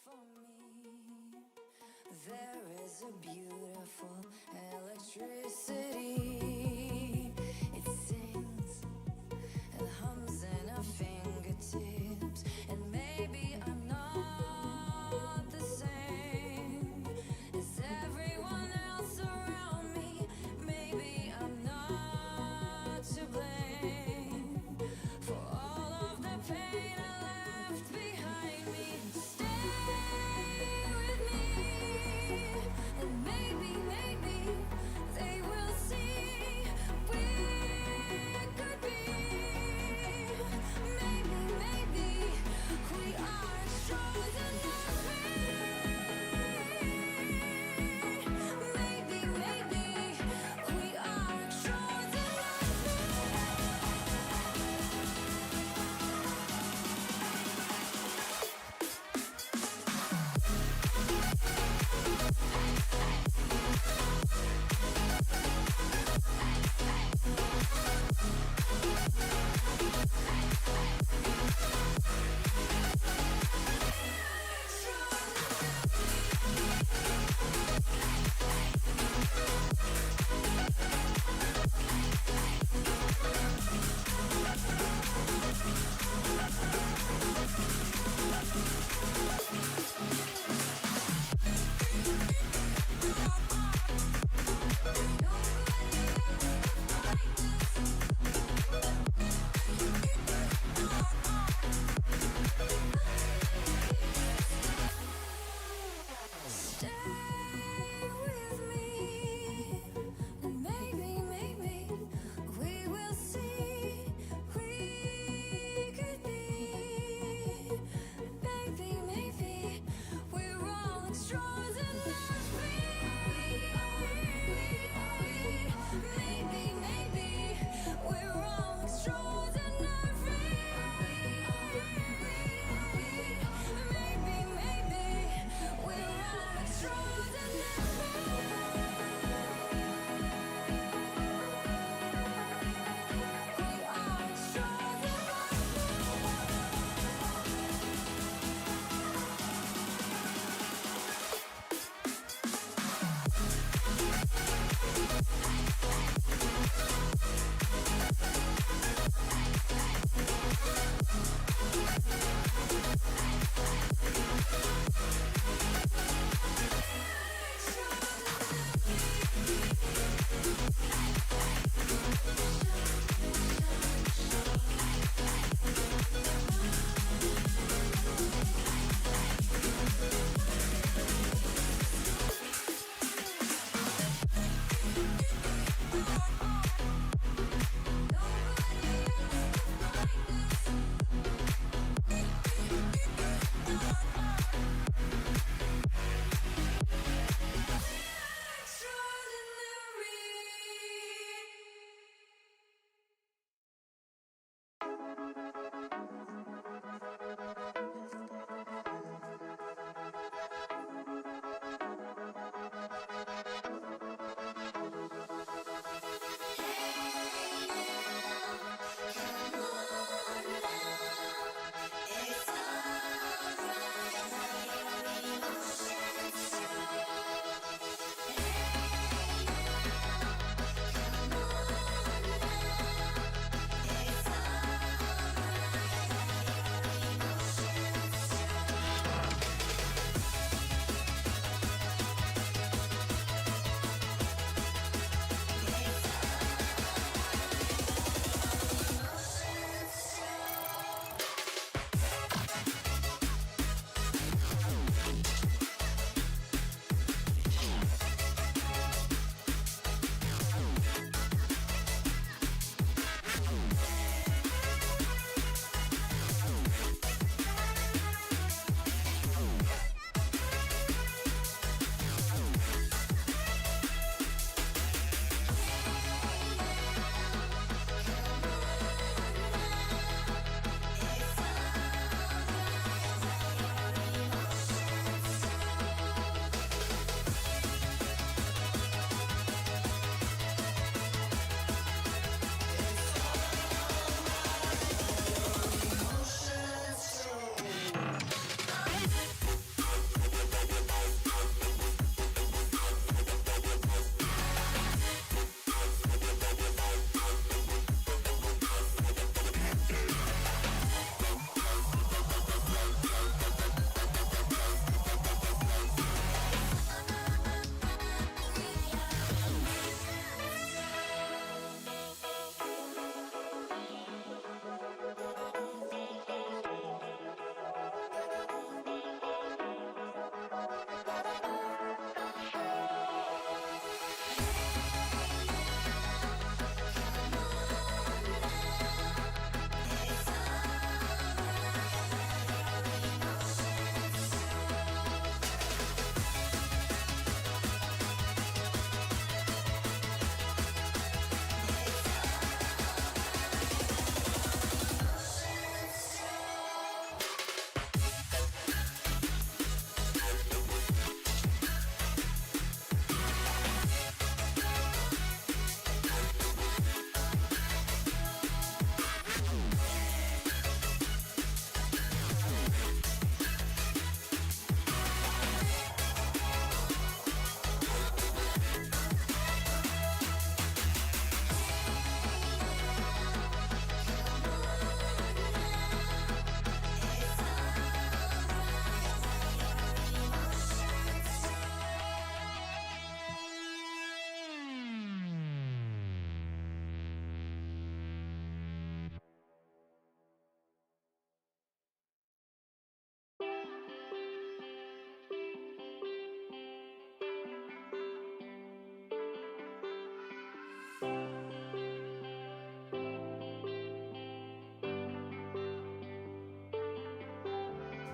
for me. There is a beautiful electricity. It sings and hums in our fingertips. And maybe I'm not the same as everyone else around me. Maybe I'm not to blame for all of the pain I left behind me. Stay with me, and maybe they will see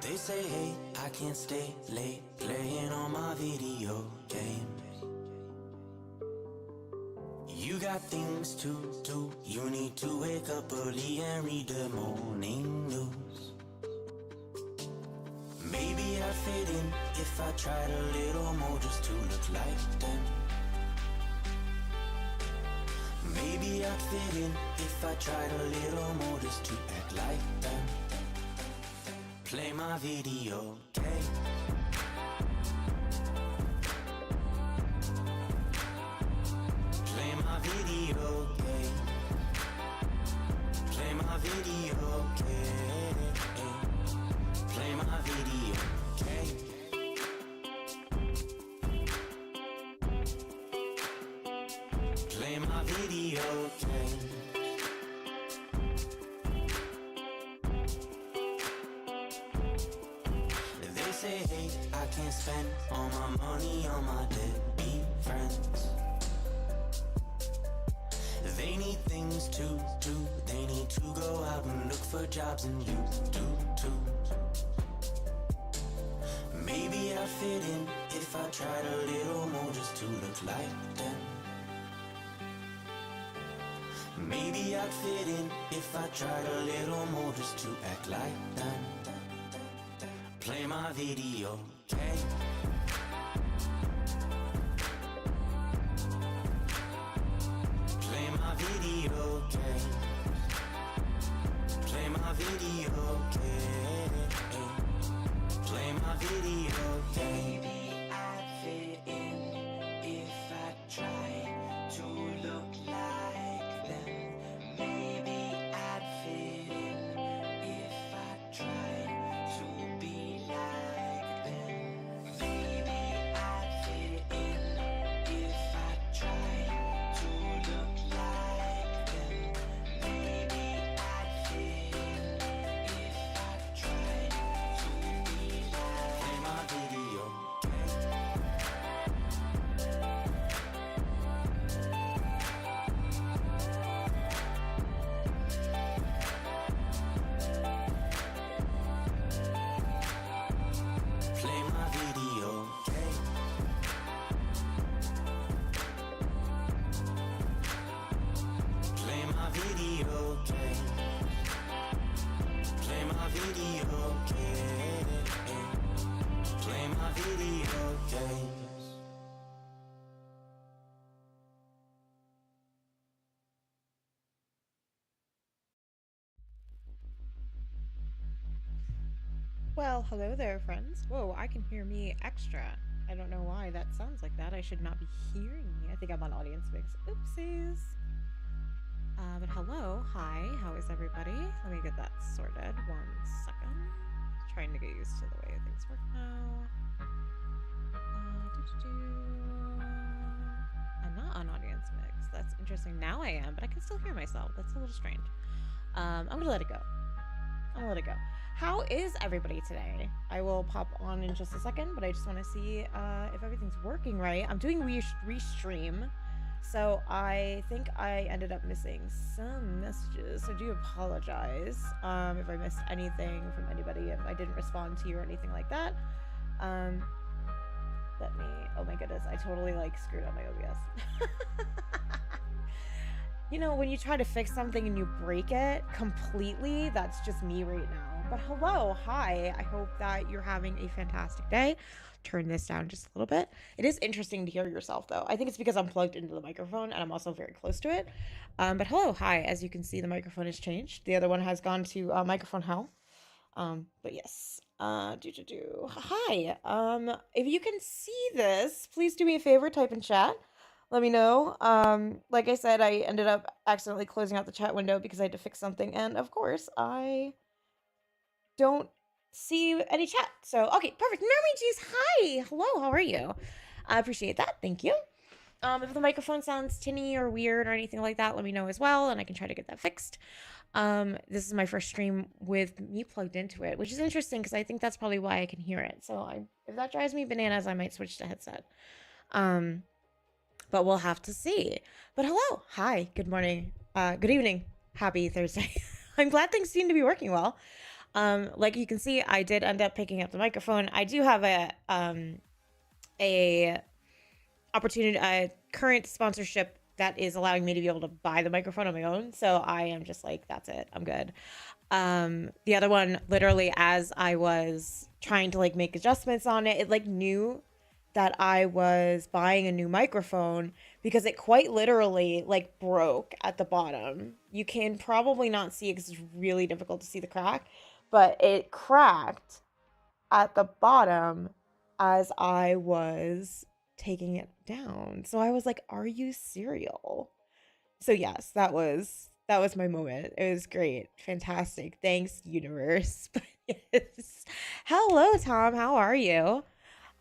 They say, hey, I can't stay late playing on my video games. You got things to do. You need to wake up early and read the morning news. Maybe I'd fit in if I tried a little more just to look like them. Maybe I'd fit in if I tried a little more just to act like them. Play my video game. Play my video game. Play my video game. Play my video game. Play my video game. They say, hey, I can't spend all my money on my deadbeat friends. They need things to do. They need to go out and look for jobs, and you do too. Maybe I'd fit in if I tried a little more just to look like them. Maybe I'd fit in if I tried a little more just to act like them. Play my video game. Play my video game. Play my video game. Play my video game. Maybe I'd fit in if I tried to look like them. Maybe I'd fit in if I tried to be like them. Maybe I'd fit in if I tried to look like them. Maybe I'd fit in if I tried to be like. Play my video game. Play my video game. Play my video game. Play my video game. Play my video games. Well, hello there, friends. Whoa, I can hear me extra. I don't know why that sounds like that. I should not be hearing me. I think I'm on audience mix. Oopsies. But hello, hi, how is everybody? Let me get that sorted. 1 second. Trying to get used to the way things work now. I'm not on audience mix. That's interesting. Now I am, but I can still hear myself. That's a little strange. I'm gonna let it go. I'll let it go. How is everybody today? I will pop on in just a second, but I just want to see if everything's working right. I'm doing restream, so I think I ended up missing some messages. So I do apologize if I missed anything from anybody, if I didn't respond to you or anything like that. Let me, oh my goodness, I totally like screwed up my OBS. You know, when you try to fix something and you break it completely, that's just me right now. But hello, hi. I hope that you're having a fantastic day. Turn this down just a little bit. It is interesting to hear yourself, though. I think it's because I'm plugged into the microphone and I'm also very close to it. But hello, hi. As you can see, the microphone has changed. The other one has gone to microphone hell. But yes. Hi. If you can see this, please do me a favor, type in chat. Let me know. Like I said, I ended up accidentally closing out the chat window because I had to fix something. And of course, I don't see any chat. So, okay, perfect. Mermaid, hi. Hello, how are you? I appreciate that. Thank you. If the microphone sounds tinny or weird or anything like that, let me know as well, and I can try to get that fixed. This is my first stream with me plugged into it, which is interesting because I think that's probably why I can hear it. So if that drives me bananas, I might switch to headset. But we'll have to see. But hello, hi, good morning, good evening, happy Thursday. I'm glad things seem to be working well. Like you can see, I did end up picking up the microphone. I do have a opportunity, a current sponsorship that is allowing me to be able to buy the microphone on my own. So I am just like, that's it. I'm good. The other one, literally, as I was trying to like make adjustments on it, it like knew that I was buying a new microphone because it quite literally like broke at the bottom. You can probably not see it because it's really difficult to see the crack, but it cracked at the bottom as I was taking it down. So I was like, "Are you serial?" So yes, that was my moment. It was great. Fantastic. Thanks, universe. Yes. Hello, Tom. How are you?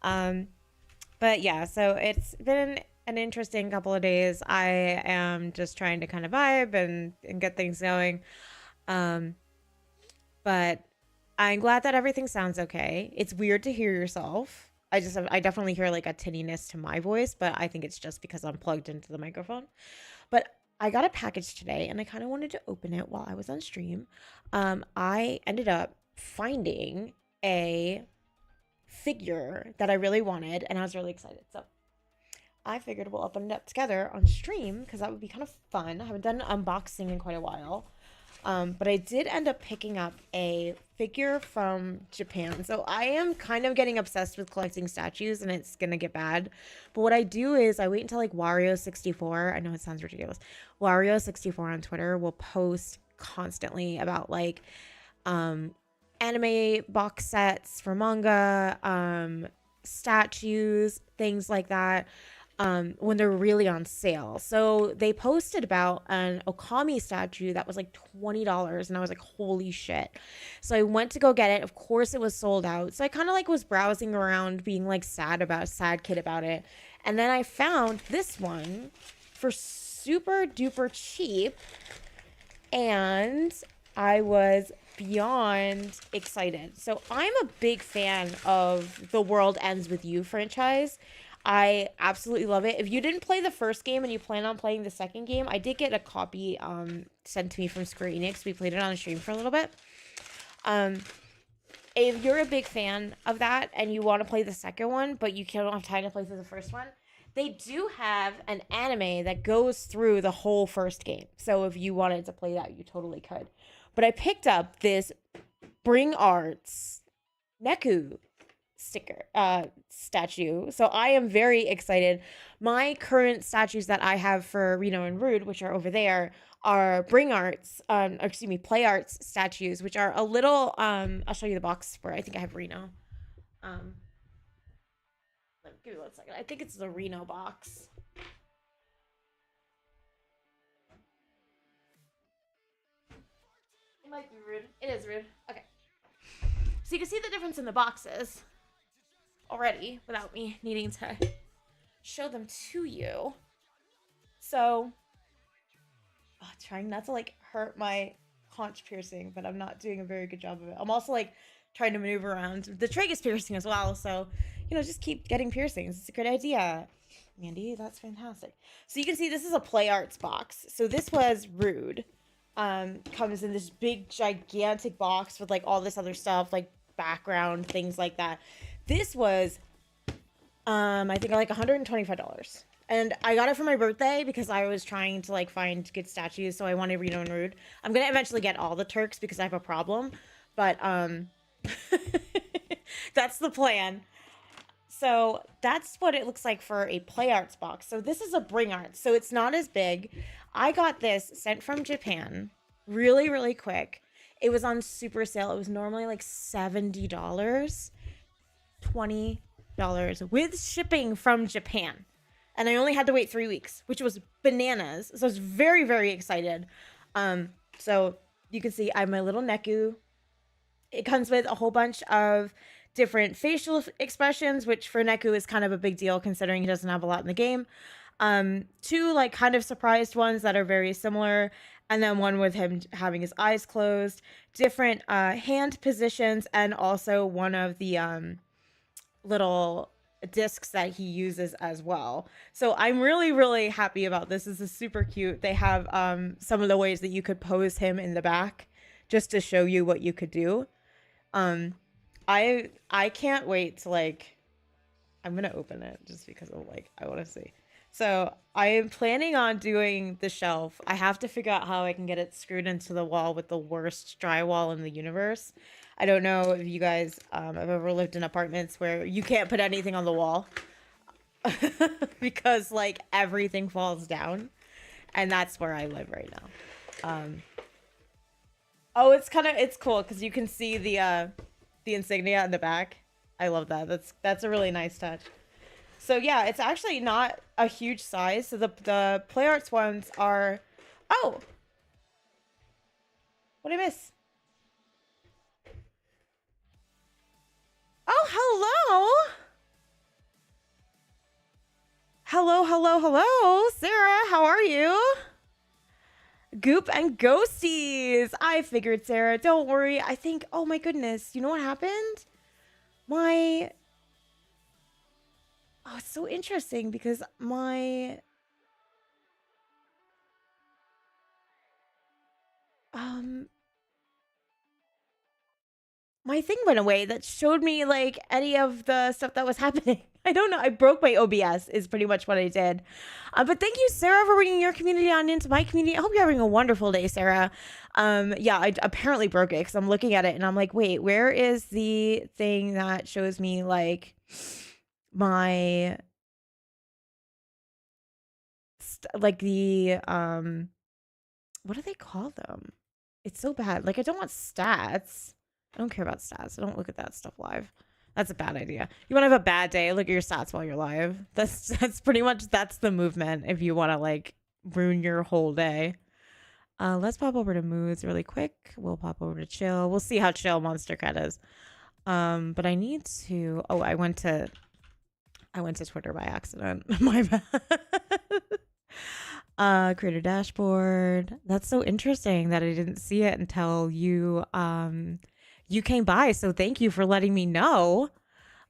Um, but yeah, so it's been an interesting couple of days. I am just trying to kind of vibe and get things going. Um, but I'm glad that everything sounds okay. It's weird to hear yourself. I definitely hear like a tinniness to my voice, but I think it's just because I'm plugged into the microphone. But I got a package today and I kind of wanted to open it while I was on stream. I ended up finding a figure that I really wanted and I was really excited. So I figured we'll open it up together on stream because that would be kind of fun. I haven't done an unboxing in quite a while. But I did end up picking up a figure from Japan. So I am kind of getting obsessed with collecting statues and it's going to get bad. But what I do is I wait until like Wario64. I know it sounds ridiculous. Wario64 on Twitter will post constantly about like anime box sets for manga, statues, things like that. When they're really on sale. So they posted about an Okami statue that was like $20 and I was like, holy shit. So I went to go get it. Of course it was sold out. So I kind of like was browsing around being like sad kid about it. And then I found this one for super duper cheap and I was beyond excited. So I'm a big fan of the World Ends With You franchise. I absolutely love it. If you didn't play the first game and you plan on playing the second game, I did get a copy sent to me from Square Enix. We played it on stream for a little bit. If you're a big fan of that and you want to play the second one, but you don't have time to play through the first one, they do have an anime that goes through the whole first game. So if you wanted to play that, you totally could. But I picked up this Bring Arts Neku statue. So I am very excited. My current statues that I have for Reno and Rude, which are over there, are Play Arts statues, which are a little I'll show you the box for I think I have Reno. Give me 1 second. I think it's the Reno box. It might be Rude. It is Rude. Okay. So you can see the difference in the boxes already without me needing to show them to you. So, trying not to like hurt my haunch piercing, but I'm not doing a very good job of it. I'm also like trying to maneuver around the tragus piercing as well. So, just keep getting piercings. It's a good idea. Mandy, that's fantastic. So you can see this is a Play Arts box. So this was Rude. Comes in this big gigantic box with like all this other stuff, like background, things like that. This was I think like $125. And I got it for my birthday because I was trying to like find good statues, so I wanted Reno and Rude. I'm gonna eventually get all the Turks because I have a problem, but that's the plan. So that's what it looks like for a Play Arts box. So this is a Bring Arts, so it's not as big. I got this sent from Japan really, really quick. It was on super sale. It was normally like $70, $20 with shipping from Japan. And I only had to wait 3 weeks, which was bananas. So I was very, very excited. So you can see I have my little Neku. It comes with a whole bunch of different facial expressions, which for Neku is kind of a big deal considering he doesn't have a lot in the game. 2 like kind of surprised ones that are very similar, and then one with him having his eyes closed, different hand positions, and also one of the little discs that he uses as well. So I'm really, really happy about this. This is super cute. They have some of the ways that you could pose him in the back just to show you what you could do. Um, I can't wait to like. I'm gonna open it just because of like I want to see. So I am planning on doing the shelf. I have to figure out how I can get it screwed into the wall with the worst drywall in the universe. I don't know if you guys have ever lived in apartments where you can't put anything on the wall because like everything falls down, and that's where I live right now. Oh, it's cool because you can see the insignia in the back. I love that. That's a really nice touch. So yeah, it's actually not a huge size. So the Play Arts ones are. Oh, what did I miss? Oh, hello. Hello, Sarah. How are you? Goop and ghosties. I figured, Sarah. Don't worry. I think. Oh my goodness. You know what happened? My. Oh, it's so interesting because um my thing went away that showed me like any of the stuff that was happening. I don't know. I broke my OBS is pretty much what I did. But thank you, Sarah, for bringing your community on into my community. I hope you're having a wonderful day, Sarah. Yeah, I apparently broke it because I'm looking at it and I'm like, wait, where is the thing that shows me like my like the what do they call them? It's so bad. Like I don't want stats. I don't care about stats. I don't look at that stuff live. That's a bad idea. You want to have a bad day, look at your stats while you're live. That's pretty much that's the movement if you want to like ruin your whole day. Let's pop over to moods really quick. We'll pop over to chill. We'll see how chill Monster Cat is. But I need to I went to Twitter by accident. My bad. Create a dashboard. That's so interesting that I didn't see it until you you came by, so thank you for letting me know.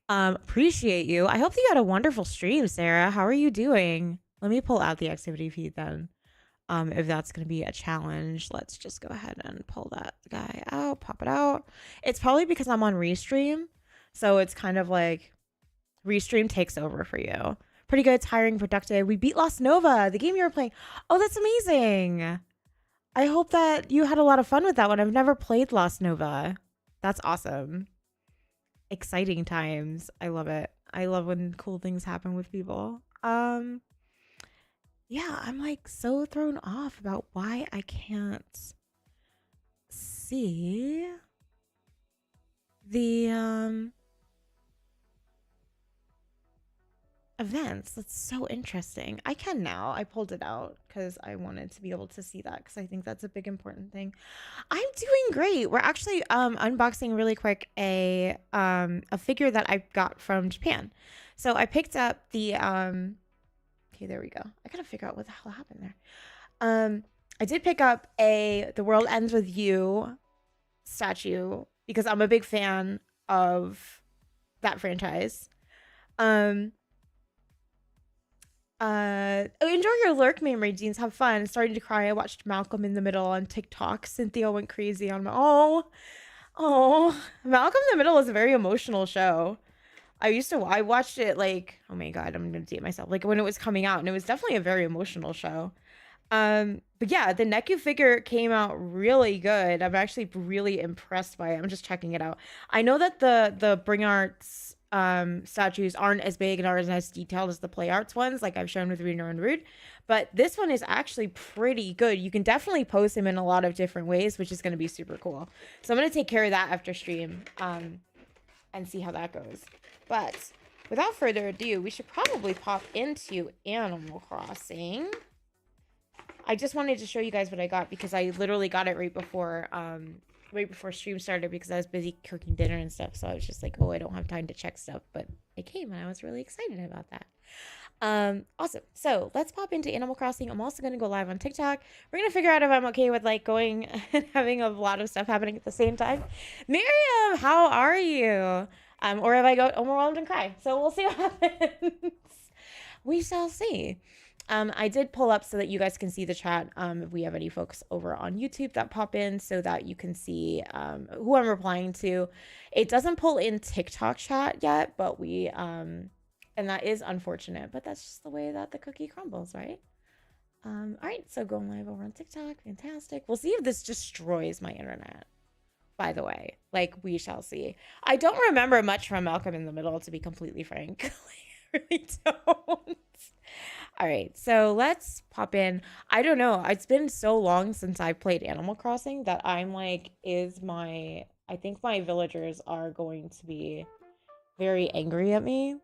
Appreciate you. I hope you had a wonderful stream, Sarah. How are you doing? Let me pull out the activity feed then. If that's going to be a challenge, let's just go ahead and pull that guy out, pop it out. It's probably because I'm on Restream, so it's kind of like Restream takes over for you. Pretty good, tiring, productive. We beat Lost Nova, the game you were playing. Oh, that's amazing. I hope that you had a lot of fun with that one. I've never played Lost Nova. That's awesome. Exciting times. I love it. I love when cool things happen with people. Yeah, I'm like so thrown off about why I can't see the events. That's so interesting. I can now. I pulled it out because I wanted to be able to see that because I think that's a big important thing. I'm doing great. We're actually unboxing really quick a figure that I got from Japan. So I picked up the okay, there we go. I gotta figure out what the hell happened there. I did pick up The World Ends With You statue because I'm a big fan of that franchise. Enjoy your lurk memory, Jeans. Have fun. Starting to cry. I watched Malcolm in the Middle on TikTok. Cynthia went crazy on my Malcolm in the Middle is a very emotional show. I watched it like, oh my god, I'm gonna date myself. Like when it was coming out, and it was definitely a very emotional show. But yeah, the Neku figure came out really good. I'm actually really impressed by it. I'm just checking it out. I know that the Bring Arts statues aren't as big and aren't as detailed as the Play Arts ones, like I've shown with Reno and Rude, but this one is actually pretty good. You can definitely pose him in a lot of different ways, which is going to be super cool. So I'm going to take care of that after stream and see how that goes. But without further ado, we should probably pop into Animal Crossing. I just wanted to show you guys what I got because I literally got it right before stream started because I was busy cooking dinner and stuff. So I was just like, oh, I don't have time to check stuff, but it came and I was really excited about that. Awesome. So let's pop into Animal Crossing. I'm also going to go live on TikTok. We're going to figure out if I'm okay with like going and having a lot of stuff happening at the same time. Miriam, how are you? Or if I go overwhelmed and cry. So we'll see what happens. We shall see. I did pull up so that you guys can see the chat. If we have any folks over on YouTube that pop in so that you can see who I'm replying to. It doesn't pull in TikTok chat yet, but and that is unfortunate, but that's just the way that the cookie crumbles, right? All right, so going live over on TikTok, fantastic. We'll see if this destroys my internet, by the way. Like, we shall see. I don't remember much from Malcolm in the Middle, to be completely frank. I really don't. All right, so let's pop in. I don't know. It's been so long since I played Animal Crossing that I'm like, I think my villagers are going to be very angry at me.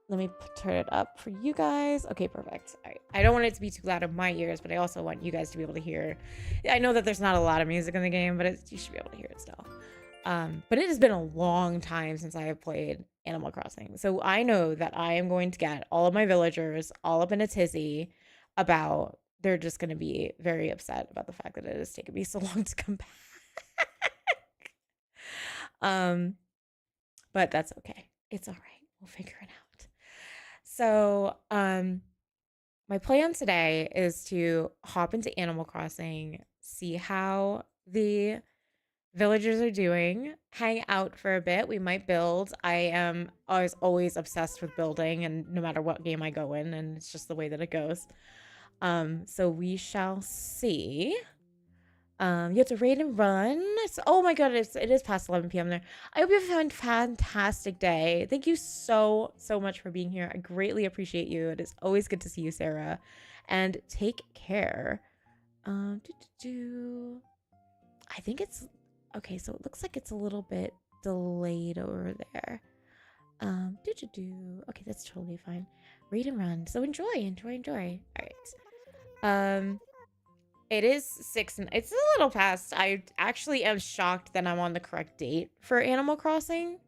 Let me turn it up for you guys. Okay, perfect. All right. I don't want it to be too loud in my ears, but I also want you guys to be able to hear. I know that there's not a lot of music in the game, but you should be able to hear it still. But it has been a long time since I have played Animal Crossing. So I know that I am going to get all of my villagers all up in a tizzy about they're just going to be very upset about the fact that it has taken me so long to come back. But that's okay. It's all right. We'll figure it out. So, my plan today is to hop into Animal Crossing, see how the villagers are doing, hang out for a bit. We might build. I was always obsessed with building, and no matter what game I go in, and it's just the way that it goes. So we shall see. You have to raid and run. Oh my god, it is past 11 p.m. there. I hope you have a fantastic day. Thank you so much for being here. I greatly appreciate you. It is always good to see you, Sarah. And take care. I think it's okay. So it looks like it's a little bit delayed over there. Okay, that's totally fine. Raid and run. So enjoy. All right. It is 6 and it's a little past. I actually am shocked that I'm on the correct date for Animal Crossing.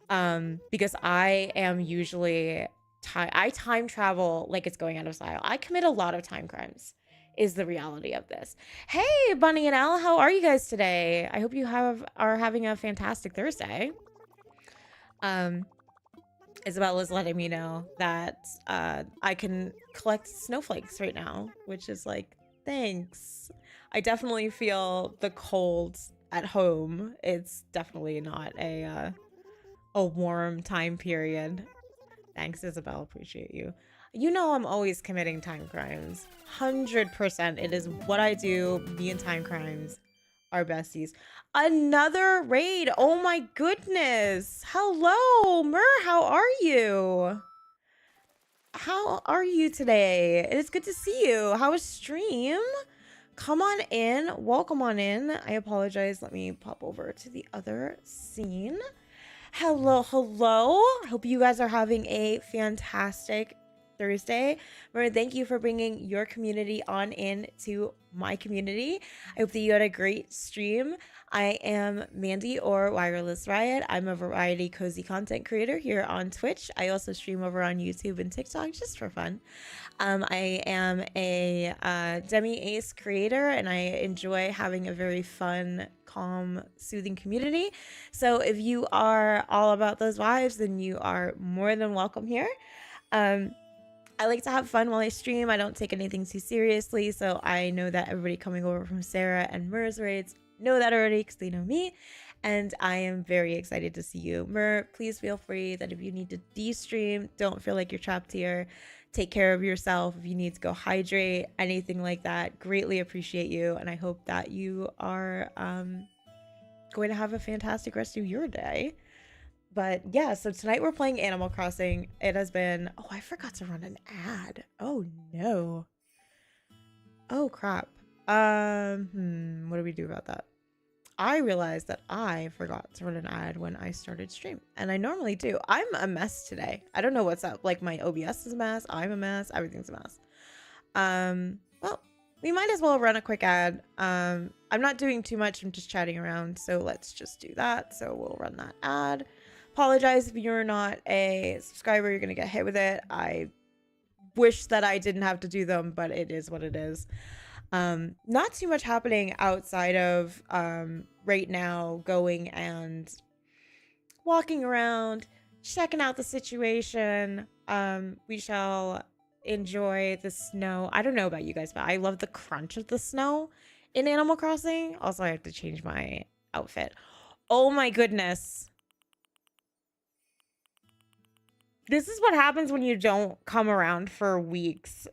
Because I am usually I time travel like it's going out of style. I commit a lot of time crimes is the reality of this. Hey, Bunny and Al, how are you guys today? I hope you are having a fantastic Thursday. Isabel is letting me know that I can collect snowflakes right now, which is like, thanks. I definitely feel the cold at home. It's definitely not a warm time period. Thanks, Isabel. Appreciate you. You know I'm always committing time crimes. 100%. It is what I do. Me and time crimes are besties. Another raid. Oh my goodness. Hello, Mur. How are you? How are you today? It is good to see you. How was stream? Come on in. Welcome on in. I apologize. Let me pop over to the other scene. Hello. Hope you guys are having a fantastic Thursday. Remember, thank you for bringing your community on in to my community. I hope that you had a great stream. I am Mandy, or Wireless Riot. I'm a variety cozy content creator here on Twitch. I also stream over on YouTube and TikTok just for fun. I am a demi-ace creator, and I enjoy having a very fun, calm, soothing community. So if you are all about those vibes, then you are more than welcome here. I like to have fun while I stream. I don't take anything too seriously, so I know that everybody coming over from Sarah and Mur's raids know that already because they know me, and I am very excited to see you. Mur, please feel free that if you need to de-stream, don't feel like you're trapped here. Take care of yourself. If you need to go hydrate, anything like that, greatly appreciate you, and I hope that you are going to have a fantastic rest of your day. But yeah, so tonight we're playing Animal Crossing. It has been... Oh, I forgot to run an ad. Oh, no. Oh, crap. What do we do about that? I realized that I forgot to run an ad when I started stream. And I normally do. I'm a mess today. I don't know what's up. Like, my OBS is a mess. I'm a mess. Everything's a mess. Well, we might as well run a quick ad. I'm not doing too much. I'm just chatting around. So let's just do that. So we'll run that ad. Apologize if you're not a subscriber. You're going to get hit with it. I wish that I didn't have to do them, but it is what it is. Not too much happening outside of right now going and walking around, checking out the situation, We shall enjoy the snow. I don't know about you guys, but I love the crunch of the snow in Animal Crossing. Also, I have to change my outfit. Oh my goodness. This is what happens when you don't come around for weeks.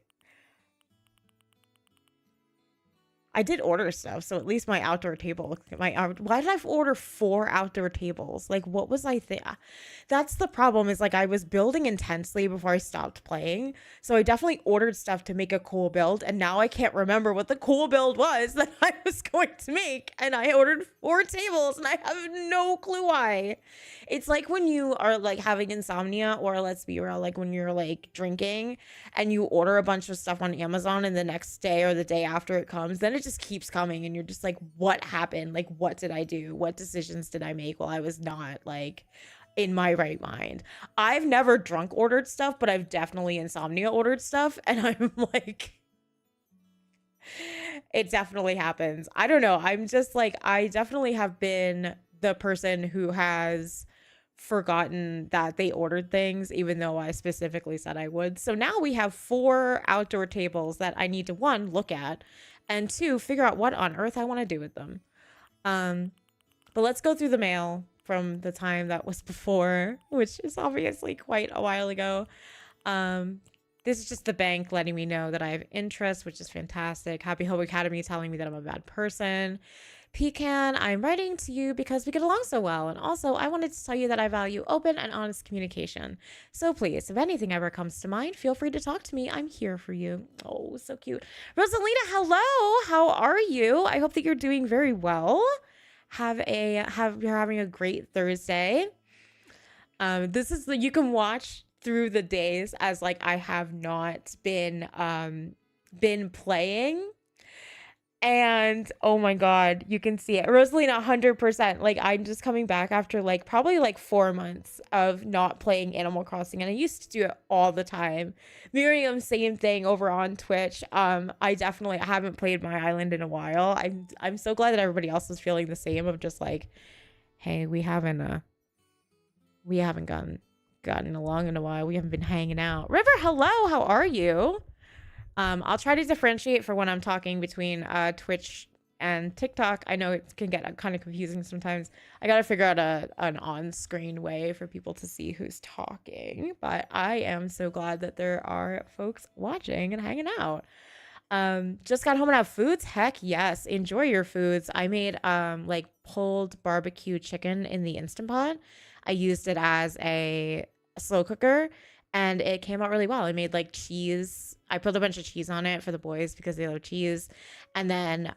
I did order stuff, so at least my outdoor table. Why did I order 4 outdoor tables? Like, what was I think? That's the problem. Is like I was building intensely before I stopped playing, so I definitely ordered stuff to make a cool build, and now I can't remember what the cool build was that I was going to make, and I ordered 4 tables, and I have no clue why. It's like when you are like having insomnia, or let's be real, like when you're like drinking and you order a bunch of stuff on Amazon and the next day or the day after it comes, then it just keeps coming and you're just like, what happened? Like, what did I do? What decisions did I make while I was not like in my right mind? I've never drunk ordered stuff, but I've definitely insomnia ordered stuff. And I'm like, it definitely happens. I don't know. I'm just like, I definitely have been the person who has forgotten that they ordered things, even though I specifically said I would. So now we have 4 outdoor tables that I need to 1, look at, and 2, figure out what on earth I want to do with them. But let's go through the mail from the time that was before, which is obviously quite a while ago. This is just the bank letting me know that I have interest, which is fantastic. Happy Hope Academy telling me that I'm a bad person. Pecan, I'm writing to you because we get along so well. And also, I wanted to tell you that I value open and honest communication. So please, if anything ever comes to mind, feel free to talk to me. I'm here for you. Oh, so cute. Rosalina, hello. How are you? I hope that you're doing very well. You're having a great Thursday. This is you can watch through the days as like I have not been playing. And oh my god, you can see it. Rosalina, 100%. Like I'm just coming back after like probably like 4 months of not playing Animal Crossing, and I used to do it all the time. Miriam, same thing over on Twitch. I haven't played my island in a while. I'm so glad that everybody else is feeling the same of just like, hey, we haven't gotten along in a while. We haven't been hanging out. River, hello, how are you? I'll try to differentiate for when I'm talking between Twitch and TikTok. I know it can get kind of confusing sometimes. I got to figure out an on-screen way for people to see who's talking. But I am so glad that there are folks watching and hanging out. Just got home and have foods. Heck yes. Enjoy your foods. I made like pulled barbecue chicken in the Instant Pot. I used it as a slow cooker and it came out really well. I made like cheese. I put a bunch of cheese on it for the boys because they love cheese, and then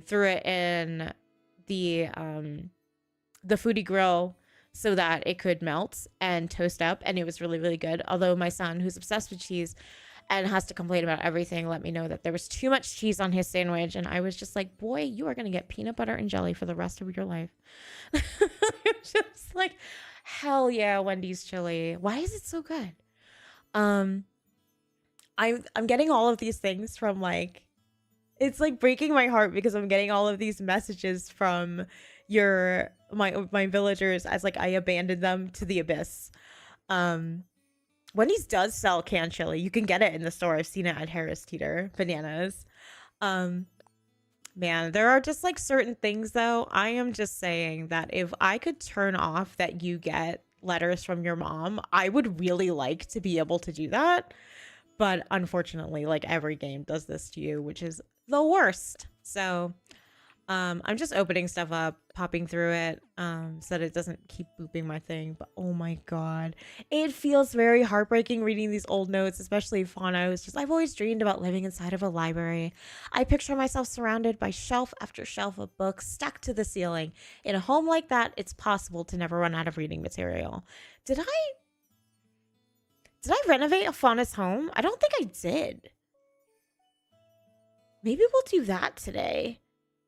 threw it in the foodie grill so that it could melt and toast up, and it was really, really good. Although my son, who's obsessed with cheese and has to complain about everything, let me know that there was too much cheese on his sandwich, and I was just like, boy, you are going to get peanut butter and jelly for the rest of your life. Just like, hell yeah, Wendy's chili. Why is it so good? I'm getting all of these things from like, it's like breaking my heart because I'm getting all of these messages from my villagers as like I abandoned them to the abyss. Wendy's does sell canned chili. You can get it in the store. I've seen it at Harris Teeter. Bananas. Man, there are just like certain things though. I am just saying that if I could turn off that you get letters from your mom, I would really like to be able to do that. But unfortunately, like every game does this to you, which is the worst. So I'm just opening stuff up, popping through it so that it doesn't keep booping my thing. But oh my god, it feels very heartbreaking reading these old notes, especially Fauna. Was just, I've always dreamed about living inside of a library. I picture myself surrounded by shelf after shelf of books stuck to the ceiling. In a home like that, it's possible to never run out of reading material. Did I renovate a Fauna's home? I don't think I did. Maybe we'll do that today.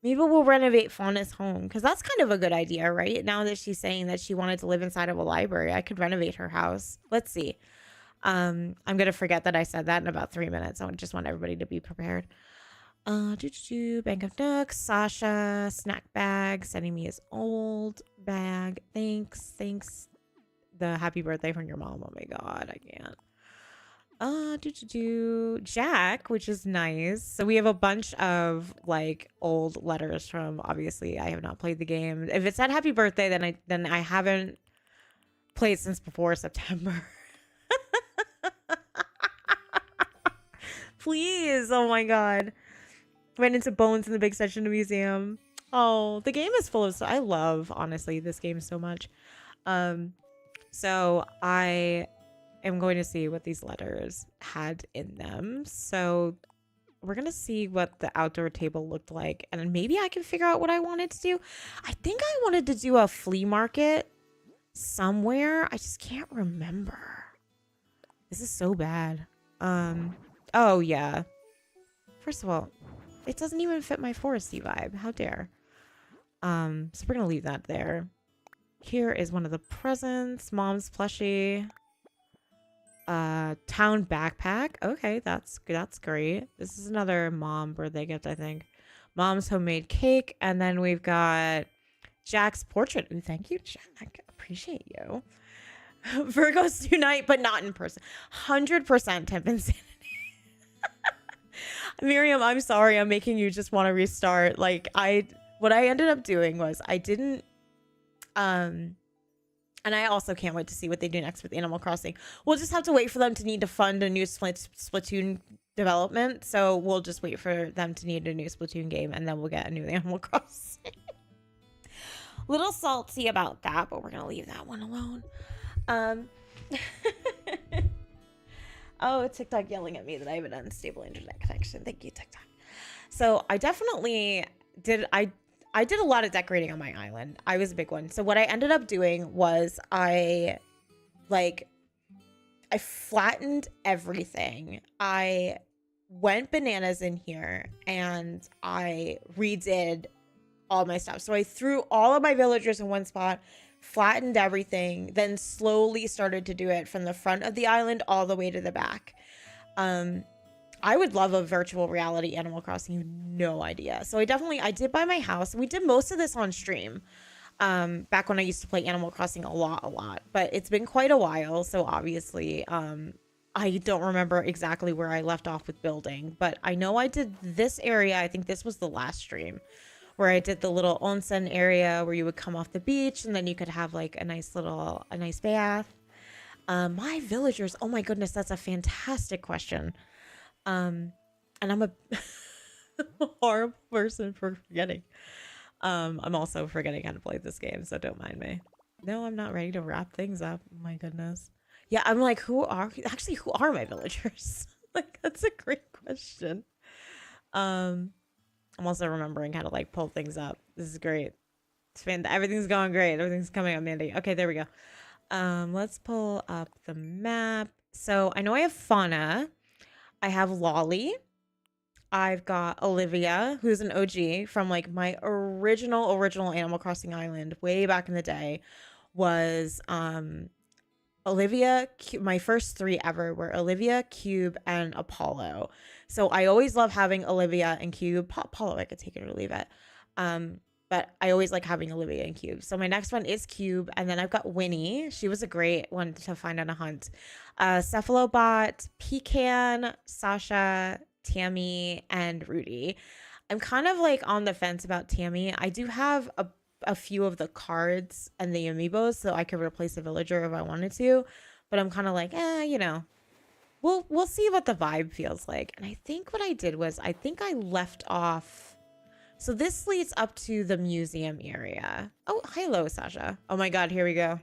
Maybe we'll renovate Fauna's home, because that's kind of a good idea, right? Now that she's saying that she wanted to live inside of a library, I could renovate her house. Let's see. I'm going to forget that I said that in about 3 minutes. I just want everybody to be prepared. Bank of Nooks, Sasha, snack bag, sending me his old bag. Thanks. The happy birthday from your mom. Oh my god, I can't. Jack, which is nice. So we have a bunch of like old letters from, obviously I have not played the game. If it said happy birthday, then I haven't played since before September. Please. Oh my god. Went into Bones in the Big Section Museum. Oh, the game is full of I love, honestly, this game so much. So I am going to see what these letters had in them. So we're going to see what the outdoor table looked like. And maybe I can figure out what I wanted to do. I think I wanted to do a flea market somewhere. I just can't remember. This is so bad. Oh, yeah. First of all, it doesn't even fit my foresty vibe. How dare. So we're going to leave that there. Here is one of the presents. Mom's plushie. Town backpack. Okay, that's great. This is another mom birthday gift, I think. Mom's homemade cake. And then we've got Jack's portrait. Ooh, thank you, Jack. Appreciate you. Virgos unite, but not in person. 100% temp insanity. Miriam, I'm sorry. I'm making you just want to restart. Like, what I ended up doing was I didn't, and I also can't wait to see what they do next with Animal Crossing. We'll just have to wait for them to need to fund a new Splatoon development. So we'll just wait for them to need a new Splatoon game, and then we'll get a new Animal Crossing. Little salty about that, but we're going to leave that one alone. Oh, TikTok yelling at me that I have an unstable internet connection. Thank you, TikTok. So I definitely did. I did a lot of decorating on my island. I was a big one. So what I ended up doing was I flattened everything. I went bananas in here and I redid all my stuff. So I threw all of my villagers in one spot, flattened everything, then slowly started to do it from the front of the island all the way to the back. I would love a virtual reality Animal Crossing. You have no idea. So I did buy my house. We did most of this on stream back when I used to play Animal Crossing a lot. But it's been quite a while. So obviously I don't remember exactly where I left off with building. But I know I did this area. I think this was the last stream where I did the little onsen area where you would come off the beach and then you could have like a nice bath. My villagers, oh my goodness, that's a fantastic question. And I'm a horrible person for forgetting. I'm also forgetting how to play this game, so don't mind me. No, I'm not ready to wrap things up. Oh my goodness. Yeah, I'm like, who are my villagers? Like, that's a great question. I'm also remembering how to like pull things up. This is great. It's everything's going great. Everything's coming up, Mandy. Okay, there we go. Let's pull up the map. So I know I have Fauna. I have Lolly. I've got Olivia, who's an OG from like my original Animal Crossing island way back in the day. Was Olivia. My first 3 ever were Olivia, Cube, and Apollo. So I always love having Olivia and Cube. Apollo, I could take it or leave it. But I always like having Olivia and Cube. So my next one is Cube. And then I've got Winnie. She was a great one to find on a hunt. Cephalobot, Pecan, Sasha, Tammy, and Rudy. I'm kind of like on the fence about Tammy. I do have a few of the cards and the amiibos, so I could replace a villager if I wanted to. But I'm kind of like, you know. We'll see what the vibe feels like. And I think what I did was I think I left off. So this leads up to the museum area. Oh, hello, Sasha. Oh my God, here we go.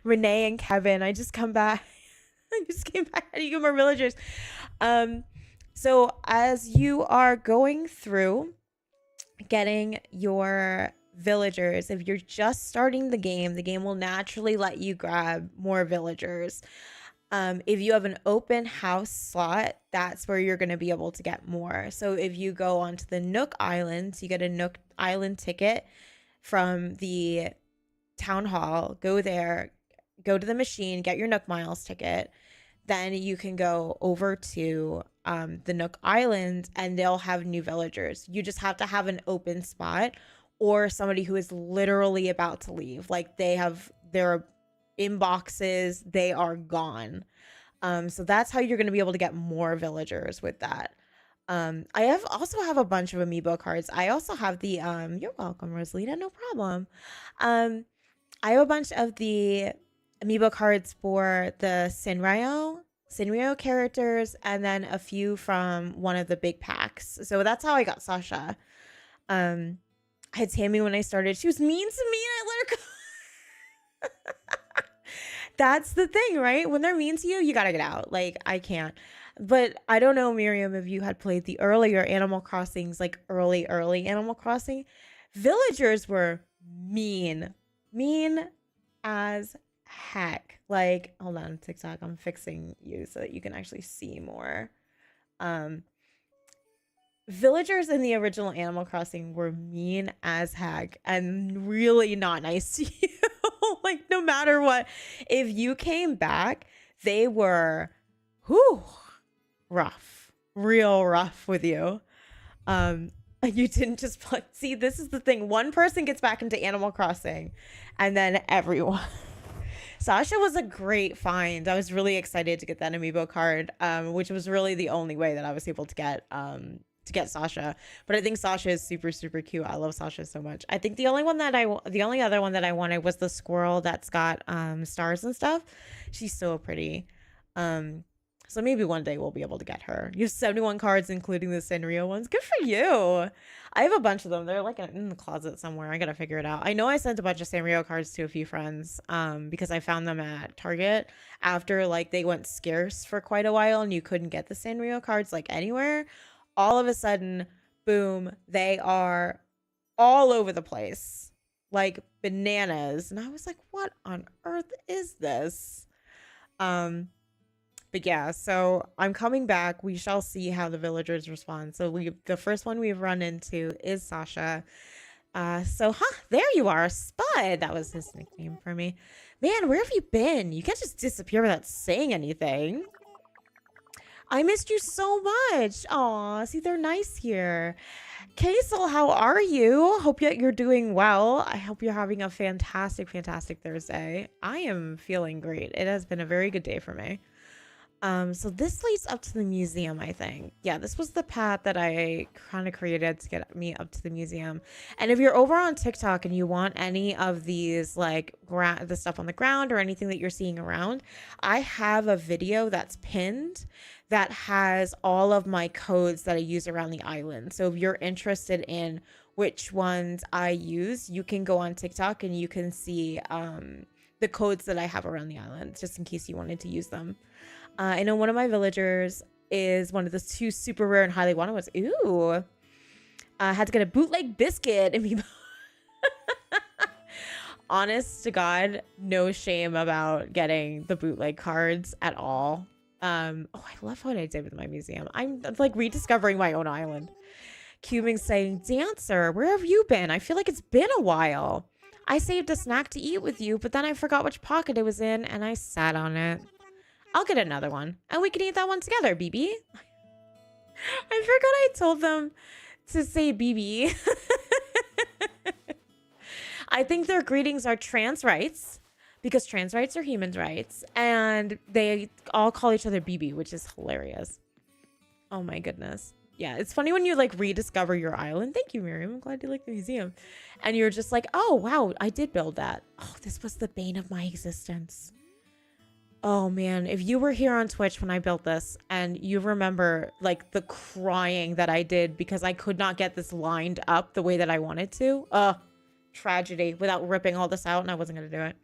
Renee and Kevin, I just come back. I just came back. How do you get more villagers? So as you are going through getting your villagers, if you're just starting the game will naturally let you grab more villagers. If you have an open house slot, that's where you're going to be able to get more. So if you go onto the Nook Islands, you get a Nook Island ticket from the town hall, go there, go to the machine, get your Nook Miles ticket. Then you can go over to the Nook Island and they'll have new villagers. You just have to have an open spot or somebody who is literally about to leave. Like they're inboxes, they are gone. So that's how you're going to be able to get more villagers with that. I also have a bunch of amiibo cards. I also have the you're welcome, Rosalita, no problem. Um, I have a bunch of the amiibo cards for the Sinrio characters, and then a few from one of the big packs. So that's how I got Sasha. I had Tammy when I started. She was mean to me, and I let her go. That's the thing, right? When they're mean to you, you gotta get out. Like, I can't. But I don't know, Miriam, if you had played the earlier Animal Crossings, like early Animal Crossing, villagers were mean. Mean as heck. Like, hold on, TikTok, I'm fixing you so that you can actually see more. Villagers in the original Animal Crossing were mean as heck and really not nice to you. Like, no matter what, if you came back, they were rough, real rough with you. You didn't just play. See, this is the thing. One person gets back into Animal Crossing and then everyone. Sasha was a great find. I was really excited to get that amiibo card, which was really the only way that I was able to get Sasha. But I think Sasha is super, super cute. I love Sasha so much. I think the only other one that I wanted was the squirrel that's got stars and stuff. She's so pretty. So maybe one day we'll be able to get her. You have 71 cards, including the Sanrio ones. Good for you. I have a bunch of them. They're like in the closet somewhere. I gotta figure it out. I know I sent a bunch of Sanrio cards to a few friends because I found them at Target after like they went scarce for quite a while and you couldn't get the Sanrio cards like anywhere. All of a sudden, boom, they are all over the place. Like bananas. And I was like, what on earth is this? But yeah, so I'm coming back. We shall see how the villagers respond. So the first one we've run into is Sasha. There you are, Spud. That was his nickname for me. Man, where have you been? You can't just disappear without saying anything. I missed you so much. Aw, see, they're nice here. Kaisel, how are you? Hope you're doing well. I hope you're having a fantastic, fantastic Thursday. I am feeling great. It has been a very good day for me. So this leads up to the museum, I think. Yeah, this was the path that I kind of created to get me up to the museum. And if you're over on TikTok and you want any of these, like, the stuff on the ground or anything that you're seeing around, I have a video that's pinned that has all of my codes that I use around the island. So if you're interested in which ones I use, you can go on TikTok and you can see the codes that I have around the island, just in case you wanted to use them. I know one of my villagers is one of the 2 super rare and highly wanted ones. Ooh. I had to get a bootleg biscuit. Honest to God, no shame about getting the bootleg cards at all. I love what I did with my museum. I'm like rediscovering my own island. Cubing saying, Dancer, where have you been? I feel like it's been a while. I saved a snack to eat with you, but then I forgot which pocket it was in and I sat on it. I'll get another one and we can eat that one together, BB. I forgot I told them to say BB. I think their greetings are trans rights because trans rights are human rights and they all call each other BB, which is hilarious. Oh my goodness. Yeah, it's funny when you like rediscover your island. Thank you, Miriam. I'm glad you like the museum. And you're just like, oh, wow, I did build that. Oh, this was the bane of my existence. Oh man, if you were here on Twitch when I built this and you remember like the crying that I did because I could not get this lined up the way that I wanted to. Tragedy without ripping all this out and I wasn't going to do it.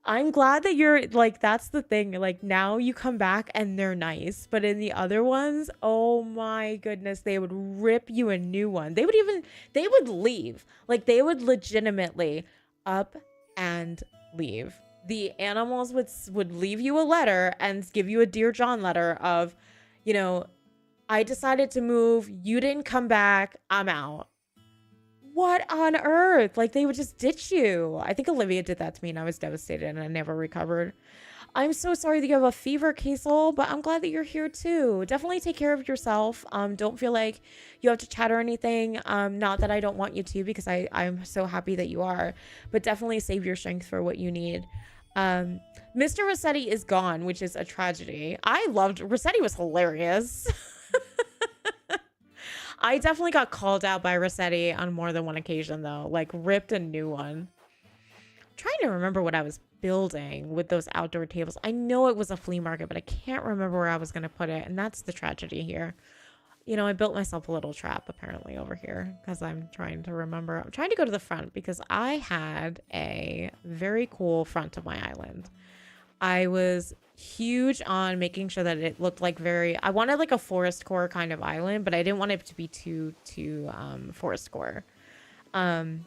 I'm glad that you're like, that's the thing. Like now you come back and they're nice, but in the other ones, oh my goodness, they would rip you a new one. They would leave. Like they would legitimately up and leave. The animals would leave you a letter and give you a Dear John letter of, you know, I decided to move. You didn't come back. I'm out. What on earth? Like they would just ditch you. I think Olivia did that to me and I was devastated and I never recovered. I'm so sorry that you have a fever, Kaisel, but I'm glad that you're here too. Definitely take care of yourself. Don't feel like you have to chat or anything. Not that I don't want you to because I'm so happy that you are, but definitely save your strength for what you need. Um, Mr. Rossetti is gone, which is a tragedy. I loved Rossetti was hilarious. I definitely got called out by Rossetti on more than one occasion though, like ripped a new one. I'm trying to remember what I was building with those outdoor tables. I know it was a flea market, but I can't remember where I was going to put it, and that's the tragedy here. You know, I built myself a little trap apparently over here because I'm trying to remember. I'm trying to go to the front because I had a very cool front of my island. I was huge on making sure that it looked like I wanted like a forest core kind of island, but I didn't want it to be too forest core. Um,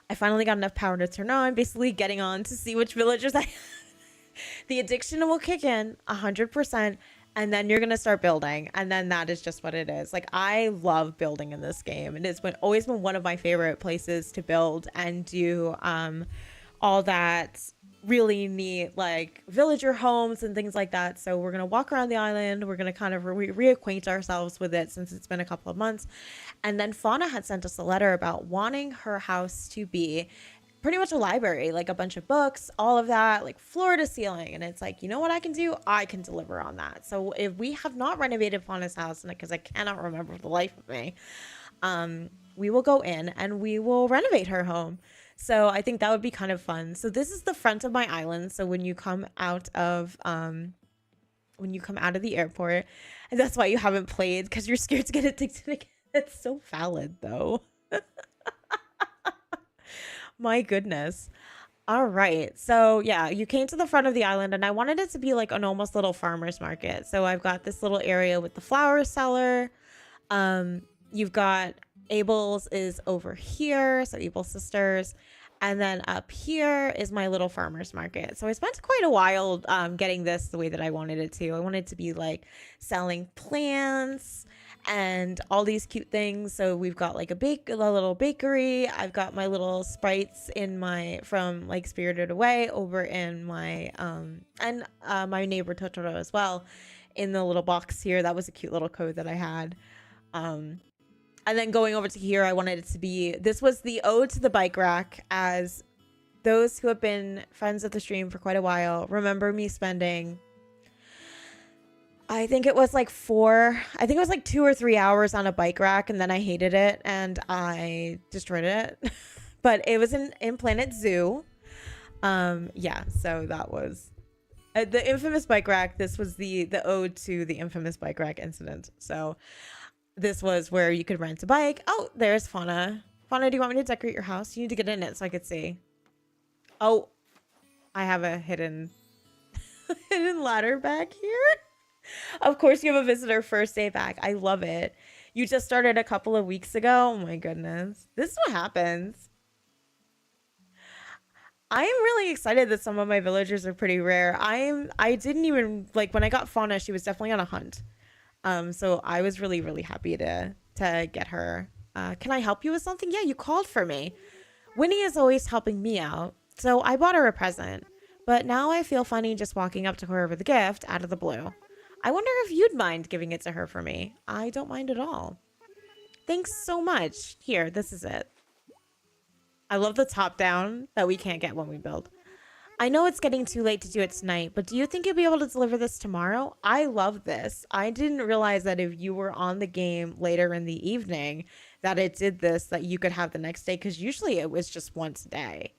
I finally got enough power to turn on, basically getting on to see which villagers the addiction will kick in 100%, and then you're gonna start building, and then that is just what it is. Like, I love building in this game. It has always been one of my favorite places to build and do all that really neat like villager homes and things like that. So we're gonna walk around the island. We're gonna kind of reacquaint ourselves with it since it's been a couple of months. And then Fauna had sent us a letter about wanting her house to be pretty much a library, like a bunch of books, all of that, like floor to ceiling. And it's like, you know what I can do? I can deliver on that. So if we have not renovated Fauna's house, and because I cannot remember for the life of me, we will go in and we will renovate her home. So I think that would be kind of fun. So this is the front of my island. So when you come out of the airport, and that's why you haven't played, because you're scared to get addicted again. It's so valid though. My goodness. All right. So yeah, you came to the front of the island and I wanted it to be like an almost little farmer's market. So I've got this little area with the flower cellar. You've got Abel's is over here. So Abel's sisters. And then up here is my little farmer's market. So I spent quite a while getting this the way that I wanted it to. I wanted it to be like selling plants and all these cute things. So we've got like a little bakery. I've got my little sprites from like Spirited Away over in my my neighbor Totoro as well in the little box here. That was a cute little code that I had. And then going over to here, I wanted it to be, this was the ode to the bike rack, as those who have been friends of the stream for quite a while remember me spending, I think it was like 2 or 3 hours on a bike rack, and then I hated it and I destroyed it. But it was in Planet Zoo. Yeah, so that was the infamous bike rack. This was the ode to the infamous bike rack incident. So this was where you could rent a bike. Oh, there's Fauna. Fauna, do you want me to decorate your house? You need to get in it so I could see. Oh, I have a hidden ladder back here. Of course, you have a visitor first day back. I love it. You just started a couple of weeks ago. Oh my goodness. This is what happens. I am really excited that some of my villagers are pretty rare. I didn't even, like, when I got Fauna, she was definitely on a hunt. So I was really, really happy to get her. Can I help you with something? Yeah, you called for me. Winnie is always helping me out, so I bought her a present. But now I feel funny just walking up to her with a gift out of the blue. I wonder if you'd mind giving it to her for me. I don't mind at all. Thanks so much. Here, this is it. I love the top down that we can't get when we build. I know it's getting too late to do it tonight, but do you think you'll be able to deliver this tomorrow? I love this. I didn't realize that if you were on the game later in the evening that it did this, that you could have the next day, because usually it was just once a day.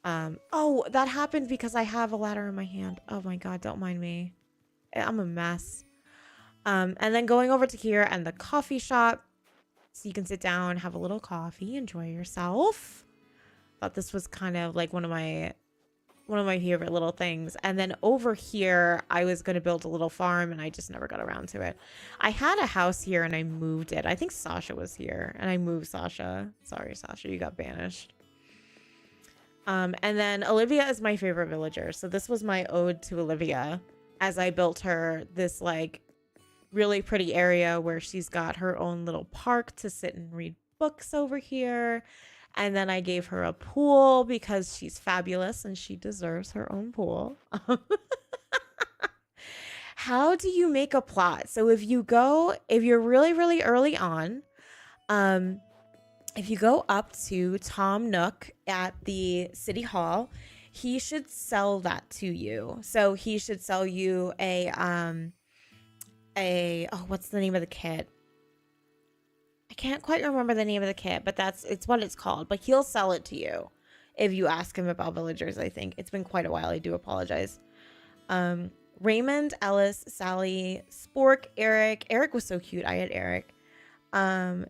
Oh, that happened because I have a ladder in my hand. Oh my god, don't mind me. I'm a mess. And then going over to here and the coffee shop, so you can sit down, have a little coffee, enjoy yourself. Thought this was kind of like one of my favorite little things. And then over here, I was going to build a little farm and I just never got around to it. I had a house here and I moved it. I think Sasha was here and I moved Sasha. Sorry, Sasha, you got banished. And then Olivia is my favorite villager. So this was my ode to Olivia as I built her this like really pretty area where she's got her own little park to sit and read books over here. And then I gave her a pool because she's fabulous and she deserves her own pool. How do you make a plot? So if you're really, really early on, if you go up to Tom Nook at the City Hall, he should sell that to you. So he should sell you a oh, what's the name of the kit? I can't quite remember the name of the kit, but it's what it's called. But he'll sell it to you if you ask him about villagers, I think. It's been quite a while. I do apologize. Raymond, Ellis, Sally, Spork, Eric. Eric was so cute. I had Eric.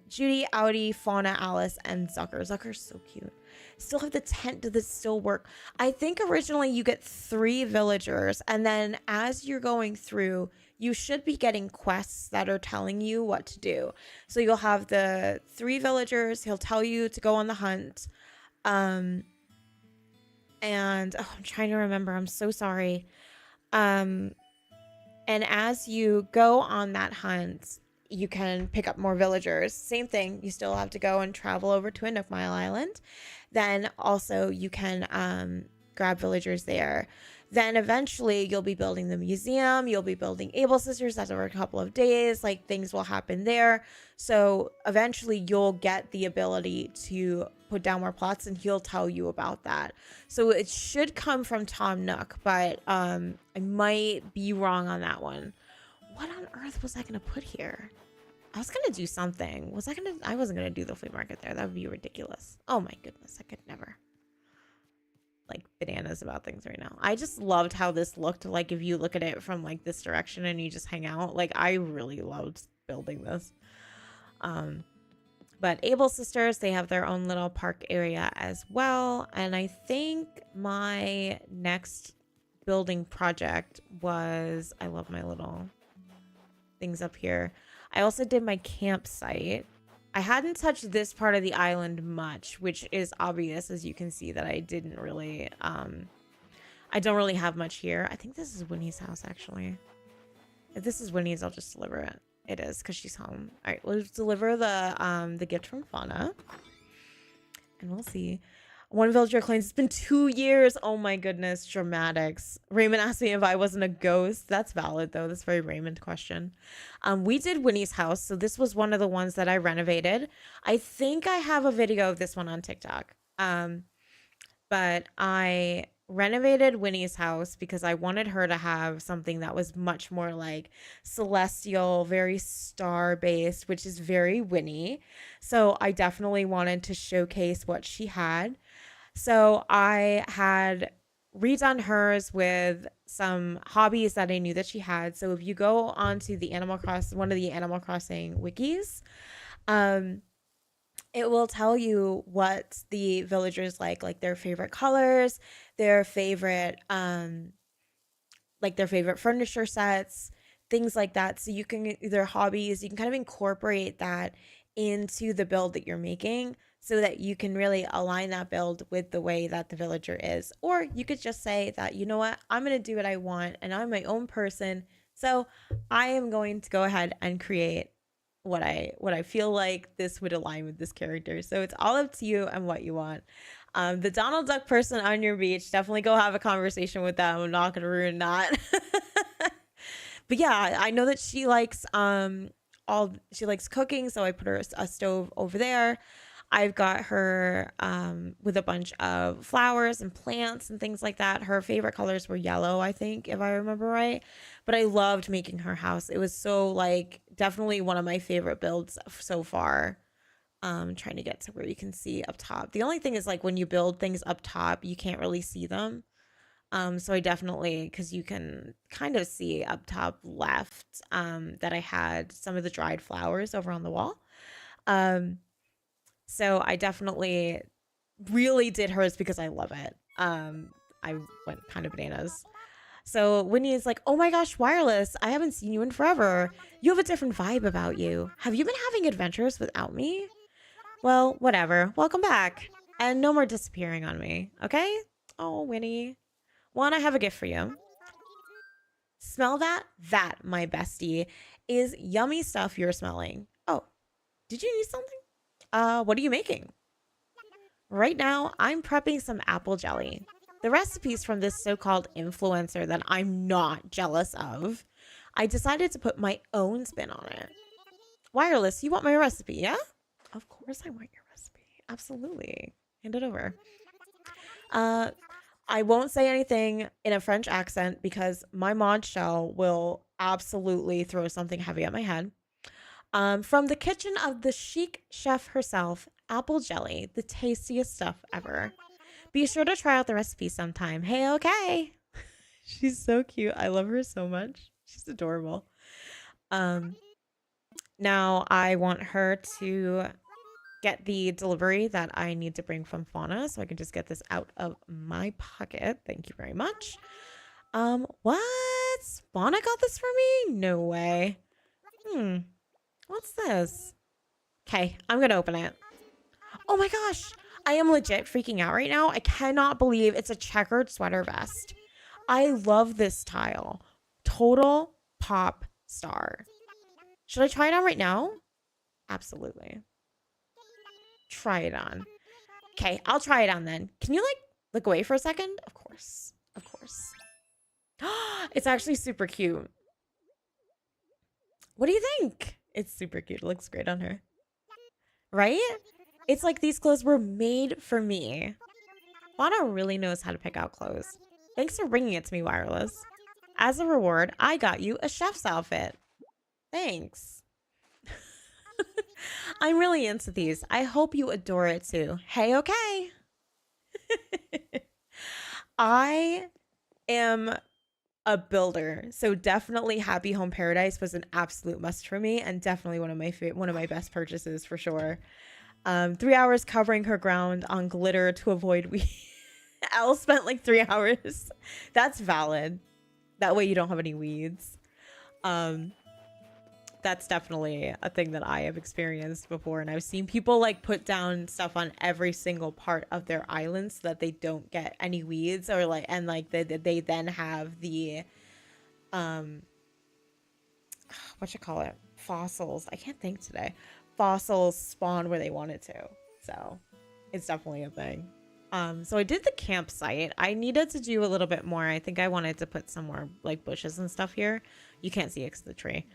Judy, Audi, Fauna, Alice, and Zucker. Zucker's so cute. Still have the tent. Does this still work? I think originally you get 3 villagers, and then as you're going through, you should be getting quests that are telling you what to do. So you'll have the 3 villagers. He'll tell you to go on the hunt. And I'm trying to remember. I'm so sorry. And as you go on that hunt, you can pick up more villagers. Same thing. You still have to go and travel over to a Nook Mile Island. Then also you can grab villagers there. Then eventually you'll be building the museum. You'll be building Able Sisters. That's over a couple of days. Like, things will happen there. So eventually you'll get the ability to put down more plots, and he'll tell you about that. So it should come from Tom Nook, but I might be wrong on that one. What on earth was I going to put here? I was going to do something. I wasn't going to do the flea market there. That would be ridiculous. Oh my goodness. I could never. Like, bananas about things right now. I just loved how this looked. Like, if you look at it from like this direction and you just hang out, like, I really loved building this. But Able Sisters, they have their own little park area as well. And I think my next building project was, I love my little things up here. I also did my campsite. I hadn't touched this part of the island much, which is obvious, as you can see that I didn't really, I don't really have much here. I think this is Winnie's house, actually. If this is Winnie's, I'll just deliver it. It is, because she's home. All right, we'll deliver the gift from Fauna. And we'll see. One villager claims it's been 2 years. Oh my goodness, dramatics. Raymond asked me if I wasn't a ghost. That's valid, though. That's a very Raymond question. We did Winnie's house, so this was one of the ones that I renovated. I think I have a video of this one on TikTok. But I renovated Winnie's house because I wanted her to have something that was much more like celestial, very star-based, which is very Winnie. So I definitely wanted to showcase what she had. So I had redone hers with some hobbies that I knew that she had. So if you go onto the one of the Animal Crossing wikis, it will tell you what the villagers like their favorite colors, their favorite their favorite furniture sets, things like that. So you can, their hobbies, you can kind of incorporate that into the build that you're making so that you can really align that build with the way that the villager is. Or you could just say that, you know what, I'm going to do what I want and I'm my own person. So I am going to go ahead and create what I feel like this would align with this character. So it's all up to you and what you want. The Donald Duck person on your beach, definitely go have a conversation with them. I'm not going to ruin that. But yeah, I know that she likes she likes cooking, so I put her a stove over there. I've got her with a bunch of flowers and plants and things like that. Her favorite colors were yellow, I think, if I remember right. But I loved making her house. It was so, like, definitely one of my favorite builds so far. Trying to get to where you can see up top. The only thing is, like, when you build things up top, you can't really see them. So I definitely, because you can kind of see up top left that I had some of the dried flowers over on the wall. So I definitely really did hers because I love it. I went kind of bananas. So Whitney is like, oh my gosh, Wireless, I haven't seen you in forever. You have a different vibe about you. Have you been having adventures without me? Well, whatever. Welcome back. And no more disappearing on me, okay? Oh, Winnie. One, I have a gift for you. Smell that? That, my bestie, is yummy stuff you're smelling. Oh, did you need something? What are you making? Right now, I'm prepping some apple jelly. The recipe's from this so-called influencer that I'm not jealous of. I decided to put my own spin on it. Wireless, you want my recipe, yeah? Of course I want your recipe. Absolutely. Hand it over. I won't say anything in a French accent because my mod shell will absolutely throw something heavy at my head. From the kitchen of the chic chef herself, apple jelly, the tastiest stuff ever. Be sure to try out the recipe sometime. Hey, okay. She's so cute. I love her so much. She's adorable. Um, Now I want her to get the delivery that I need to bring from Fauna, so I can just get this out of my pocket. Thank you very much. What? Fauna got this for me? No way. What's this? Okay, I'm gonna open it. Oh my gosh, I am legit freaking out right now. I cannot believe it's a checkered sweater vest. I love this style. Total pop star. Should I try it on right now? Absolutely. Try it on. Okay, I'll try it on then. Can you like look away for a second? Of course. Of course. It's actually super cute. What do you think? It's super cute. It looks great on her. Right? It's like these clothes were made for me. Fauna really knows how to pick out clothes. Thanks for bringing it to me, Wireless. As a reward, I got you a chef's outfit. Thanks. I'm really into these. I hope you adore it too. Hey, okay. I am a builder, so definitely Happy Home Paradise was an absolute must for me, and definitely one of my best purchases for sure. 3 hours covering her ground on glitter to avoid weeds. Elle spent like 3 hours. That's valid. That way you don't have any weeds. That's definitely a thing that I have experienced before, and I've seen people like put down stuff on every single part of their island so that they don't get any weeds, or like, and like they then have the what you call it, fossils. I can't think today. Fossils spawn where they wanted to, so it's definitely a thing. So I did the campsite. I needed to do a little bit more. I think I wanted to put some more like bushes and stuff here. You can't see it 'cause of the tree.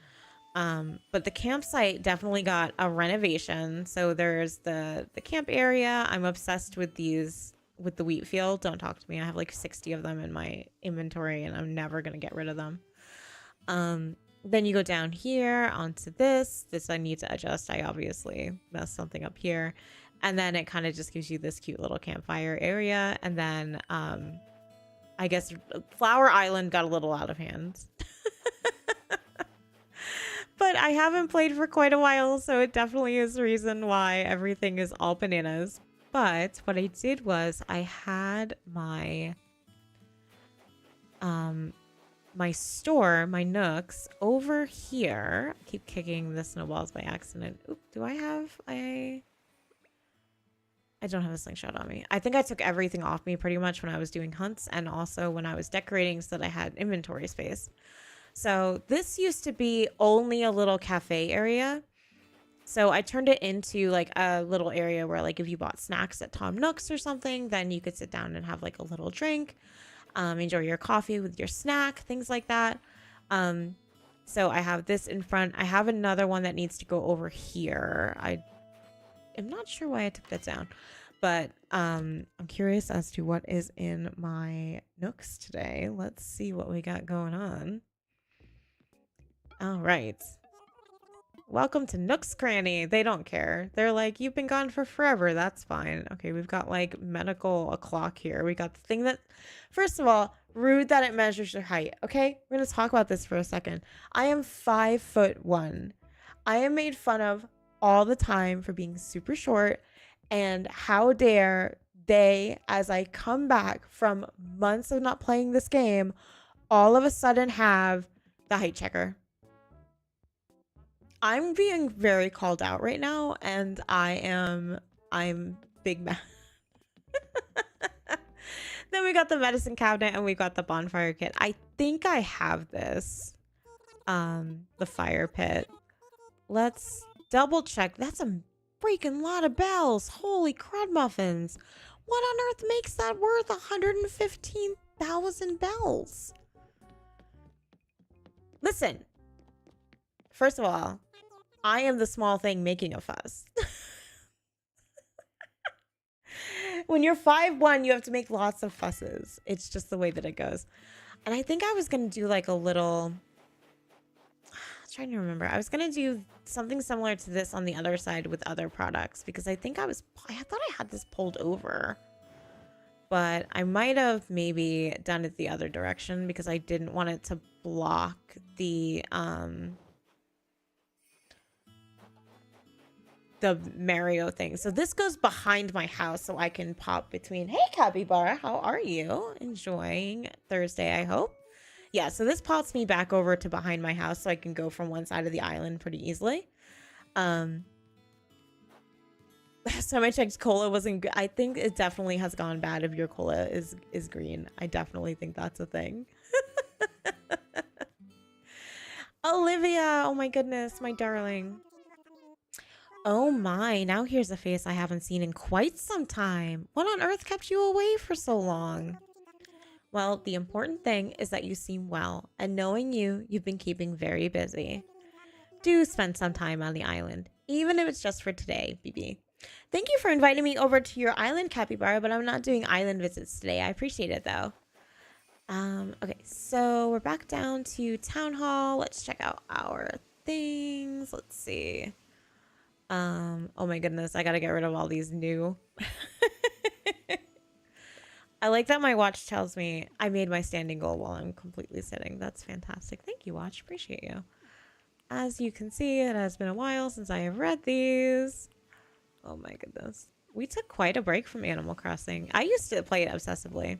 But the campsite definitely got a renovation. So there's the camp area. I'm obsessed with these, with the wheat field. Don't talk to me. I have like 60 of them in my inventory and I'm never going to get rid of them. Then you go down here onto this. This I need to adjust. I obviously messed something up here. And then it kind of just gives you this cute little campfire area. And then I guess Flower Island got a little out of hand. But I haven't played for quite a while, so it definitely is the reason why everything is all bananas. But what I did was I had my my store, my nooks, over here. I keep kicking the snowballs by accident. Oop, do I have I don't have a slingshot on me. I think I took everything off me pretty much when I was doing hunts and also when I was decorating so that I had inventory space. So this used to be only a little cafe area. So I turned it into like a little area where like if you bought snacks at Tom Nook's or something, then you could sit down and have like a little drink, enjoy your coffee with your snack, things like that. So I have this in front. I have another one that needs to go over here. I'm not sure why I took that down, but I'm curious as to what is in my nooks today. Let's see what we got going on. All right. Welcome to Nook's Cranny. They don't care. They're like, you've been gone for forever. That's fine. Okay, we've got like medical o'clock here. We got the thing that, first of all, rude that it measures your height. Okay, we're gonna talk about this for a second. I am 5'1". I am made fun of all the time for being super short, and how dare they, as I come back from months of not playing this game, all of a sudden have the height checker. I'm being very called out right now, and I'm big mad. Then we got the medicine cabinet and we got the bonfire kit. I think I have this. The fire pit. Let's double check. That's a freaking lot of bells. Holy crud muffins. What on earth makes that worth 115,000 bells? Listen. First of all, I am the small thing making a fuss. When you're 5'1", you have to make lots of fusses. It's just the way that it goes. And I think I was going to do like a little... I'm trying to remember. I was going to do something similar to this on the other side with other products because I think I thought I had this pulled over. But I might have maybe done it the other direction because I didn't want it to block the Mario thing. So this goes behind my house so I can pop between. Hey, Capybara, how are you? Enjoying Thursday, I hope. Yeah, so this pops me back over to behind my house so I can go from one side of the island pretty easily. Last time I checked, cola wasn't good. I think it definitely has gone bad if your cola is green. I definitely think that's a thing. Olivia, oh my goodness, my darling. Oh my, now here's a face I haven't seen in quite some time. What on earth kept you away for so long? Well, the important thing is that you seem well, and knowing you, you've been keeping very busy. Do spend some time on the island, even if it's just for today, BB. Thank you for inviting me over to your island, Capybara, but I'm not doing island visits today. I appreciate it, though. Okay, so we're back down to Town Hall. Let's check out our things. Let's see. Oh my goodness, I gotta get rid of all these new. I like that my watch tells me I made my standing goal while I'm completely sitting. That's fantastic. Thank you, watch. Appreciate you. As you can see, it has been a while since I have read these. Oh my goodness. We took quite a break from Animal Crossing. I used to play it obsessively.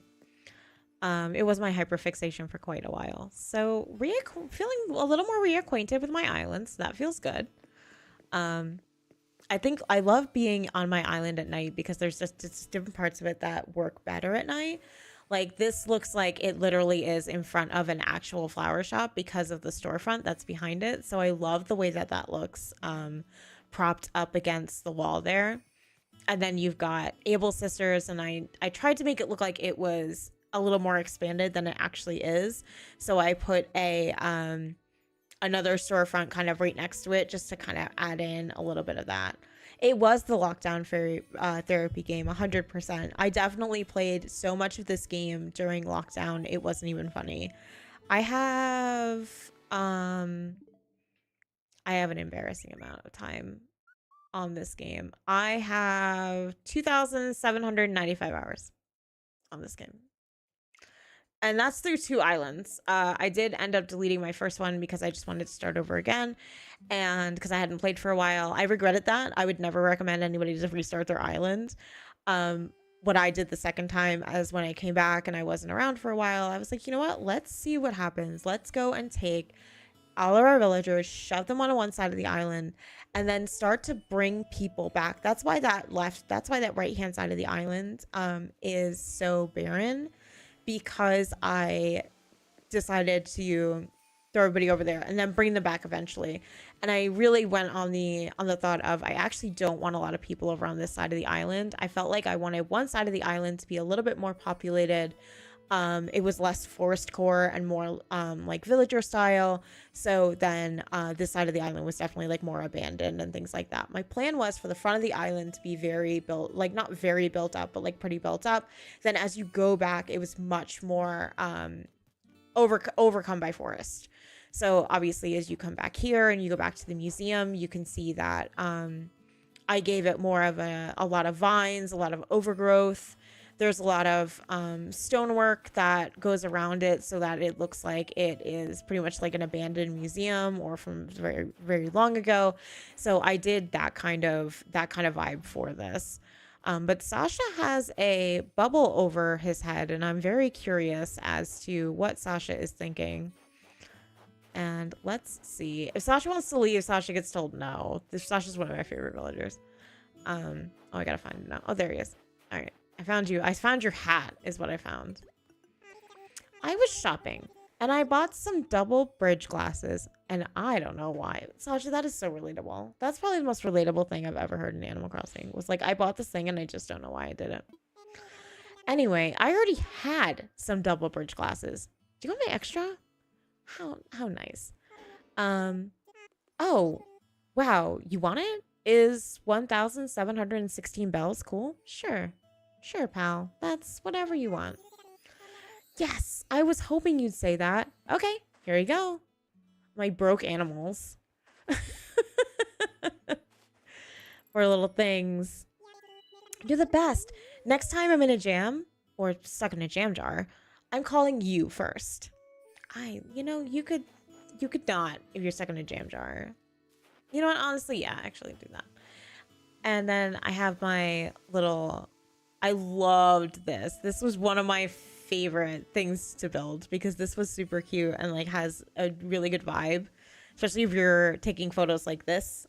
It was my hyperfixation for quite a while. So feeling a little more reacquainted with my islands. That feels good. I think I love being on my island at night because there's just different parts of it that work better at night. Like this looks like it literally is in front of an actual flower shop because of the storefront that's behind it. So I love the way that that looks propped up against the wall there. And then you've got Able Sisters, and I tried to make it look like it was a little more expanded than it actually is. So I put a another storefront kind of right next to it just to kind of add in a little bit of that. It was the lockdown therapy game, 100%. I definitely played so much of this game during lockdown, it wasn't even funny. I have an embarrassing amount of time on this game. I have 2,795 hours on this game. And that's through 2 islands. I did end up deleting my first one because I just wanted to start over again. And because I hadn't played for a while, I regretted that. I would never recommend anybody to restart their island. What I did the second time is when I came back and I wasn't around for a while, I was like, you know what? Let's see what happens. Let's go and take all of our villagers, shove them on one side of the island, and then start to bring people back. That's why that right-hand side of the island is so barren, because I decided to throw everybody over there and then bring them back eventually. And I really went on the thought of, I actually don't want a lot of people over on this side of the island. I felt like I wanted one side of the island to be a little bit more populated. It was less forest core and more like villager style. So then this side of the island was definitely like more abandoned and things like that. My plan was for the front of the island to be very built, like not very built up, but like pretty built up. Then as you go back, it was much more overcome by forest. So obviously as you come back here and you go back to the museum, you can see that I gave it more of a lot of vines, a lot of overgrowth. There's a lot of stonework that goes around it so that it looks like it is pretty much like an abandoned museum or from very, very long ago. So I did that kind of vibe for this. But Sasha has a bubble over his head, and I'm very curious as to what Sasha is thinking. And let's see. If Sasha wants to leave, Sasha gets told no. Sasha's one of my favorite villagers. Oh, I gotta find him now. Oh, there he is. All right. I found you. I found your hat is what I found. I was shopping and I bought some double bridge glasses, and I don't know why. Sasha, that is so relatable. That's probably the most relatable thing I've ever heard in Animal Crossing. Was like, I bought this thing and I just don't know why I did it. Anyway, I already had some double bridge glasses. Do you want my extra? How nice. Oh, wow. You want it? Is 1,716 bells cool? Sure. Sure, pal. That's whatever you want. Yes, I was hoping you'd say that. Okay, here you go. My broke animals. Or little things. You're the best. Next time I'm in a jam, or stuck in a jam jar, I'm calling you first. You could not if you're stuck in a jam jar. You know what? Honestly, yeah, actually do that. And then I have my little, I loved this. This was one of my favorite things to build because this was super cute and like has a really good vibe, especially if you're taking photos like this.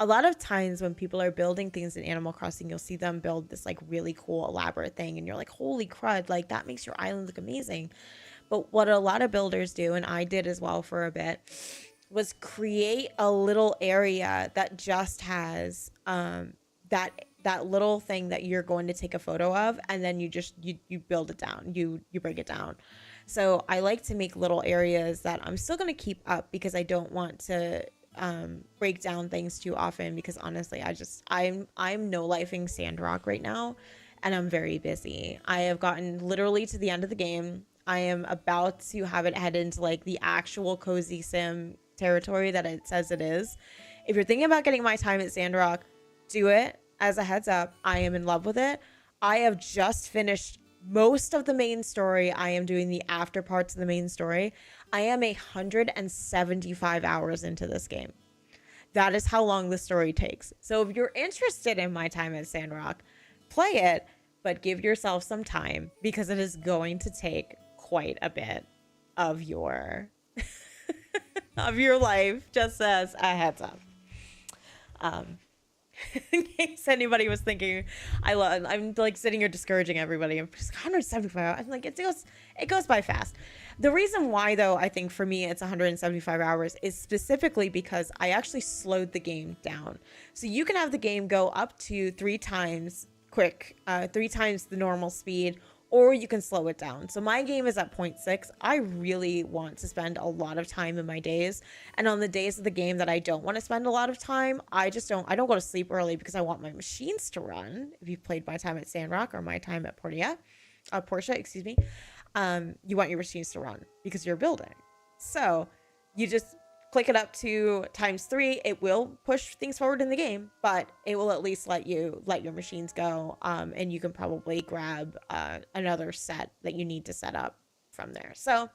A lot of times when people are building things in Animal Crossing, you'll see them build this like really cool elaborate thing and you're like, holy crud, like that makes your island look amazing. But what a lot of builders do, and I did as well for a bit, was create a little area that just has that little thing that you're going to take a photo of, and then you build it down, you break it down. So I like to make little areas that I'm still going to keep up because I don't want to break down things too often, because honestly I'm no lifing Sandrock right now and I'm very busy. I have gotten literally to the end of the game. I am about to have it head into like the actual cozy sim territory that it says it is. If you're thinking about getting my time at Sandrock, do it. As a heads up, I am in love with it. I have just finished most of the main story. I am doing the after parts of the main story. I am 175 hours into this game. That is how long the story takes. So if you're interested in my time at Sandrock, play it, but give yourself some time because it is going to take quite a bit of your of your life, just as a heads up. In case anybody was thinking, I'm like sitting here discouraging everybody. I'm just 175. I'm like, it goes by fast. The reason why, though, I think for me it's 175 hours is specifically because I actually slowed the game down. So you can have the game go up to 3 times quick, 3 times the normal speed, or you can slow it down. So my game is at 0.6. I really want to spend a lot of time in my days. And on the days of the game that I don't want to spend a lot of time, I don't go to sleep early because I want my machines to run. If you've played my time at Sandrock or my time at Portia, excuse me, you want your machines to run because you're building. So you just click it up to ×3. It will push things forward in the game, but it will at least let your machines go, and you can probably grab another set that you need to set up from there. So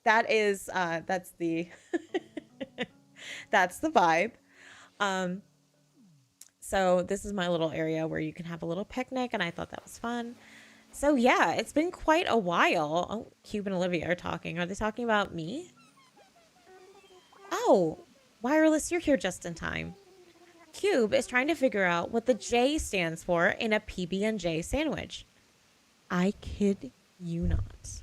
that is that's the that's the vibe. So this is my little area where you can have a little picnic, and I thought that was fun. So yeah, it's been quite a while. Oh, Cube and Olivia are talking. Are they talking about me? Oh, Wireless, you're here just in time. Cube is trying to figure out what the J stands for in a PB&J sandwich. I kid you not.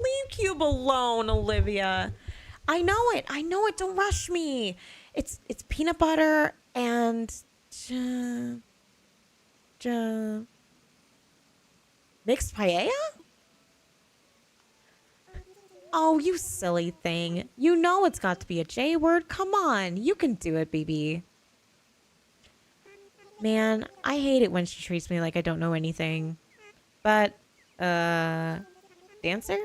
Leave Cube alone, Olivia. I know it. Don't rush me. It's peanut butter and mixed paella? Oh, you silly thing. You know it's got to be a J word. Come on. You can do it, BB. Man, I hate it when she treats me like I don't know anything. But, Dancer?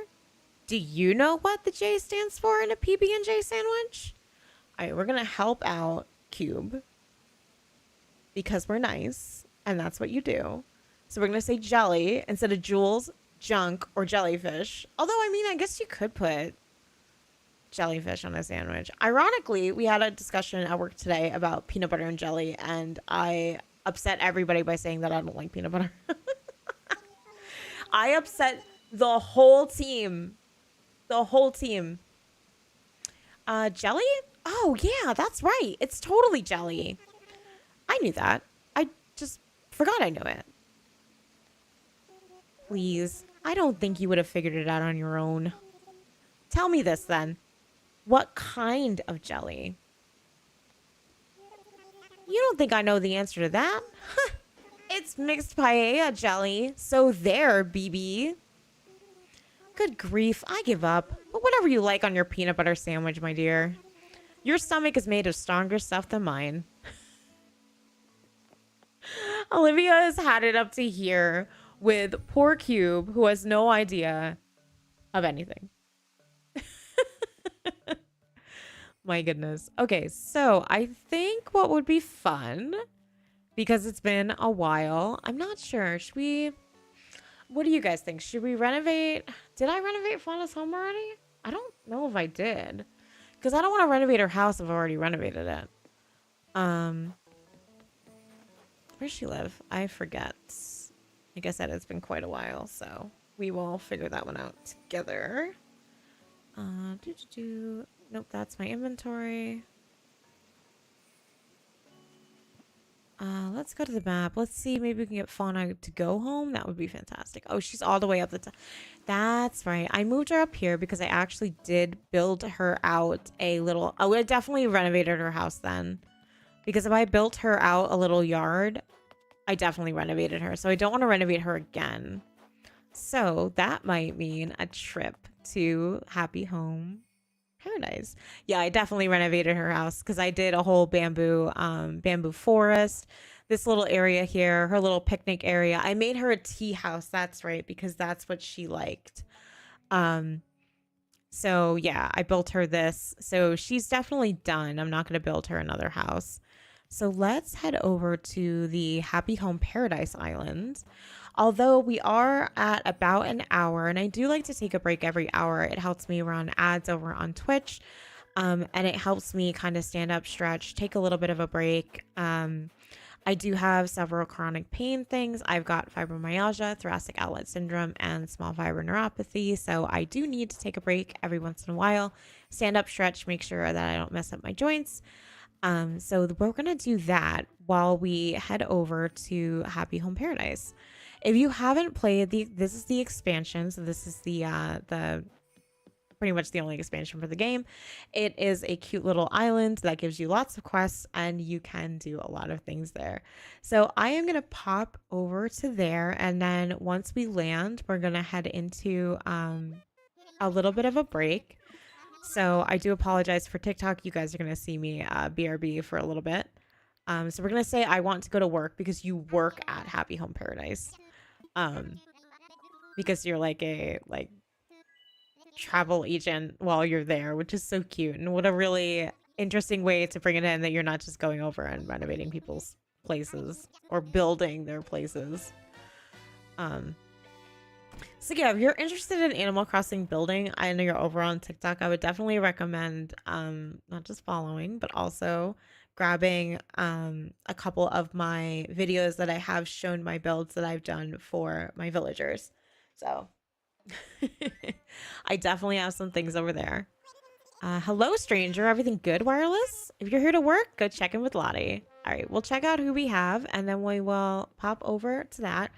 Do you know what the J stands for in a PB&J sandwich? All right, we're going to help out Cube because we're nice, and that's what you do. So we're going to say jelly instead of Jules, junk, or jellyfish. Although, I mean, I guess you could put jellyfish on a sandwich. Ironically, we had a discussion at work today about peanut butter and jelly, and I upset everybody by saying that I don't like peanut butter. I upset the whole team. Jelly? Oh, yeah, that's right. It's totally jelly. I knew that. I just forgot I knew it. Please, I don't think you would have figured it out on your own. Tell me this, then. What kind of jelly? You don't think I know the answer to that? Huh. It's mixed paella jelly. So there, BB. Good grief, I give up. But whatever you like on your peanut butter sandwich, my dear. Your stomach is made of stronger stuff than mine. Olivia has had it up to here with poor Cube, who has no idea of anything. My goodness. Okay, so I think what would be fun, because it's been a while, I'm not sure. Should we, what do you guys think? Should we renovate? Did I renovate Fauna's home already? I don't know if I did. Because I don't want to renovate her house if I've already renovated it. Where's she live? I forget. Like I said, it's been quite a while, so we will figure that one out together. Nope, that's my inventory. Let's go to the map. Let's see, maybe we can get Fauna to go home. That would be fantastic. Oh, she's all the way up the top. That's right. I moved her up here because I actually did build her out a little... Oh, I definitely renovated her house then. Because if I built her out a little yard, I definitely renovated her. So I don't want to renovate her again. So that might mean a trip to Happy Home Paradise. Yeah, I definitely renovated her house because I did a whole bamboo forest. This little area here, her little picnic area. I made her a tea house. That's right, because that's what she liked. So yeah, I built her this. So she's definitely done. I'm not going to build her another house. So let's head over to the Happy Home Paradise Island. Although we are at about an hour, and I do like to take a break every hour. It helps me run ads over on Twitch, and it helps me kind of stand up, stretch, take a little bit of a break. I do have several chronic pain things. I've got fibromyalgia, thoracic outlet syndrome, and small fiber neuropathy. So I do need to take a break every once in a while, stand up, stretch, make sure that I don't mess up my joints. So we're going to do that while we head over to Happy Home Paradise. If you haven't played this is the expansion. So this is the pretty much the only expansion for the game. It is a cute little island that gives you lots of quests and you can do a lot of things there. So I am going to pop over to there. And then once we land, we're going to head into a little bit of a break. So I do apologize for TikTok. You guys are going to see me BRB for a little bit. So we're going to say I want to go to work because you work at Happy Home Paradise. Because you're like a travel agent while you're there, which is so cute. And what a really interesting way to bring it in that you're not just going over and renovating people's places or building their places. So yeah, if you're interested in Animal Crossing building, I know you're over on TikTok, I would definitely recommend not just following, but also grabbing a couple of my videos that I have shown my builds that I've done for my villagers. So I definitely have some things over there. Hello, stranger. Everything good, wireless? If you're here to work, go check in with Lottie. All right, we'll check out who we have, and then we will pop over to that.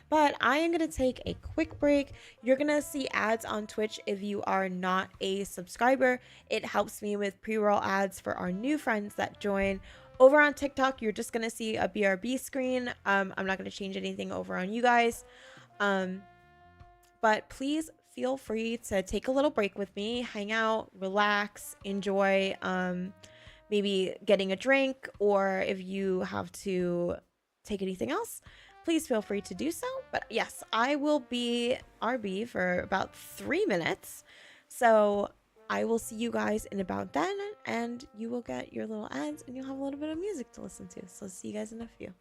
But I am going to take a quick break. You're going to see ads on Twitch if you are not a subscriber. It helps me with pre-roll ads for our new friends that join. Over on TikTok, you're just going to see a BRB screen. I'm not going to change anything over on you guys. But please feel free to take a little break with me, hang out, relax, enjoy maybe getting a drink, or if you have to take anything else, please feel free to do so. But yes, I will be RB for about 3 minutes. So I will see you guys in about then, and you will get your little ads and you'll have a little bit of music to listen to. So see you guys in a few.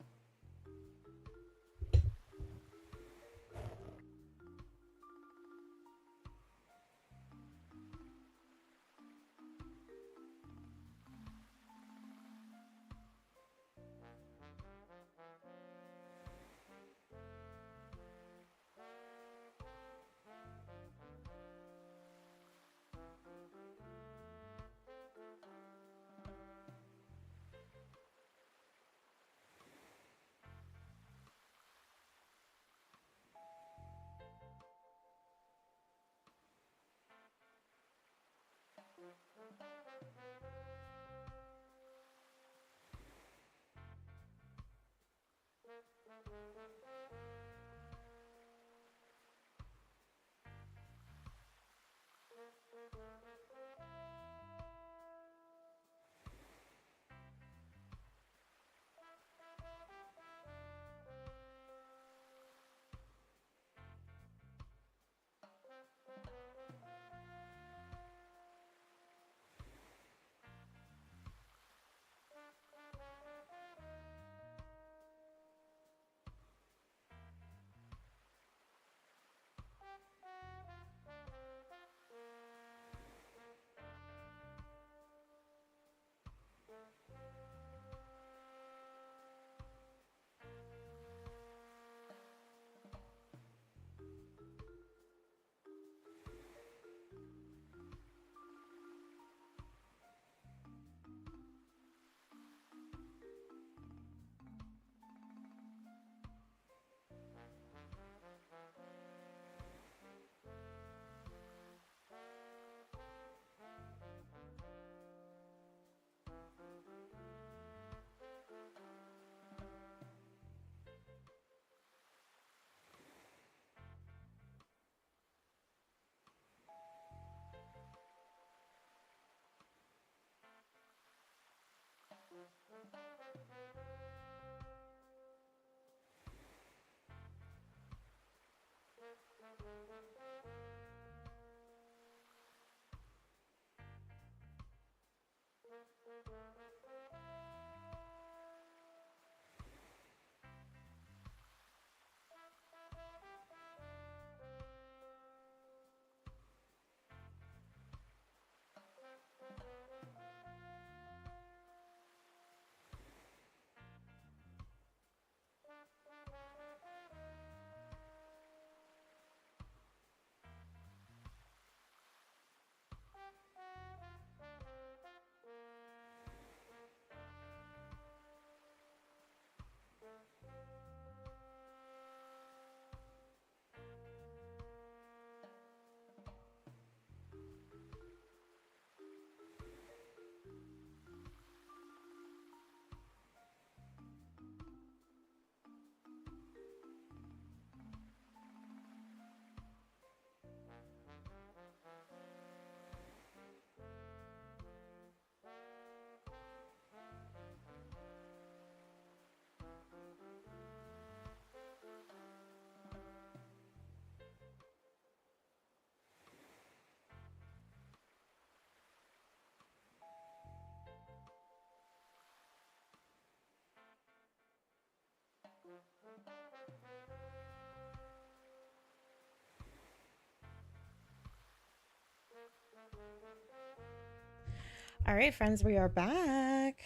All right, friends, we are back.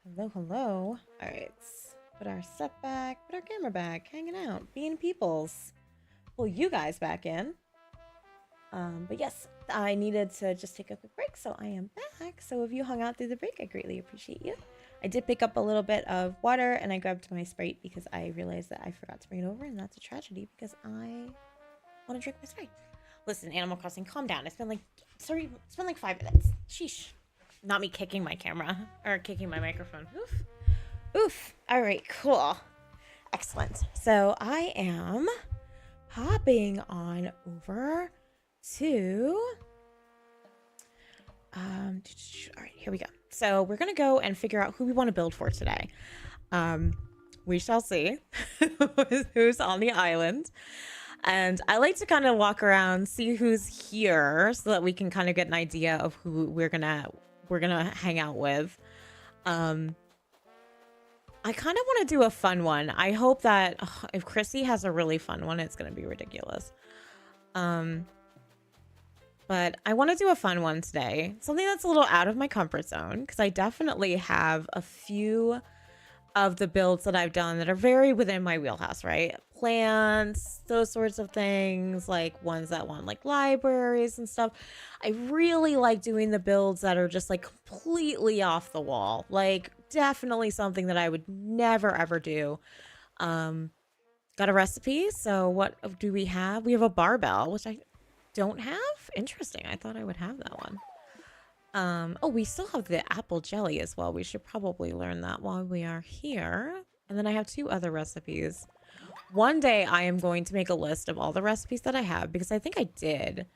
Hello, hello. All right, put our set back, put our camera back, hanging out, being peoples. Pull you guys back in. But yes, I needed to just take a quick break, so I am back. So if you hung out through the break, I greatly appreciate you. I did pick up a little bit of water, and I grabbed my Sprite because I realized that I forgot to bring it over, and that's a tragedy because I want to drink my Sprite. Listen, Animal Crossing, calm down. It's been like 5 minutes. Sheesh. Not me kicking my camera or kicking my microphone. Oof. Oof. All right, cool. Excellent. So I am hopping on over to all right, here we go. So we're gonna go and figure out who we want to build for today. We shall see who's on the island. And I like to kind of walk around, see who's here, so that we can kind of get an idea of who we're gonna hang out with. I kind of want to do a fun one. I hope that if Chrissy has a really fun one, it's gonna be ridiculous. But I want to do a fun one today, something that's a little out of my comfort zone, because I definitely have a few of the builds that I've done that are very within my wheelhouse, right? Plants, those sorts of things, like ones that want like libraries and stuff. I really like doing the builds that are just like completely off the wall, like definitely something that I would never ever do. Got a recipe. So what do we have? We have a barbell, which I don't have. Interesting. I thought I would have that one. Oh, we still have the apple jelly as well. We should probably learn that while we are here. And then I have 2 other recipes. One day I am going to make a list of all the recipes that I have, because I think I did.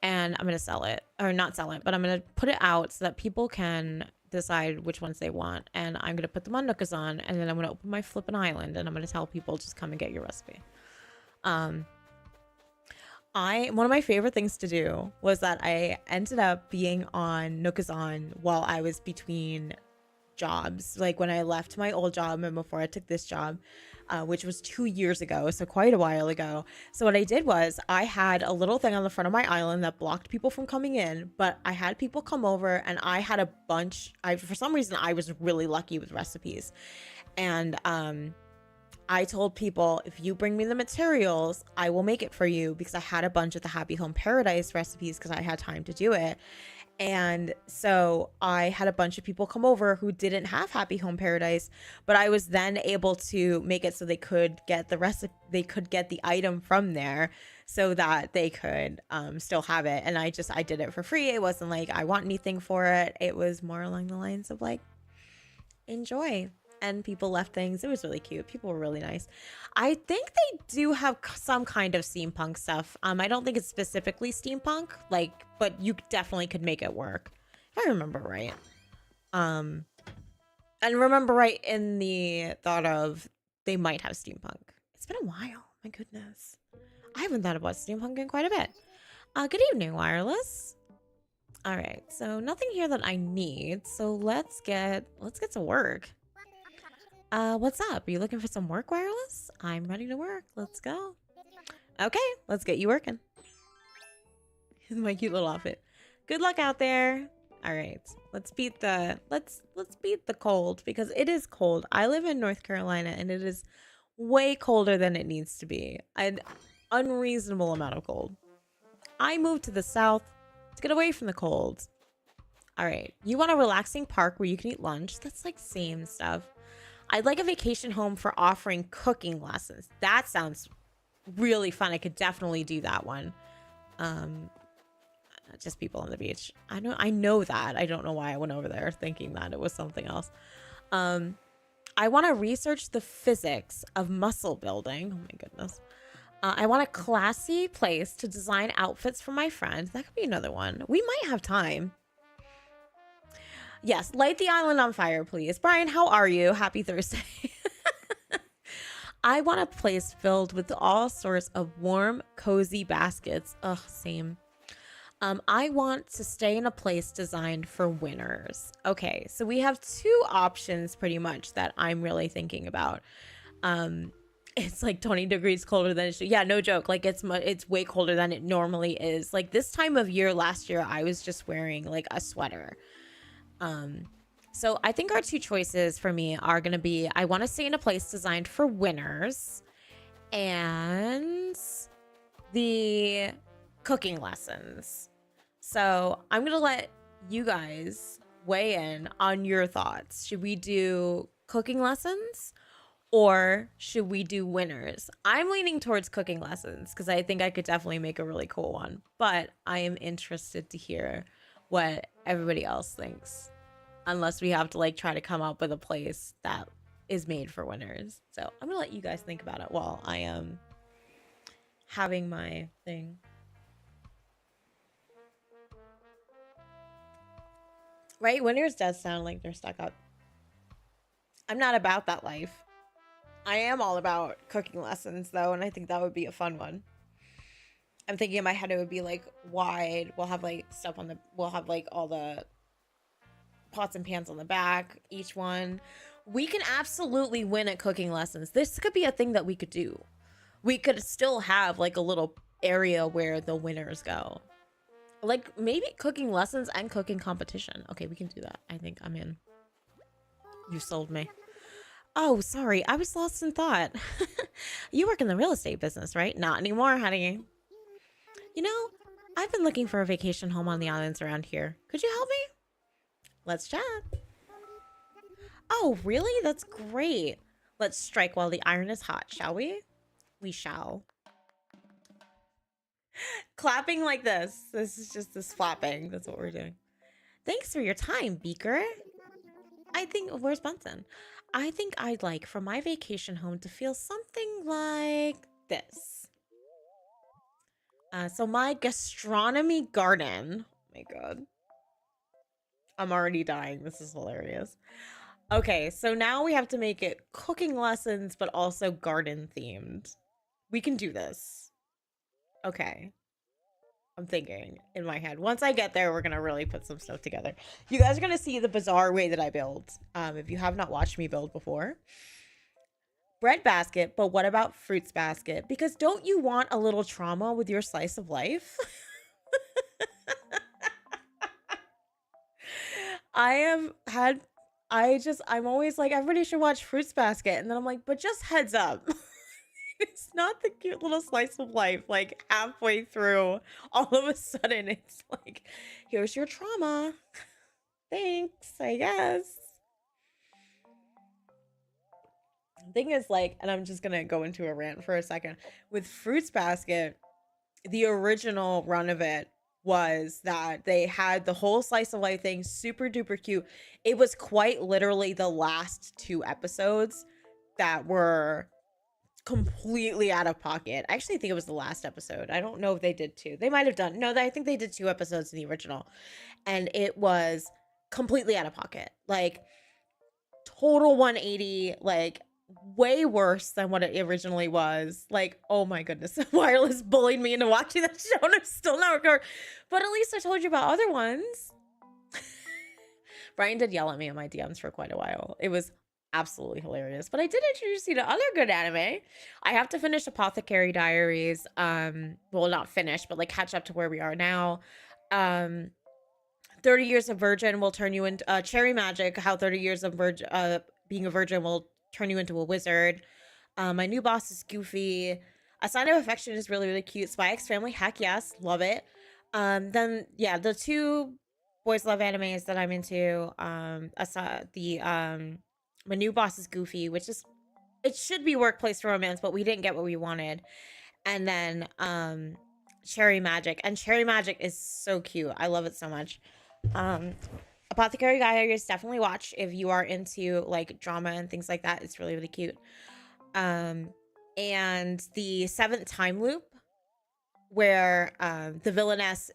And I'm going to sell it. Or not sell it, but I'm going to put it out so that people can decide which ones they want. And I'm going to put them on Nookazon. And then I'm going to open my flippin' island. And I'm going to tell people, just come and get your recipe. One of my favorite things to do was that I ended up being on Nookazon while I was between jobs, like when I left my old job and before I took this job, which was 2 years ago, so quite a while ago. So what I did was I had a little thing on the front of my island that blocked people from coming in, but I had people come over, and I had a bunch. For some reason, I was really lucky with recipes, and I told people, if you bring me the materials, I will make it for you, because I had a bunch of the Happy Home Paradise recipes because I had time to do it. And so I had a bunch of people come over who didn't have Happy Home Paradise, but I was then able to make it so they could get the recipe, they could get the item from there, so that they could still have it. And I did it for free. It wasn't like I want anything for it. It was more along the lines of like, enjoy. And people left things. It was really cute. People were really nice. I think they do have some kind of steampunk stuff. I don't think it's specifically steampunk, but you definitely could make it work, if I remember right. And remember right in the thought of they might have steampunk. It's been a while. My goodness, I haven't thought about steampunk in quite a bit. Good evening, Wireless. All right, so nothing here that I need. So let's get to work. What's up? Are you looking for some work, Wireless? I'm ready to work. Let's go. Okay, let's get you working. My cute little outfit. Good luck out there. All right, let's beat the cold, because it is cold. I live in North Carolina, and it is way colder than it needs to be. An unreasonable amount of cold. I moved to the south to get away from the cold. All right, you want a relaxing park where you can eat lunch? That's like same stuff. I'd like a vacation home for offering cooking lessons. That sounds really fun. I could definitely do that one. Just people on the beach. I know that. I don't know why I went over there thinking that it was something else. I want to research the physics of muscle building. Oh my goodness. I want a classy place to design outfits for my friends. That could be another one. We might have time. Yes, light the island on fire, please. Brian, how are you? Happy Thursday. I want a place filled with all sorts of warm, cozy baskets. Ugh, same. I want to stay in a place designed for winners. Okay, so we have 2 options pretty much that I'm really thinking about. It's like 20 degrees colder than it should. Yeah, no joke. Like it's way colder than it normally is. Like this time of year last year, I was just wearing like a sweater. So I think our two choices for me are gonna be I want to stay in a place designed for winners and the cooking lessons. So I'm gonna let you guys weigh in on your thoughts. Should we do cooking lessons or should we do winners? I'm leaning towards cooking lessons because I think I could definitely make a really cool one, but I am interested to hear what everybody else thinks. Unless we have to like try to come up with a place that is made for winners. So I'm gonna let you guys think about it while I am having my thing. Right? Winners does sound like they're stuck up. I'm not about that life. I am all about cooking lessons though, and I think that would be a fun one. I'm thinking in my head it would be like wide. We'll have like stuff on the we'll have like all the pots and pans on the back, each one. We can absolutely win at cooking lessons. This could be a thing that we could do. We could still have like a little area where the winners go. Like maybe cooking lessons and cooking competition. Okay, we can do that. I think I'm in. You sold me. Oh, sorry. I was lost in thought. You work in the real estate business, right? Not anymore, honey. You know, I've been looking for a vacation home on the islands around here. Could you help me? Let's chat. Oh, really? That's great. Let's strike while the iron is hot, shall we? We shall. Clapping like this. This is just this flapping. That's what we're doing. Thanks for your time, Beaker. I think, where's Bunsen? I think I'd like for my vacation home to feel something like this. So my gastronomy garden. Oh my God. I'm already dying. This is hilarious. Okay, so now we have to make it cooking lessons, but also garden themed. We can do this. Okay. I'm thinking in my head. Once I get there, we're going to really put some stuff together. You guys are going to see the bizarre way that I build. If you have not watched me build before. Bread basket, but what about fruits basket? Because don't you want a little trauma with your slice of life? I'm always like, everybody should watch Fruits Basket. And then I'm like, but just heads up. It's not the cute little slice of life. Like halfway through, all of a sudden, it's like, here's your trauma. Thanks, I guess. Thing is, like, and I'm just gonna go into a rant for a second. With Fruits Basket, the original run of it was that they had the whole slice of life thing super duper cute. It was quite literally the last 2 episodes that were completely out of pocket. I actually think it was the last episode. I don't know if they did 2. They might have done. No, I think they did 2 episodes in the original. And it was completely out of pocket. Like total 180, like way worse than what it originally was. Like, oh my goodness, Wireless bullied me into watching that show and I'm still not recording. But at least I told you about other ones. Brian did yell at me on my DMs for quite a while. It was absolutely hilarious. But I did introduce you to other good anime. I have to finish Apothecary Diaries. Well, not finish, but like catch up to where we are now. 30 Years of Virgin will turn you into Cherry Magic, how 30 years of being a virgin will turn you into a wizard. My new boss is Goofy. A Sign of Affection is really, really cute. Spy X Family, heck yes, love it. Then yeah, the 2 boys love animes that I'm into. My new boss is Goofy, which is, it should be workplace romance, but we didn't get what we wanted. And then Cherry Magic, and Cherry Magic is so cute. I love it so much. Apothecary Diaries, definitely watch if you are into like drama and things like that. It's really, really cute. And the 7th time loop, where the villainess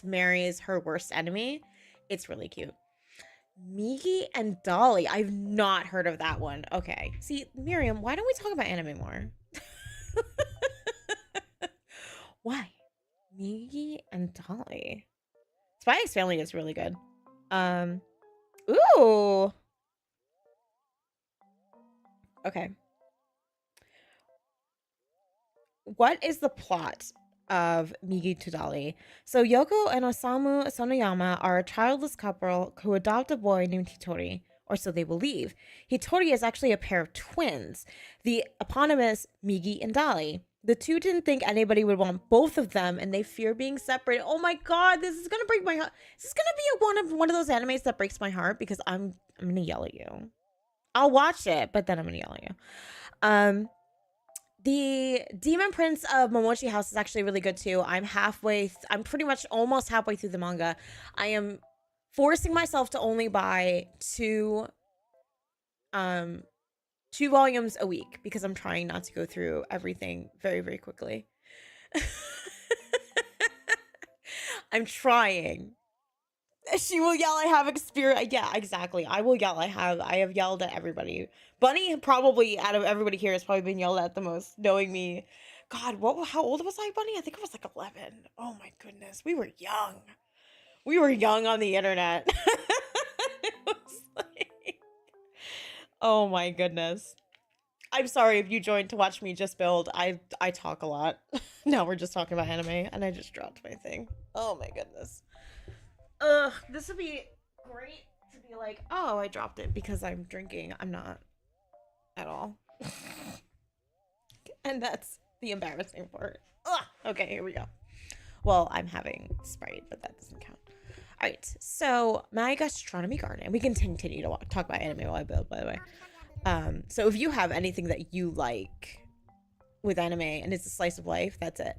marries her worst enemy. It's really cute. Migi and Dolly. I've not heard of that one. Okay. See, Miriam, why don't we talk about anime more? Why? Migi and Dolly. Spy X Family is really good. Ooh. Okay. What is the plot of Migi to Dali? So Yoko and Osamu Sonoyama are a childless couple who adopt a boy named Hitori, or so they believe. Hitori is actually a pair of twins, the eponymous Migi and Dali. The two didn't think anybody would want both of them, and they fear being separated. Oh my god, this is gonna break my heart. This is gonna be one of those animes that breaks my heart because I'm gonna yell at you. I'll watch it, but then I'm gonna yell at you. Um, the Demon Prince of Momochi House is actually really good too. I'm pretty much almost halfway through the manga. I am forcing myself to only buy um two volumes a week because I'm trying not to go through everything very, very quickly. I'm trying. She will yell, I have experience. Yeah, exactly. I will yell. I have yelled at everybody. Bunny probably out of everybody here has probably been yelled at the most, knowing me. God, how old was I, Bunny? I think I was like 11. Oh my goodness. We were young. We were young on the internet. It was like, oh my goodness. I'm sorry if you joined to watch me just build. I talk a lot. Now we're just talking about anime and I just dropped my thing. Oh my goodness. This would be great to be like, oh, I dropped it because I'm drinking. I'm not at all. And that's the embarrassing part. Ugh. Okay, here we go. Well, I'm having Sprite, but that doesn't count. All right, so my gastronomy garden. We can continue to talk about anime while I build, by the way. So if you have anything that you like with anime and it's a slice of life, that's it.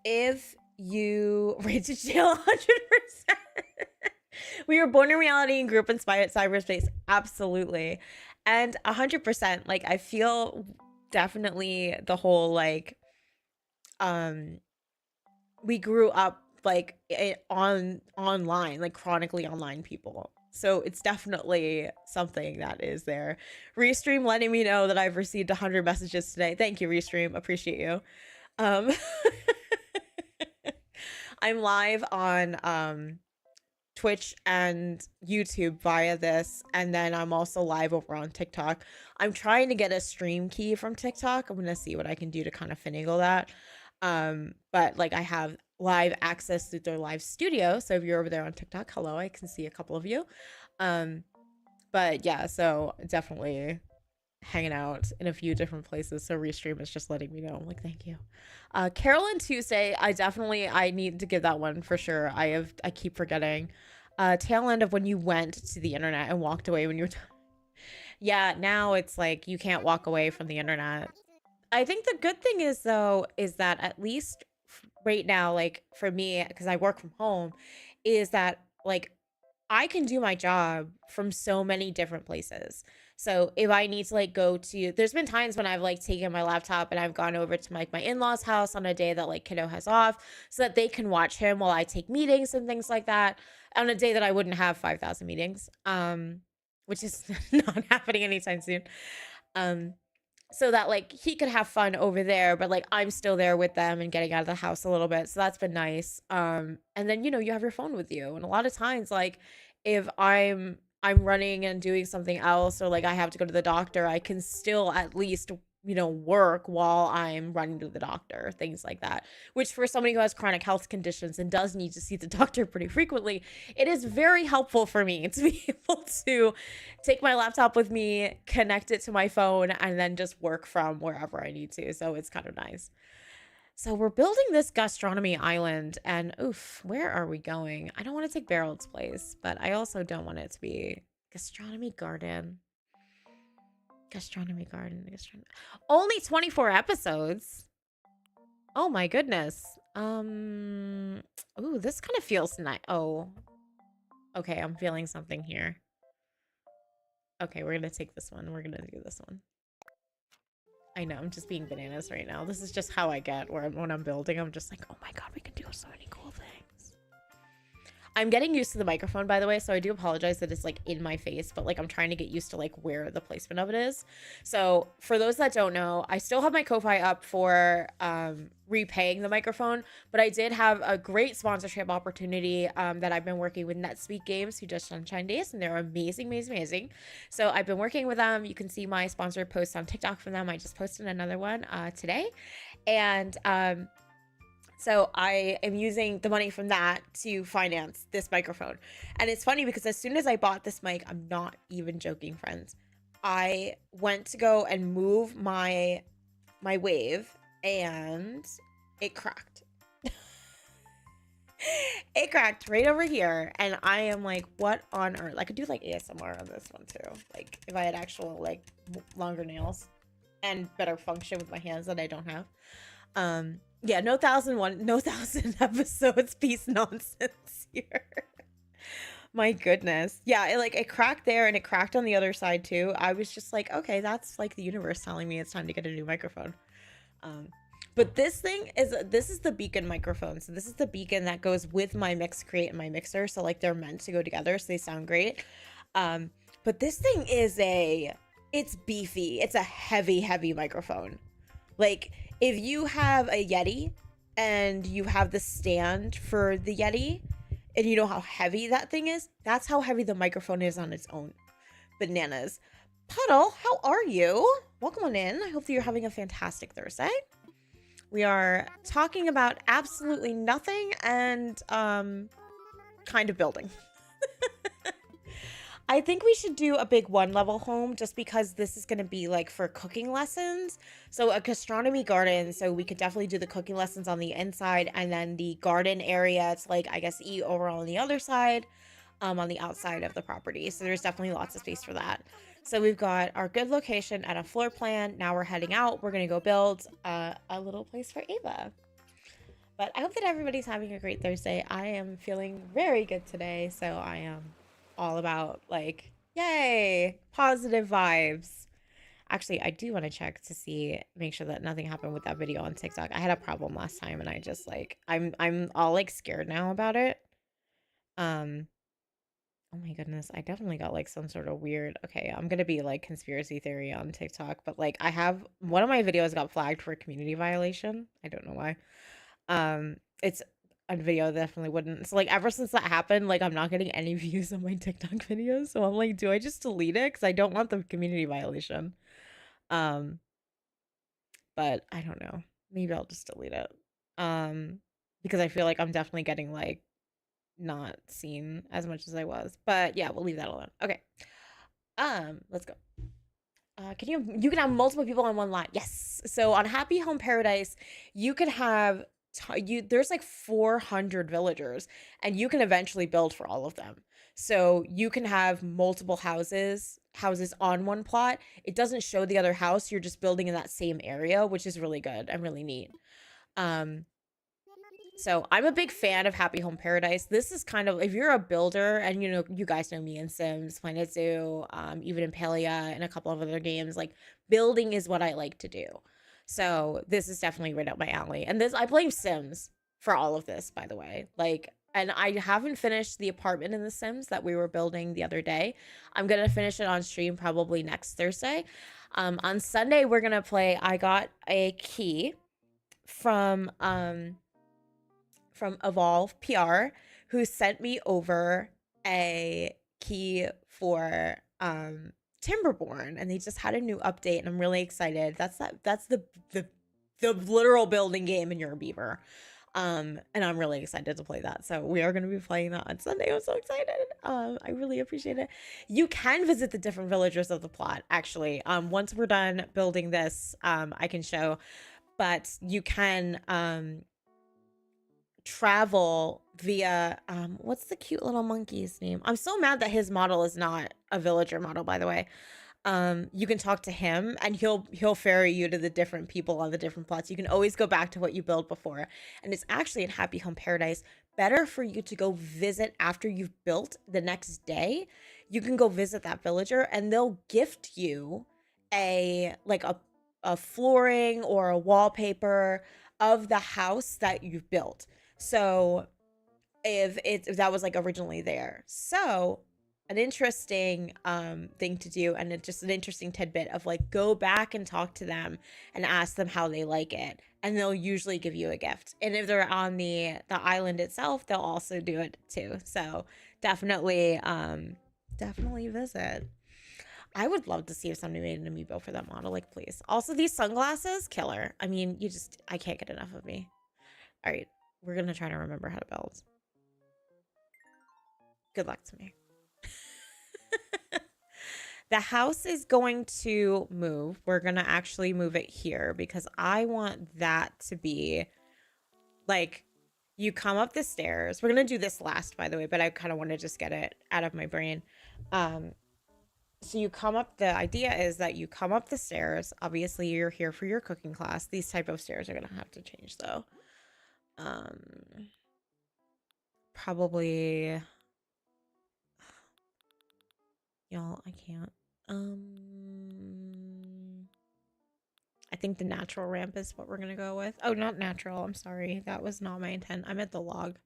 If you rate to jail 100%. We were born in reality and grew up in cyberspace. Absolutely. And 100%, like, I feel definitely the whole, like, we grew up, like, online, like, chronically online people. So it's definitely something that is there. Restream letting me know that I've received 100 messages today. Thank you, Restream. Appreciate you. I'm live on Twitch and YouTube via this, and then I'm also live over on TikTok. I'm trying to get a stream key from TikTok. I'm gonna see what I can do to kind of finagle that. But like I have live access to their live studio, so if you're over there on TikTok, hello, I can see a couple of you. But yeah, so definitely hanging out in a few different places. So Restream is just letting me know. I'm like, thank you. Carolyn Tuesday, I need to give that one for sure. I keep forgetting. Tail end of when you went to the internet and walked away when you were yeah, now it's like you can't walk away from the internet. I think the good thing is though is that at least right now, like for me, because I work from home, is that like I can do my job from so many different places. So if I need to like go to, there's been times when I've like taken my laptop and I've gone over to like my in-laws house on a day that like kiddo has off so that they can watch him while I take meetings and things like that on a day that I wouldn't have 5,000 meetings, which is not happening anytime soon. So that like he could have fun over there, but like I'm still there with them and getting out of the house a little bit. So that's been nice. And then you have your phone with you. And a lot of times like if I'm running and doing something else or like I have to go to the doctor, I can still at least work while I'm running to the doctor, things like that. Which for somebody who has chronic health conditions and does need to see the doctor pretty frequently, it is very helpful for me to be able to take my laptop with me, connect it to my phone, and then just work from wherever I need to. So it's kind of nice. So we're building this gastronomy island, and oof, where are we going? I don't want to take Barreld's place, but I also don't want it to be gastronomy garden. Gastronomy garden. Only 24 episodes. Oh my goodness. Ooh, this kind of feels nice. Oh. Okay, I'm feeling something here. Okay, we're gonna take this one. We're gonna do this one. I know, I'm just being bananas right now. This is just how I get when I'm building. I'm just like, oh my god, we can do so many cool things. I'm getting used to the microphone, by the way, so I do apologize that it's like in my face, but like I'm trying to get used to like where the placement of it is. So for those that don't know, I still have my Ko-Fi up for repaying the microphone, but I did have a great sponsorship opportunity that I've been working with NetSuite Games, who does Sunshine Days, and they're amazing, amazing, amazing. So I've been working with them. You can see my sponsored posts on TikTok from them. I just posted another one today, and so I am using the money from that to finance this microphone. And it's funny because as soon as I bought this mic, I'm not even joking, friends, I went to go and move my wave and it cracked. It cracked right over here, and I am like, what on earth? I could do like ASMR on this one too, like if I had actual like longer nails and better function with my hands that I don't have. Yeah, no 1,000 episodes piece nonsense here. My goodness. Yeah, it cracked there and it cracked on the other side too. I was just like, okay, that's like the universe telling me it's time to get a new microphone. But this is the beacon microphone. So this is the beacon that goes with my mix crate and my mixer. So like they're meant to go together, so they sound great. But this thing it's beefy. It's a heavy, heavy microphone. Like if you have a Yeti and you have the stand for the Yeti and you know how heavy that thing is, that's how heavy the microphone is on its own. Bananas. Puddle, how are you? Welcome on in. I hope that you're having a fantastic Thursday. We are talking about absolutely nothing and kind of building. I think we should do a big 1-level home just because this is going to be like for cooking lessons. So a gastronomy garden. So we could definitely do the cooking lessons on the inside and then the garden area to like, I guess, eat over on the other side, on the outside of the property. So there's definitely lots of space for that. So we've got our good location and a floor plan. Now we're heading out. We're going to go build a little place for Ava. But I hope that everybody's having a great Thursday. I am feeling very good today. So I am all about like, yay, positive vibes. Actually, I do want to check to make sure that nothing happened with that video on TikTok. I had a problem last time and I just like, I'm all like scared now about it. Oh my goodness, I definitely got like some sort of weird, okay, I'm gonna be like conspiracy theory on TikTok, but like I have one of my videos got flagged for a community violation. I don't know why. It's a video that definitely wouldn't. So like ever since that happened, like I'm not getting any views on my TikTok videos. So I'm like, do I just delete it? Because I don't want the community violation. But I don't know. Maybe I'll just delete it. Because I feel like I'm definitely getting like not seen as much as I was. But yeah, we'll leave that alone. Okay. Let's go. You can have multiple people on one lot. Yes. So on Happy Home Paradise, you could have there's like 400 villagers and you can eventually build for all of them. So you can have multiple houses on one plot. It doesn't show the other house. You're just building in that same area, which is really good and really neat. So I'm a big fan of Happy Home Paradise. This is kind of, if you're a builder, and you know, you guys know me in Sims, Planet Zoo, even in Palia and a couple of other games, like building is what I like to do. So this is definitely right up my alley. And I blame Sims for all of this, by the way. Like, and I haven't finished the apartment in the Sims that we were building the other day. I'm going to finish it on stream probably next Thursday. On Sunday, we're going to play, I got a key from Evolve PR, who sent me over a key for Timberborn, and they just had a new update, and I'm really excited. That's the literal building game in your Beaver. And I'm really excited to play that. So we are going to be playing that on Sunday. I'm so excited. I really appreciate it. You can visit the different villagers of the plot, actually. Once we're done building this, I can show, but you can travel via what's the cute little monkey's name? I'm so mad that his model is not a villager model, by the way. You can talk to him and he'll ferry you to the different people on the different plots. You can always go back to what you built before, and it's actually in Happy Home Paradise better for you to go visit after you've built the next day. You can go visit that villager and they'll gift you a flooring or a wallpaper of the house that you've built. So if that was like originally there. So an interesting thing to do, and just an interesting tidbit of like, go back and talk to them and ask them how they like it, and they'll usually give you a gift. And if they're on the island itself, they'll also do it too. So definitely definitely visit. I would love to see if somebody made an amiibo for that model, like, please. Also, these sunglasses, killer. I mean, I can't get enough of me. All right, we're gonna try to remember how to build. Good luck to me. The house is going to move. We're going to actually move it here because I want that to be like, you come up the stairs. We're going to do this last, by the way, but I kind of want to just get it out of my brain. So you come up, the idea is that you come up the stairs. Obviously, you're here for your cooking class. These type of stairs are going to have to change, though. Probably... Y'all, I can't. I think the natural ramp is what we're gonna go with. Oh, not natural. I'm sorry. That was not my intent. I meant the log.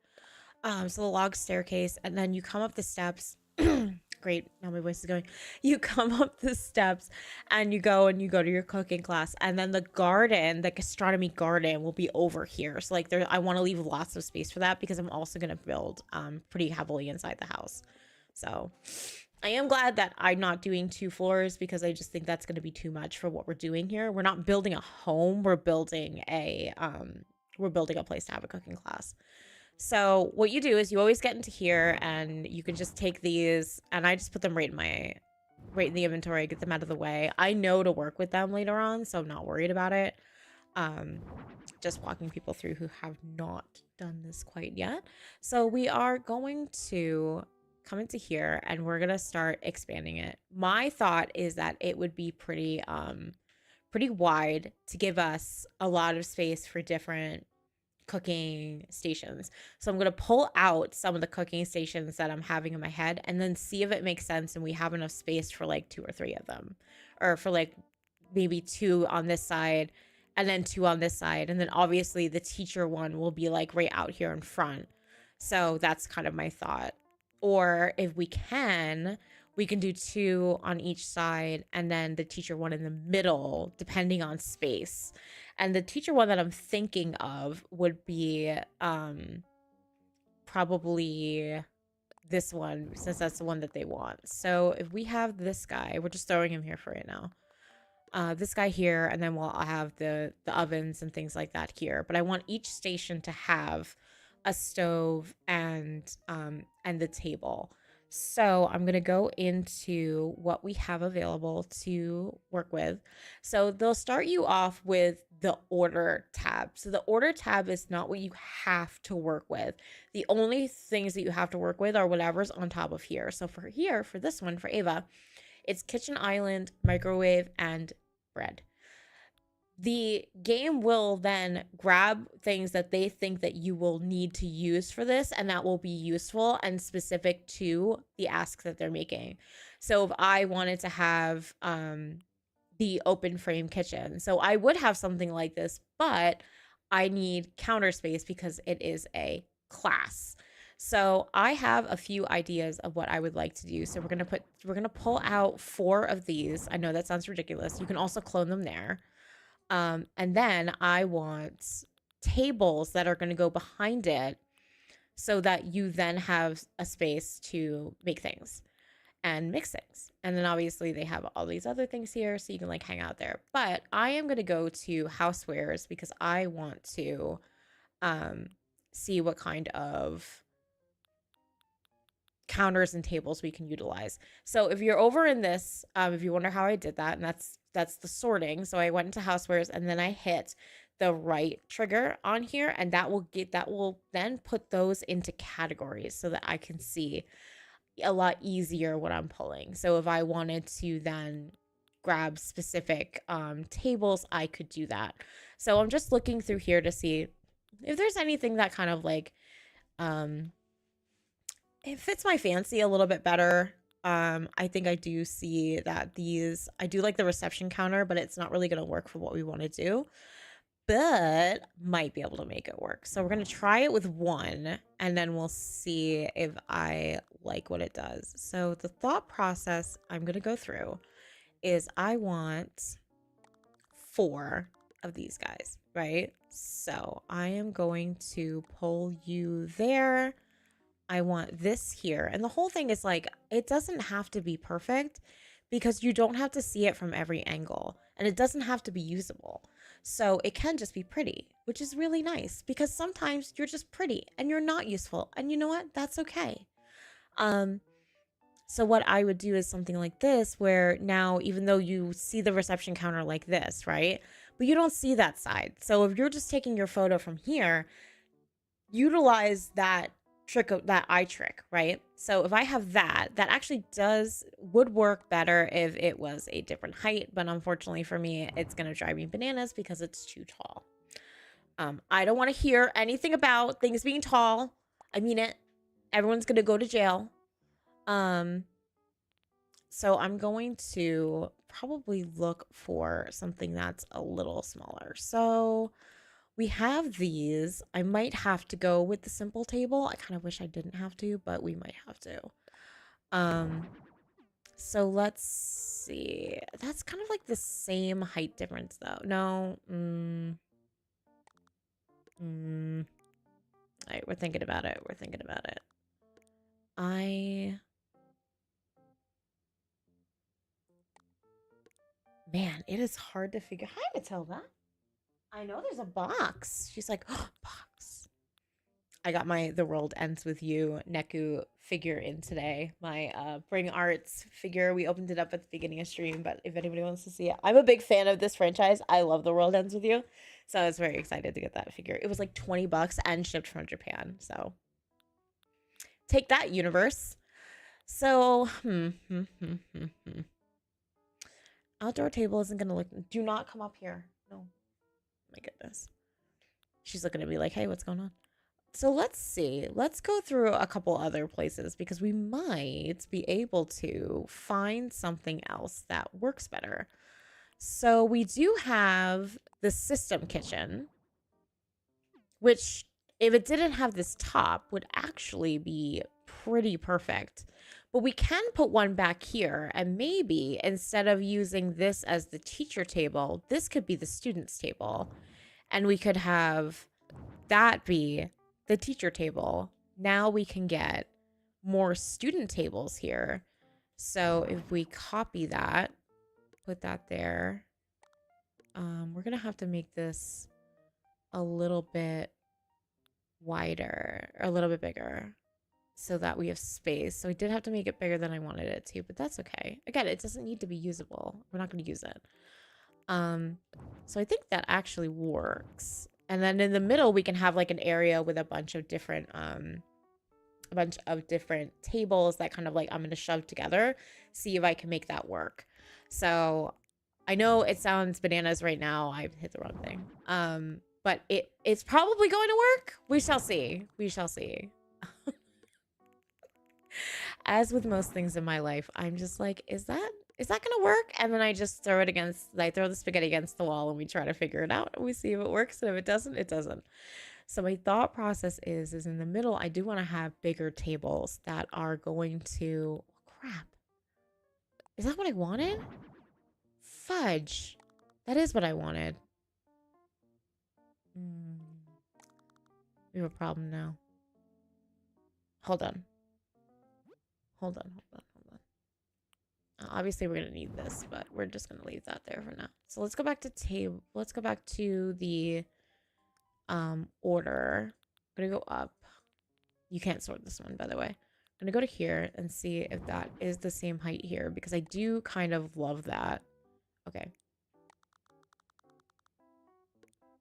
So the log staircase, and then you come up the steps. Great. Now my voice is going. You come up the steps and you go to your cooking class, and then the garden, the gastronomy garden, will be over here. So like there, I want to leave lots of space for that because I'm also gonna build pretty heavily inside the house. So I am glad that I'm not doing 2 floors because I just think that's going to be too much for what we're doing here. We're not building a home. We're building a place to have a cooking class. So what you do is you always get into here and you can just take these, and I just put them right in the inventory, get them out of the way. I know to work with them later on, so I'm not worried about it. Just walking people through who have not done this quite yet. So we are going to come into here and we're gonna start expanding it. My thought is that it would be pretty wide to give us a lot of space for different cooking stations. So I'm gonna pull out some of the cooking stations that I'm having in my head and then see if it makes sense and we have enough space for like 2 or 3 of them, or for like maybe 2 on this side and then 2 on this side, and then obviously the teacher one will be like right out here in front. So that's kind of my thought. Or if we can do 2 on each side and then the teacher one in the middle, depending on space. And the teacher one that I'm thinking of would be probably this one, since that's the one that they want. So if we have this guy, we're just throwing him here for right now. This guy here, and then we'll have the ovens and things like that here. But I want each station to have a stove and the table. So I'm going to go into what we have available to work with. So they'll start you off with the order tab. So the order tab is not what you have to work with. The only things that you have to work with are whatever's on top of here. So for here, for this one, for Ava, it's kitchen island, microwave, and bread. The game will then grab things that they think that you will need to use for this, and that will be useful and specific to the ask that they're making. So if I wanted to have the open frame kitchen, so I would have something like this, but I need counter space because it is a class. So I have a few ideas of what I would like to do. So we're gonna pull out 4 of these. I know that sounds ridiculous. You can also clone them there. And then I want tables that are going to go behind it so that you then have a space to make things and mix things. And then obviously they have all these other things here so you can like hang out there. But I am going to go to housewares because I want to see what kind of counters and tables we can utilize. So if you're over in this, if you wonder how I did that, and that's the sorting. So I went into housewares and then I hit the right trigger on here, and that will then put those into categories so that I can see a lot easier what I'm pulling. So if I wanted to then grab specific tables, I could do that. So I'm just looking through here to see if there's anything that kind of like it fits my fancy a little bit better. I think I do see that I do like the reception counter, but it's not really going to work for what we want to do. but might be able to make it work. So we're going to try it with one, and then we'll see if I like what it does. So the thought process I'm going to go through is I want 4 of these guys, right? So I am going to pull you there. I want this here. And the whole thing is like, it doesn't have to be perfect because you don't have to see it from every angle, and it doesn't have to be usable. So it can just be pretty, which is really nice because sometimes you're just pretty and you're not useful. And you know what? That's okay. So what I would do is something like this, where now, even though you see the reception counter like this, right? But you don't see that side. So if you're just taking your photo from here, utilize that that eye trick, right? So if I have that actually would work better if it was a different height, but unfortunately for me, it's gonna drive me bananas because it's too tall. I don't want to hear anything about things being tall. I mean it. Everyone's gonna go to jail. So I'm going to probably look for something that's a little smaller. So we have these. I might have to go with the simple table. I kind of wish I didn't have to, but we might have to. So let's see. That's kind of like the same height difference though. No. All right, we're thinking about it. We're thinking about it. Man, it is hard to figure. Hi, Matilda. I know there's a box. She's like, oh, box. I got The World Ends With You Neku figure in today. My Bring Arts figure. We opened it up at the beginning of stream, but if anybody wants to see it, I'm a big fan of this franchise. I love The World Ends With You. So I was very excited to get that figure. It was like $20 and shipped from Japan. So take that, universe. So, outdoor table isn't going to look. Do not come up here. No. My goodness. She's looking at me like, hey, what's going on? So let's see. Let's go through a couple other places because we might be able to find something else that works better. So we do have the system kitchen, which if it didn't have this top would actually be pretty perfect. But we can put one back here, and maybe instead of using this as the teacher table, this could be the student's table. And we could have that be the teacher table. Now we can get more student tables here. So if we copy that, put that there, we're going to have to make this a little bit wider, or a little bit bigger, so that we have space. So we did have to make it bigger than I wanted it to, but that's okay. Again, it doesn't need to be usable. We're not going to use it. So I think that actually works. And then in the middle, we can have like an area with a bunch of different tables that kind of like I'm going to shove together, see if I can make that work. So I know it sounds bananas right now. I've hit the wrong thing. But it's probably going to work. We shall see. We shall see. As with most things in my life, I'm just like, is that gonna work? And then I just throw the spaghetti against the wall and we try to figure it out and we see if it works, and if it doesn't, it doesn't. So my thought process is in the middle, I do want to have bigger tables that are going to, crap. Is that what I wanted? Fudge. That is what I wanted. We have a problem now. Hold on. Obviously, we're going to need this, but we're just going to leave that there for now. So let's go back to table. Let's go back to the order. I'm going to go up. You can't sort this one, by the way. I'm going to go to here and see if that is the same height here, because I do kind of love that. Okay.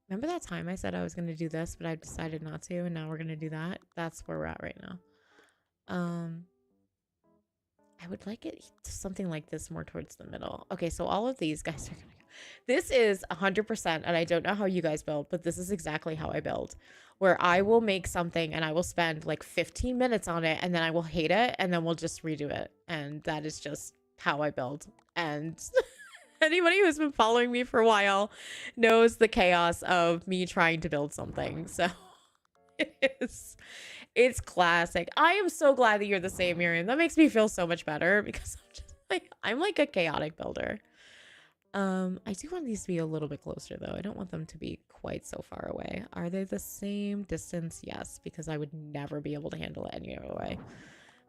Remember that time I said I was going to do this, but I've decided not to, and now we're going to do that? That's where we're at right now. I would like it to something like this, more towards the middle. Okay, so all of these guys are gonna go. This is 100%, and I don't know how you guys build, but this is exactly how I build. Where I will make something and I will spend like 15 minutes on it, and then I will hate it, and then we'll just redo it. And that is just how I build. And Anybody who's been following me for a while knows the chaos of me trying to build something. So it's classic. I am so glad that you're the same, Miriam. That makes me feel so much better because I'm like a chaotic builder. I do want these to be a little bit closer though. I don't want them to be quite so far away. Are they the same distance? Yes, because I would never be able to handle it any other way.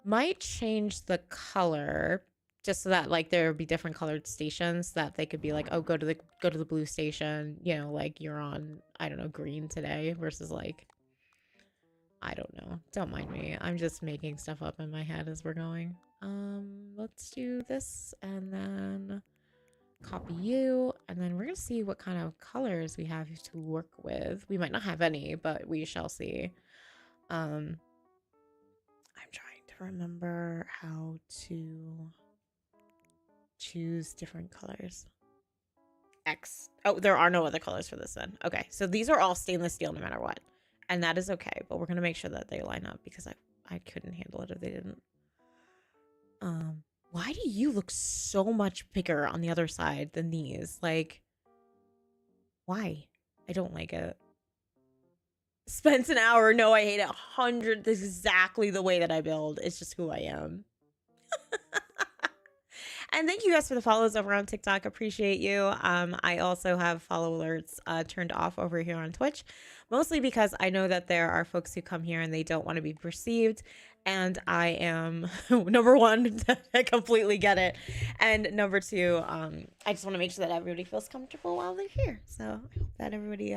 Might change the color just so that like there would be different colored stations that they could be like, oh, go to the blue station, you know, like you're on, I don't know, green today versus like, I don't know. Don't mind me. I'm just making stuff up in my head as we're going. Let's do this and then copy you, and then we're gonna see what kind of colors we have to work with. We might not have any, but we shall see. I'm trying to remember how to choose different colors. X. Oh, there are no other colors for this then. Okay, so these are all stainless steel no matter what, and that is okay, but we're gonna make sure that they line up because I couldn't handle it if they didn't. Why do you look so much bigger on the other side than these? Like, why? I don't like it. Spent an hour. No, I hate it. 100. This is exactly the way that I build. It's just who I am. And thank you guys for the follows over on TikTok. Appreciate you. I also have follow alerts turned off over here on Twitch, mostly because I know that there are folks who come here and they don't want to be perceived. And I am, number one, I completely get it. And number two, I just want to make sure that everybody feels comfortable while they're here. So I hope that everybody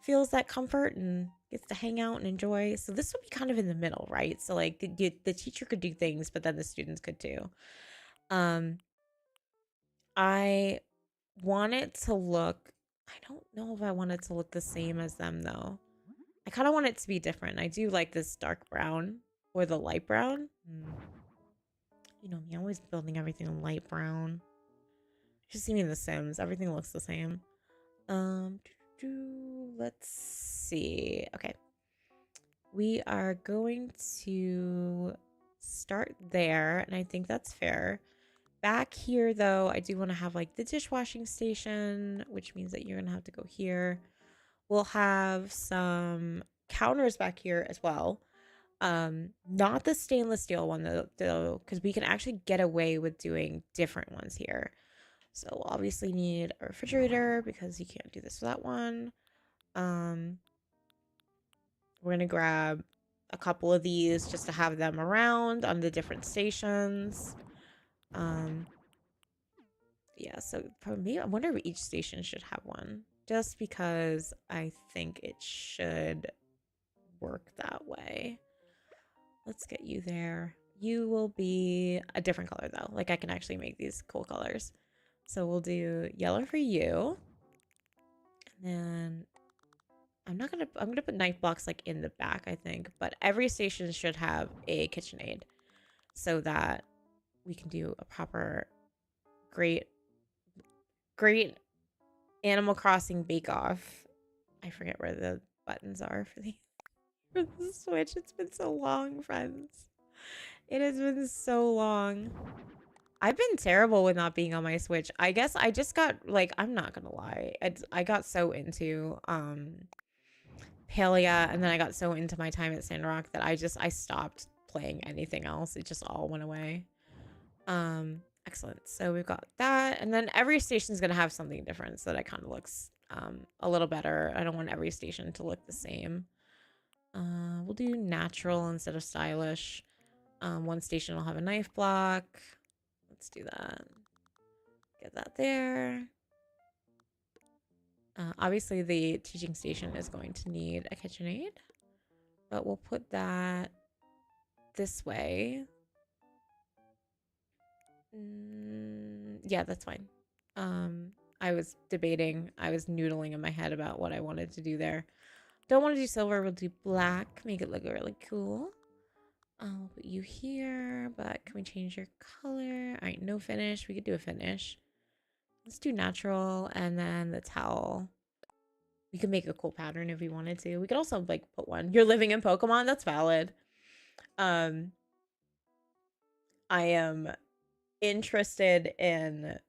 feels that comfort and gets to hang out and enjoy. So this would be kind of in the middle, right? So like the teacher could do things, but then the students could too. I want it to look, I don't know if I want it to look the same as them though. I kind of want it to be different. I do like this dark brown or the light brown. You know me, I'm always building everything in light brown. You see me in The Sims, everything looks the same. Let's see. Okay. We are going to start there, and I think that's fair. Back here, though, I do want to have like the dishwashing station, which means that you're going to have to go here. We'll have some counters back here as well. Not the stainless steel one though, because we can actually get away with doing different ones here. So we'll obviously need a refrigerator because you can't do this without one. We're gonna grab a couple of these just to have them around on the different stations. Yeah, so for me, I wonder if each station should have one, just because I think it should work that way. Let's get you there. You will be a different color though. Like I can actually make these cool colors. So we'll do yellow for you. And then I'm gonna put knife blocks like in the back, I think, but every station should have a KitchenAid so that we can do a proper great Animal Crossing bake off. I forget where the buttons are for the Switch. It's been so long, friends. It has been so long. I've been terrible with not being on my Switch. I guess I just got like, I'm not gonna lie, I got so into Palia, and then I got so into my time at Sandrock that I stopped playing anything else. It just all went away. Excellent. So we've got that, and then every station is gonna have something different so that it kind of looks a little better. I don't want every station to look the same. We'll do natural instead of stylish. One station will have a knife block. Let's do that. Get that there. Obviously, the teaching station is going to need a KitchenAid, but we'll put that this way. Yeah, that's fine. I was debating. I was noodling in my head about what I wanted to do there. Don't want to do silver. We'll do black. Make it look really cool. I'll put you here, but can we change your color? All right, no finish. We could do a finish. Let's do natural, and then the towel. We could make a cool pattern if we wanted to. We could also like put one. You're living in Pokemon? That's valid. I am interested in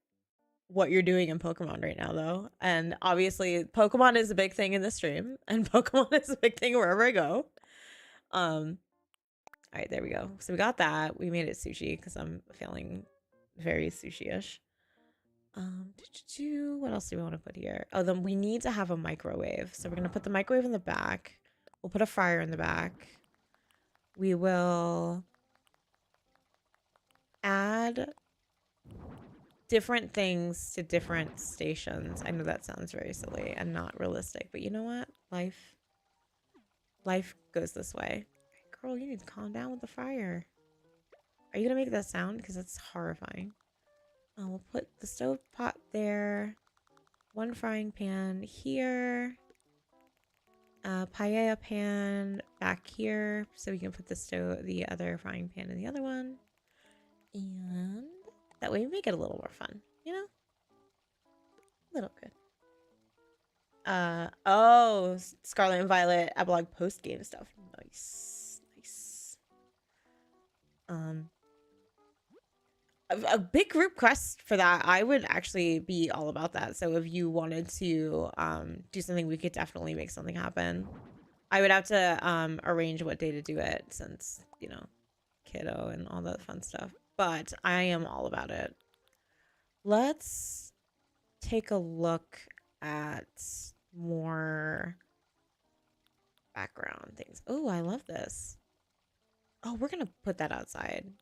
what you're doing in Pokemon right now, though. And obviously, Pokemon is a big thing in the stream, and Pokemon is a big thing wherever I go. All right, there we go. So we got that. We made it sushi because I'm feeling very sushi-ish. What else do we want to put here? Oh, then we need to have a microwave. So we're gonna put the microwave in the back. We'll put a fryer in the back. We will add different things to different stations. I know that sounds very silly and not realistic, but you know what? Life goes this way. Girl, you need to calm down with the fryer. Are you gonna make that sound? Because it's horrifying. We'll put the stove pot there. One frying pan here. Paella pan back here, so we can put the other frying pan in the other one. And that way we make it a little more fun, you know? A little good. Oh, Scarlet and Violet epilogue post game stuff. Nice. A big group quest for that. I would actually be all about that. So if you wanted to do something, we could definitely make something happen. I would have to arrange what day to do it, since, you know, kiddo and all that fun stuff. But I am all about it. Let's take a look at more background things. Oh, I love this. Oh, we're gonna put that outside.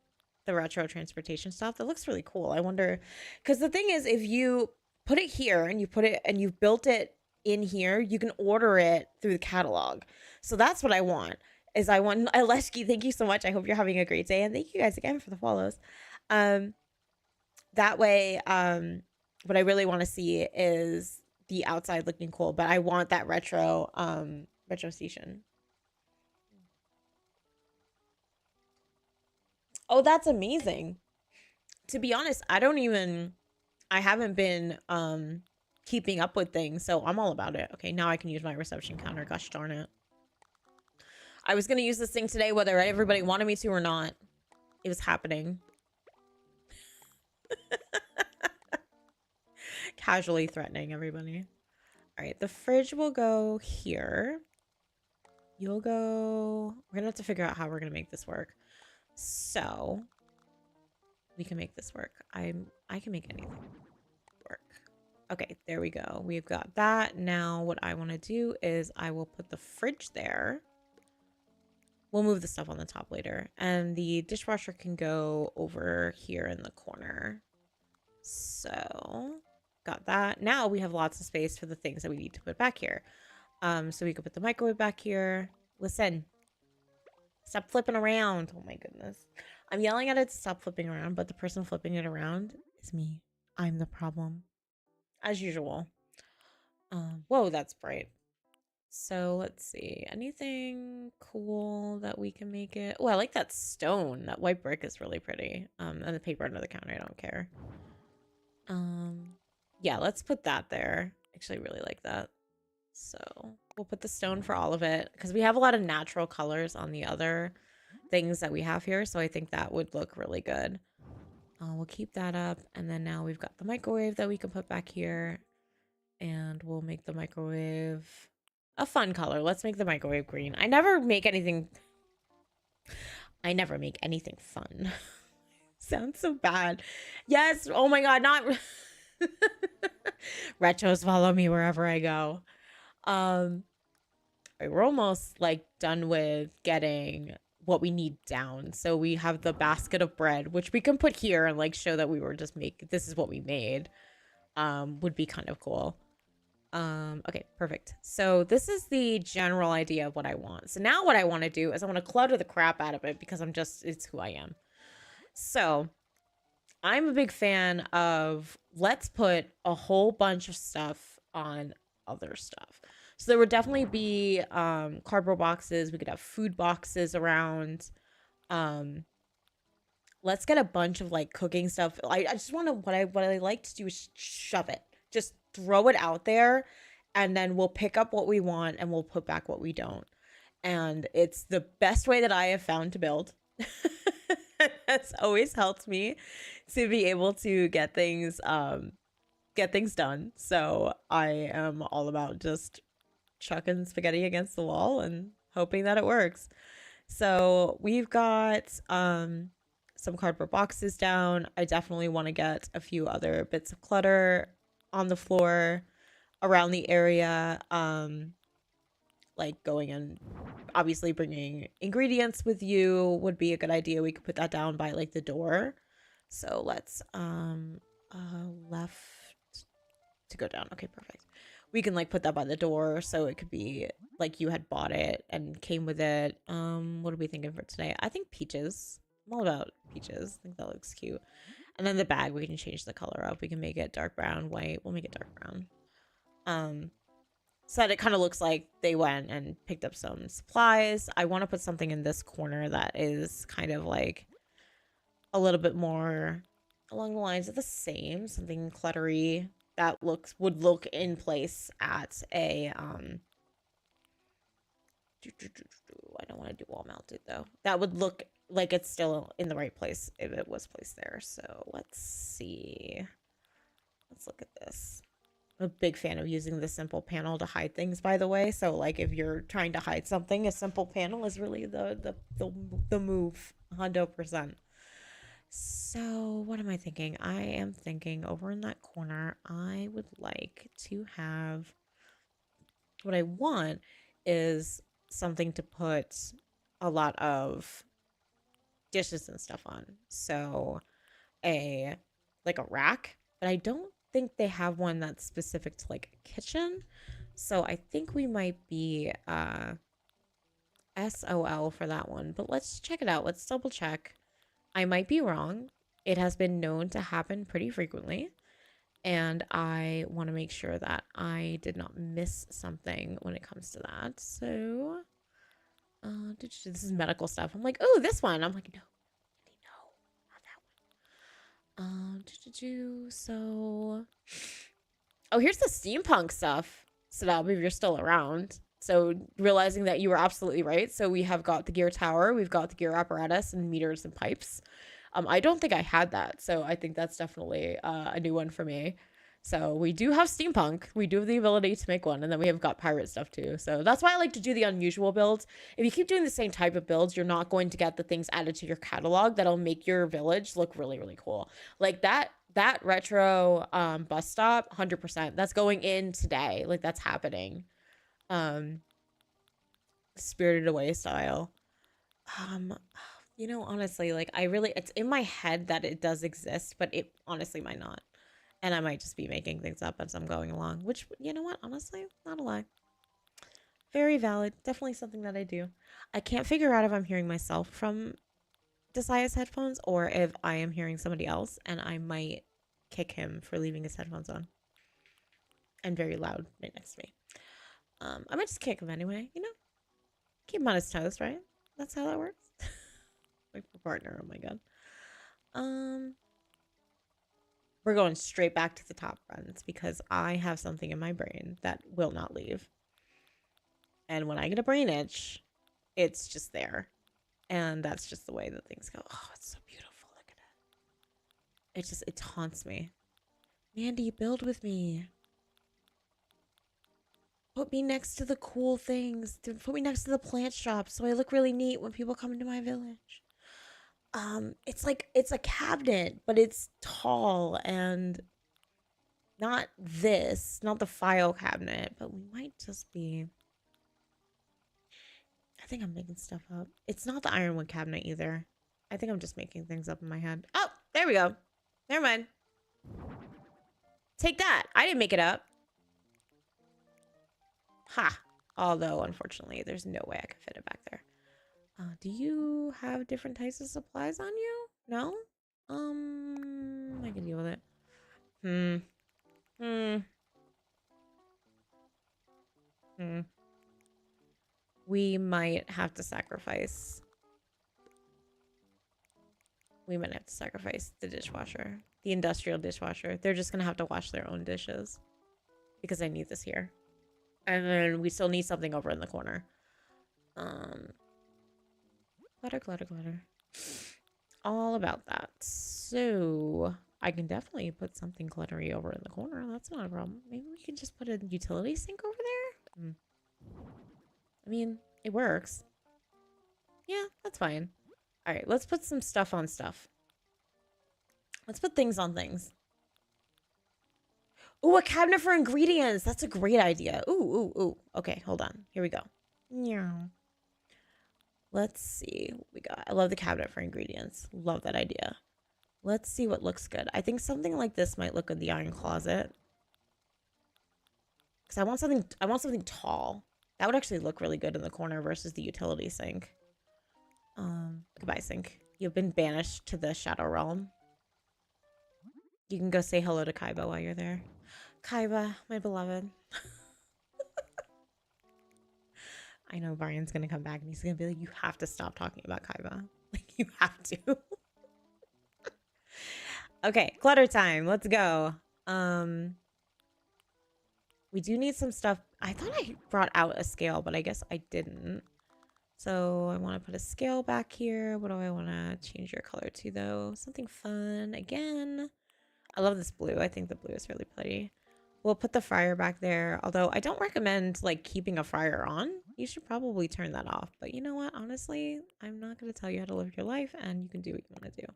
The retro transportation stuff. That looks really cool. I wonder, because the thing is, if you put it here and you've built it in here, you can order it through the catalog. So that's what I want. Aleshki, thank you so much. I hope you're having a great day, and thank you guys again for the follows. That way, what I really want to see is the outside looking cool, but I want that retro station. Oh, that's amazing. To be honest, I haven't been keeping up with things, so I'm all about it. Okay, now I can use my reception counter. Gosh darn it. I was gonna use this thing today whether everybody wanted me to or not. It was happening. Casually threatening everybody. All right, the fridge will go here. You'll go... We're gonna have to figure out how we're gonna make this work. So we can make this work. I can make anything work. Okay, there we go. We've got that. Now what I want to do is I will put the fridge there. We'll move the stuff on the top later. And the dishwasher can go over here in the corner. So got that. Now we have lots of space for the things that we need to put back here. So we could put the microwave back here. Listen. Stop flipping around. Oh my goodness. I'm yelling at it to stop flipping around, but the person flipping it around is me. I'm the problem. As usual. Whoa, that's bright. So let's see. Anything cool that we can make it? Oh, I like that stone. That white brick is really pretty. And the paper under the counter, I don't care. Yeah, let's put that there. Actually, I really like that. So we'll put the stone for all of it because we have a lot of natural colors on the other things that we have here. So I think that would look really good. We'll keep that up. And then now we've got the microwave that we can put back here. And we'll make the microwave a fun color. Let's make the microwave green. I never make anything fun. Sounds so bad. Yes. Oh my God. Not retros follow me wherever I go. We're almost like done with getting what we need down. So we have the basket of bread, which we can put here and like show that we were just this is what we made. Would be kind of cool. Okay, perfect. So this is the general idea of what I want. So now what I want to do is I want to clutter the crap out of it because it's who I am. So I'm a big fan of let's put a whole bunch of stuff on other stuff. So there would definitely be cardboard boxes. We could have food boxes around. Let's get a bunch of like cooking stuff. I just want to what I like to do is shove it. Just throw it out there, and then we'll pick up what we want and we'll put back what we don't. And it's the best way that I have found to build. That's always helped me to be able to get things get things done. So I am all about just chucking spaghetti against the wall and hoping that it works. So we've got some cardboard boxes down. I definitely want to get a few other bits of clutter on the floor around the area. Like going and obviously bringing ingredients with you would be a good idea. We could put that down by like the door. So let's left to go down. Okay, perfect. We can like put that by the door so it could be like you had bought it and came with it. What are we thinking for today? I think peaches. I'm all about peaches. I think that looks cute. And then the bag, we can change the color up. We can make it dark brown, white. We'll make it dark brown. So that it kind of looks like they went and picked up some supplies. I want to put something in this corner that is kind of like a little bit more along the lines of the same, something cluttery that would look in place at a I don't want to do wall mounted though. That would look like it's still in the right place if it was placed there. So let's see. Let's look at this. I'm a big fan of using the simple panel to hide things, by the way. So like if you're trying to hide something, a simple panel is really the move 100%. So what am I thinking? I am thinking over in that corner, I would like to have, what I want is something to put a lot of dishes and stuff on. So like a rack, but I don't think they have one that's specific to like a kitchen. So I think we might be SOL for that one, but let's check it out. Let's double check. I might be wrong. It has been known to happen pretty frequently, and I want to make sure that I did not miss something when it comes to that. So this is medical stuff. I'm like, oh, this one. I'm like, no, not that one. So, oh, here's the steampunk stuff. So that'll be if you're still around. So realizing that you were absolutely right. So we have got the gear tower, we've got the gear apparatus and meters and pipes. I don't think I had that. So I think that's definitely a new one for me. So we do have steampunk. We do have the ability to make one. And then we have got pirate stuff too. So that's why I like to do the unusual builds. If you keep doing the same type of builds, you're not going to get the things added to your catalog that'll make your village look really, really cool. Like that retro bus stop, 100%. That's going in today. Like that's happening. Spirited Away style. Honestly, like it's in my head that it does exist, but it honestly might not. And I might just be making things up as I'm going along, which, you know what, honestly, not a lie. Very valid. Definitely something that I do. I can't figure out if I'm hearing myself from Desai's headphones or if I am hearing somebody else, and I might kick him for leaving his headphones on. And very loud right next to me. I might just kick him anyway, Keep him on his toes, right? That's how that works. Like for partner, oh my god. We're going straight back to the top runs because I have something in my brain that will not leave. And when I get a brain itch, it's just there. And that's just the way that things go. Oh, it's so beautiful. Look at it. It haunts me. Mandy, build with me. Put me next to the cool things. Put me next to the plant shop so I look really neat when people come into my village. It's a cabinet, but it's tall and not the file cabinet, but we might just be. I think I'm making stuff up. It's not the ironwood cabinet either. I think I'm just making things up in my head. Oh, there we go. Never mind. Take that. I didn't make it up. Ha. Although, unfortunately, there's no way I could fit it back there. Do you have different types of supplies on you? No? I can deal with it. We might have to sacrifice. We might have to sacrifice the dishwasher. The industrial dishwasher. They're just gonna have to wash their own dishes. Because I need this here. And then we still need something over in the corner. Clutter. All about that. So I can definitely put something cluttery over in the corner. That's not a problem. Maybe we can just put a utility sink over there? I mean, it works. Yeah, that's fine. All right, let's put some stuff on stuff. Let's put things on things. Ooh, a cabinet for ingredients. That's a great idea. Ooh. Okay, hold on. Here we go. Yeah. Let's see what we got. I love the cabinet for ingredients. Love that idea. Let's see what looks good. I think something like this might look good in the iron closet. Because I want something tall. That would actually look really good in the corner versus the utility sink. Goodbye, sink. You've been banished to the Shadow Realm. You can go say hello to Kaiba while you're there. Kaiba, my beloved. I know Brian's gonna come back and he's gonna be like, you have to stop talking about Kaiba. Like, you have to. Okay, clutter time. Let's go. We do need some stuff. I thought I brought out a scale, but I guess I didn't. So I want to put a scale back here. What do I want to change your color to, though? Something fun. Again, I love this blue. I think the blue is really pretty. We'll put the fryer back there. Although I don't recommend like keeping a fryer on. You should probably turn that off. But you know what? Honestly, I'm not going to tell you how to live your life, and you can do what you want to do.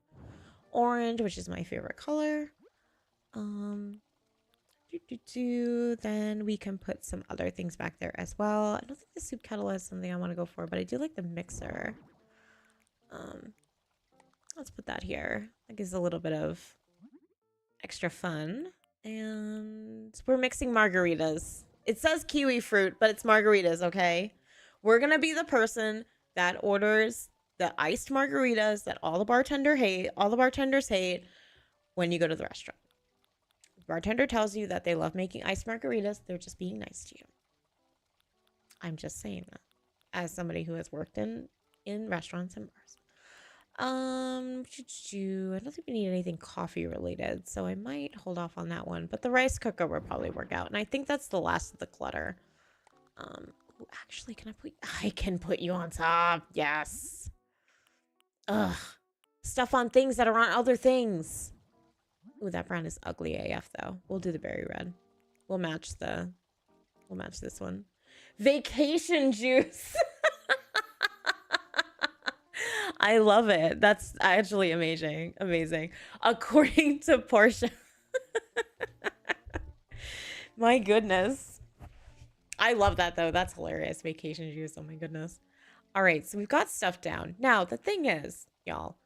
Orange, which is my favorite color. Then we can put some other things back there as well. I don't think the soup kettle is something I want to go for, but I do like the mixer. Let's put that here. That gives a little bit of extra fun. And we're mixing margaritas. It says kiwi fruit, but it's margaritas, okay? We're gonna be the person that orders the iced margaritas that all the bartenders hate when you go to the restaurant. The bartender tells you that they love making iced margaritas. They're just being nice to you. I'm just saying that as somebody who has worked in restaurants and bars. I don't think we need anything coffee related, so I might hold off on that one. But the rice cooker will probably work out, and I think that's the last of the clutter. Actually, I can put you on top. Yes. Ugh. Stuff on things that are on other things. Ooh, that brown is ugly AF though. We'll do the berry red. We'll match this one. Vacation juice. I love it. That's actually amazing. Amazing. According to Portia. My goodness. I love that though. That's hilarious. Vacation juice. Oh my goodness. All right, so we've got stuff down. Now, the thing is, y'all,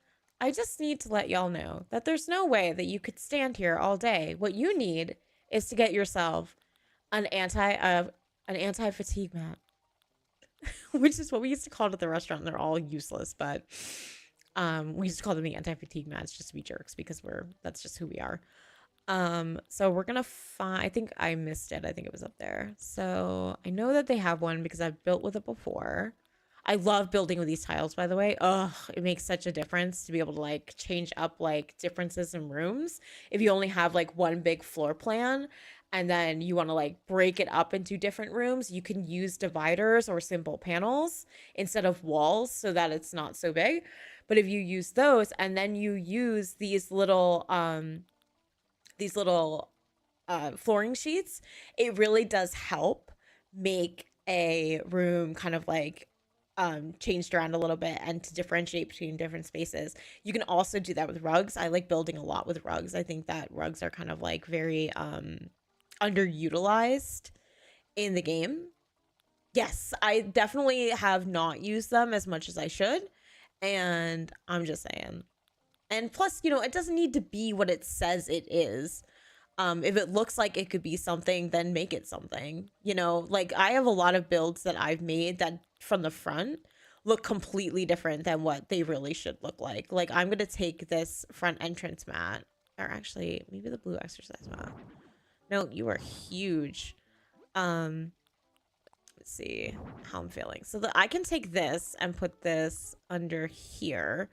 I just need to let y'all know that there's no way that you could stand here all day. What you need is to get yourself an anti-fatigue mat. Which is what we used to call it at the restaurant. They're all useless, but we used to call them the anti-fatigue mats just to be jerks because that's just who we are. So we're gonna find, I think I missed it. I think it was up there. So I know that they have one because I've built with it before. I love building with these tiles, by the way. Ugh, it makes such a difference to be able to like change up like differences in rooms. If you only have like one big floor plan and then you want to like break it up into different rooms, you can use dividers or simple panels instead of walls so that it's not so big. But if you use those and then you use these little flooring sheets, it really does help make a room kind of like changed around a little bit and to differentiate between different spaces. You can also do that with rugs. I like building a lot with rugs. I think that rugs are kind of like very underutilized in the game. Yes, I definitely have not used them as much as I should, and I'm just saying. And plus, you know, it doesn't need to be what it says it is. If it looks like it could be something, then make it something. You know, like I have a lot of builds that I've made that from the front look completely different than what they really should look like. Like I'm going to take this front entrance mat, or actually maybe the blue exercise mat. No, you are huge. Let's see how I'm feeling. So I can take this and put this under here,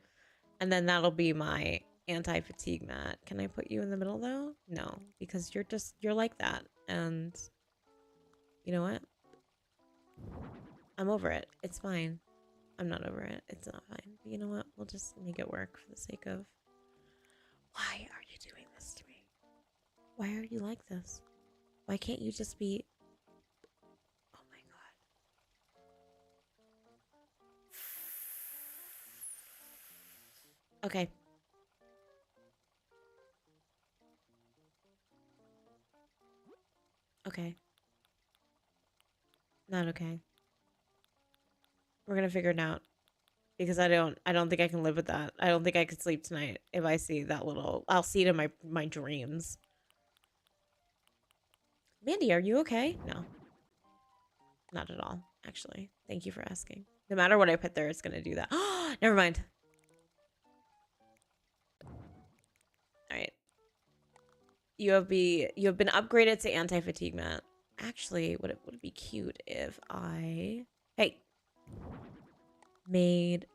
and then that'll be my anti-fatigue mat. Can I put you in the middle though? No, because you're like that. And you know what? I'm over it. It's fine. I'm not over it. It's not fine. But you know what? We'll just make it work for the sake of... Why are you doing this Why are you like this? Why can't you just be... Oh my god. Okay. Okay. Not okay. We're gonna figure it out. Because I don't think I can live with that. I don't think I could sleep tonight if I see that little... I'll see it in my dreams. Mandy, are you okay? No. Not at all, actually. Thank you for asking. No matter what I put there, it's gonna do that. Never mind. Alright. You have been upgraded to anti-fatigue mat. Actually, would it be cute if I... Hey! Made...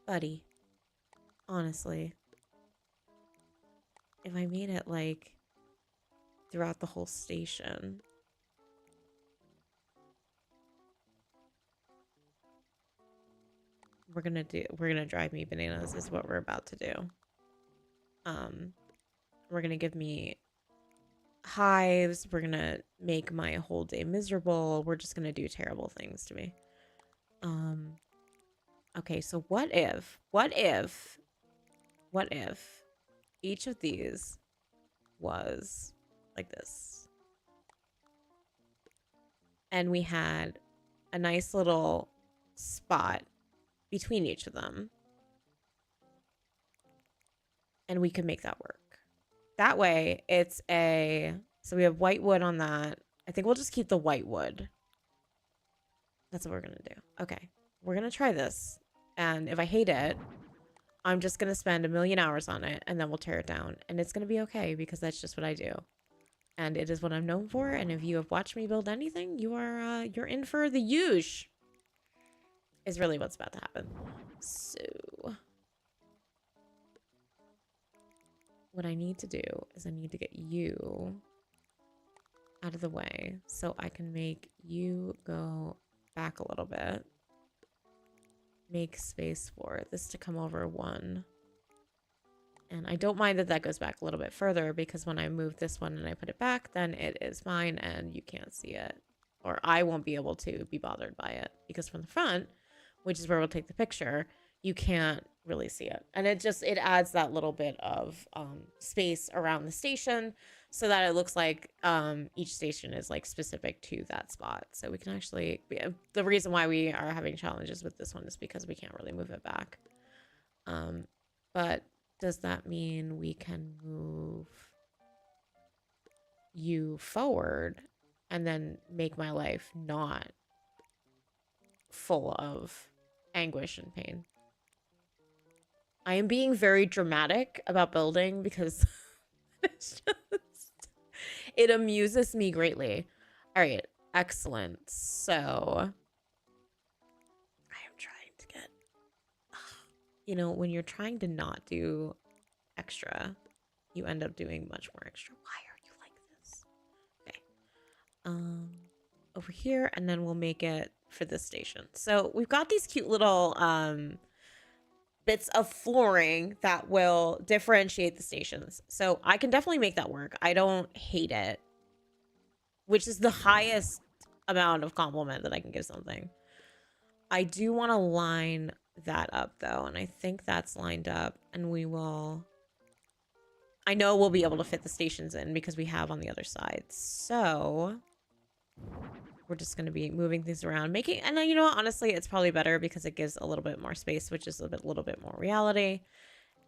Buddy. Honestly. If I made it, like, throughout the whole station... We're gonna drive me bananas is what we're about to do. We're gonna give me hives. We're gonna make my whole day miserable. We're just gonna do terrible things to me. Okay, so what if each of these was like this? And we had a nice little spot between each of them. And we could make that work. That way, it's a... So we have white wood on that. I think we'll just keep the white wood. That's what we're going to do. Okay. We're going to try this. And if I hate it, I'm just going to spend 1,000,000 hours on it. And then we'll tear it down. And it's going to be okay because that's just what I do. And it is what I'm known for. And if you have watched me build anything, you're in for the huge. Is really what's about to happen. So... What I need to do is I need to get you out of the way so I can make you go back a little bit. Make space for this to come over 1. And I don't mind that that goes back a little bit further because when I move this one and I put it back, then it is mine and you can't see it. Or I won't be able to be bothered by it because from the front, which is where we'll take the picture, you can't really see it. And it adds that little bit of space around the station so that it looks like each station is like specific to that spot. So we can actually, the reason why we are having challenges with this one is because we can't really move it back. But does that mean we can move you forward and then make my life not full of anguish and pain? I am being very dramatic about building because it amuses me greatly. All right, excellent. So I am trying to get, you know, when you're trying to not do extra, you end up doing much more extra. Why are you like this? Okay. Over here, and then we'll make it for this station. So we've got these cute little bits of flooring that will differentiate the stations. So I can definitely make that work. I don't hate it, which is the highest amount of compliment that I can give something. I do want to line that up though, and I think that's lined up, and we will... I know we'll be able to fit the stations in because we have on the other side. So we're just going to be moving things around, making, and you know what, honestly, it's probably better because it gives a little bit more space, which is a little bit more reality.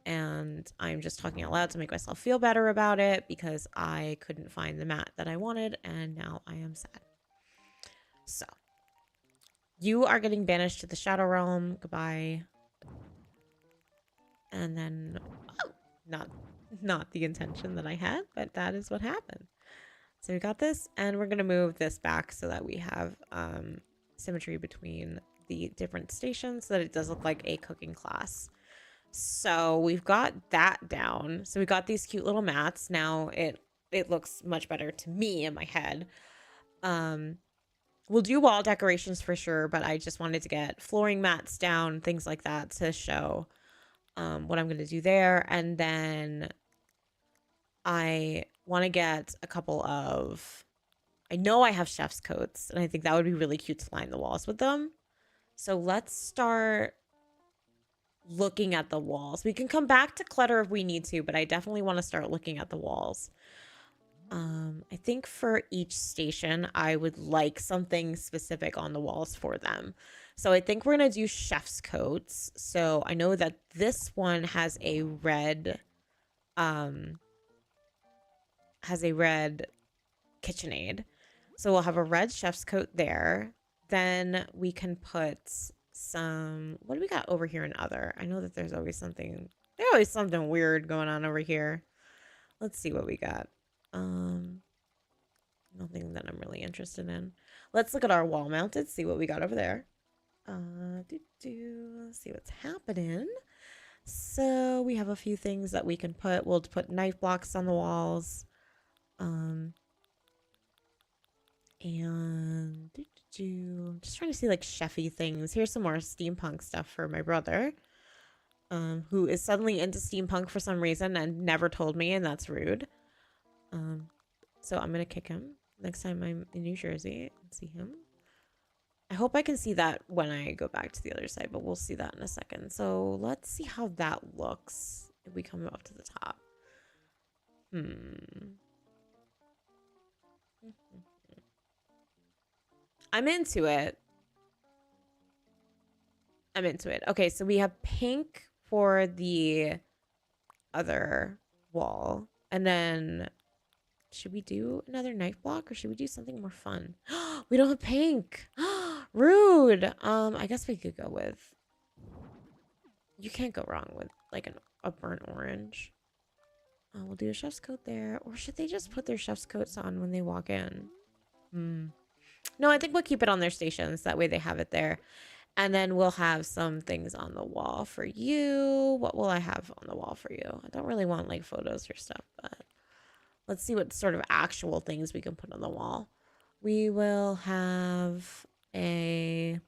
And I'm just talking out loud to make myself feel better about it because I couldn't find the mat that I wanted, and now I am sad. So you are getting banished to the Shadow Realm. Goodbye. And then, oh, not the intention that I had, but that is what happened. So we got this, and we're going to move this back so that we have symmetry between the different stations so that it does look like a cooking class. So we've got that down. So we got these cute little mats. Now it looks much better to me in my head. We'll do wall decorations for sure, but I just wanted to get flooring mats down, things like that to show what I'm going to do there. And then I want to get a couple of... I know I have chef's coats, and I think that would be really cute to line the walls with them. So let's start looking at the walls. We can come back to clutter if we need to, but I definitely want to start looking at the walls. I think for each station, I would like something specific on the walls for them. So I think we're going to do chef's coats. So I know that this one has a red, KitchenAid. So we'll have a red chef's coat there. Then we can put some, what do we got over here in other? I know that there's always something weird going on over here. Let's see what we got. Nothing that I'm really interested in. Let's look at our wall mounted, see what we got over there. See what's happening. So we have a few things that we can put. We'll put knife blocks on the walls. And I'm just trying to see like chefy things. Here's some more steampunk stuff for my brother, who is suddenly into steampunk for some reason and never told me, and that's rude. So I'm gonna kick him next time I'm in New Jersey and see him. I hope I can see that when I go back to the other side, but we'll see that in a second. So let's see how that looks if we come up to the top. I'm into it. Okay, so we have pink for the other wall. And then should we do another knife block or should we do something more fun? We don't have pink. Rude. I guess we could go with... You can't go wrong with like a burnt orange. We'll do a chef's coat there. Or should they just put their chef's coats on when they walk in? No, I think we'll keep it on their stations. That way they have it there. And then we'll have some things on the wall for you. What will I have on the wall for you? I don't really want like photos or stuff, but let's see what sort of actual things we can put on the wall. We will have a...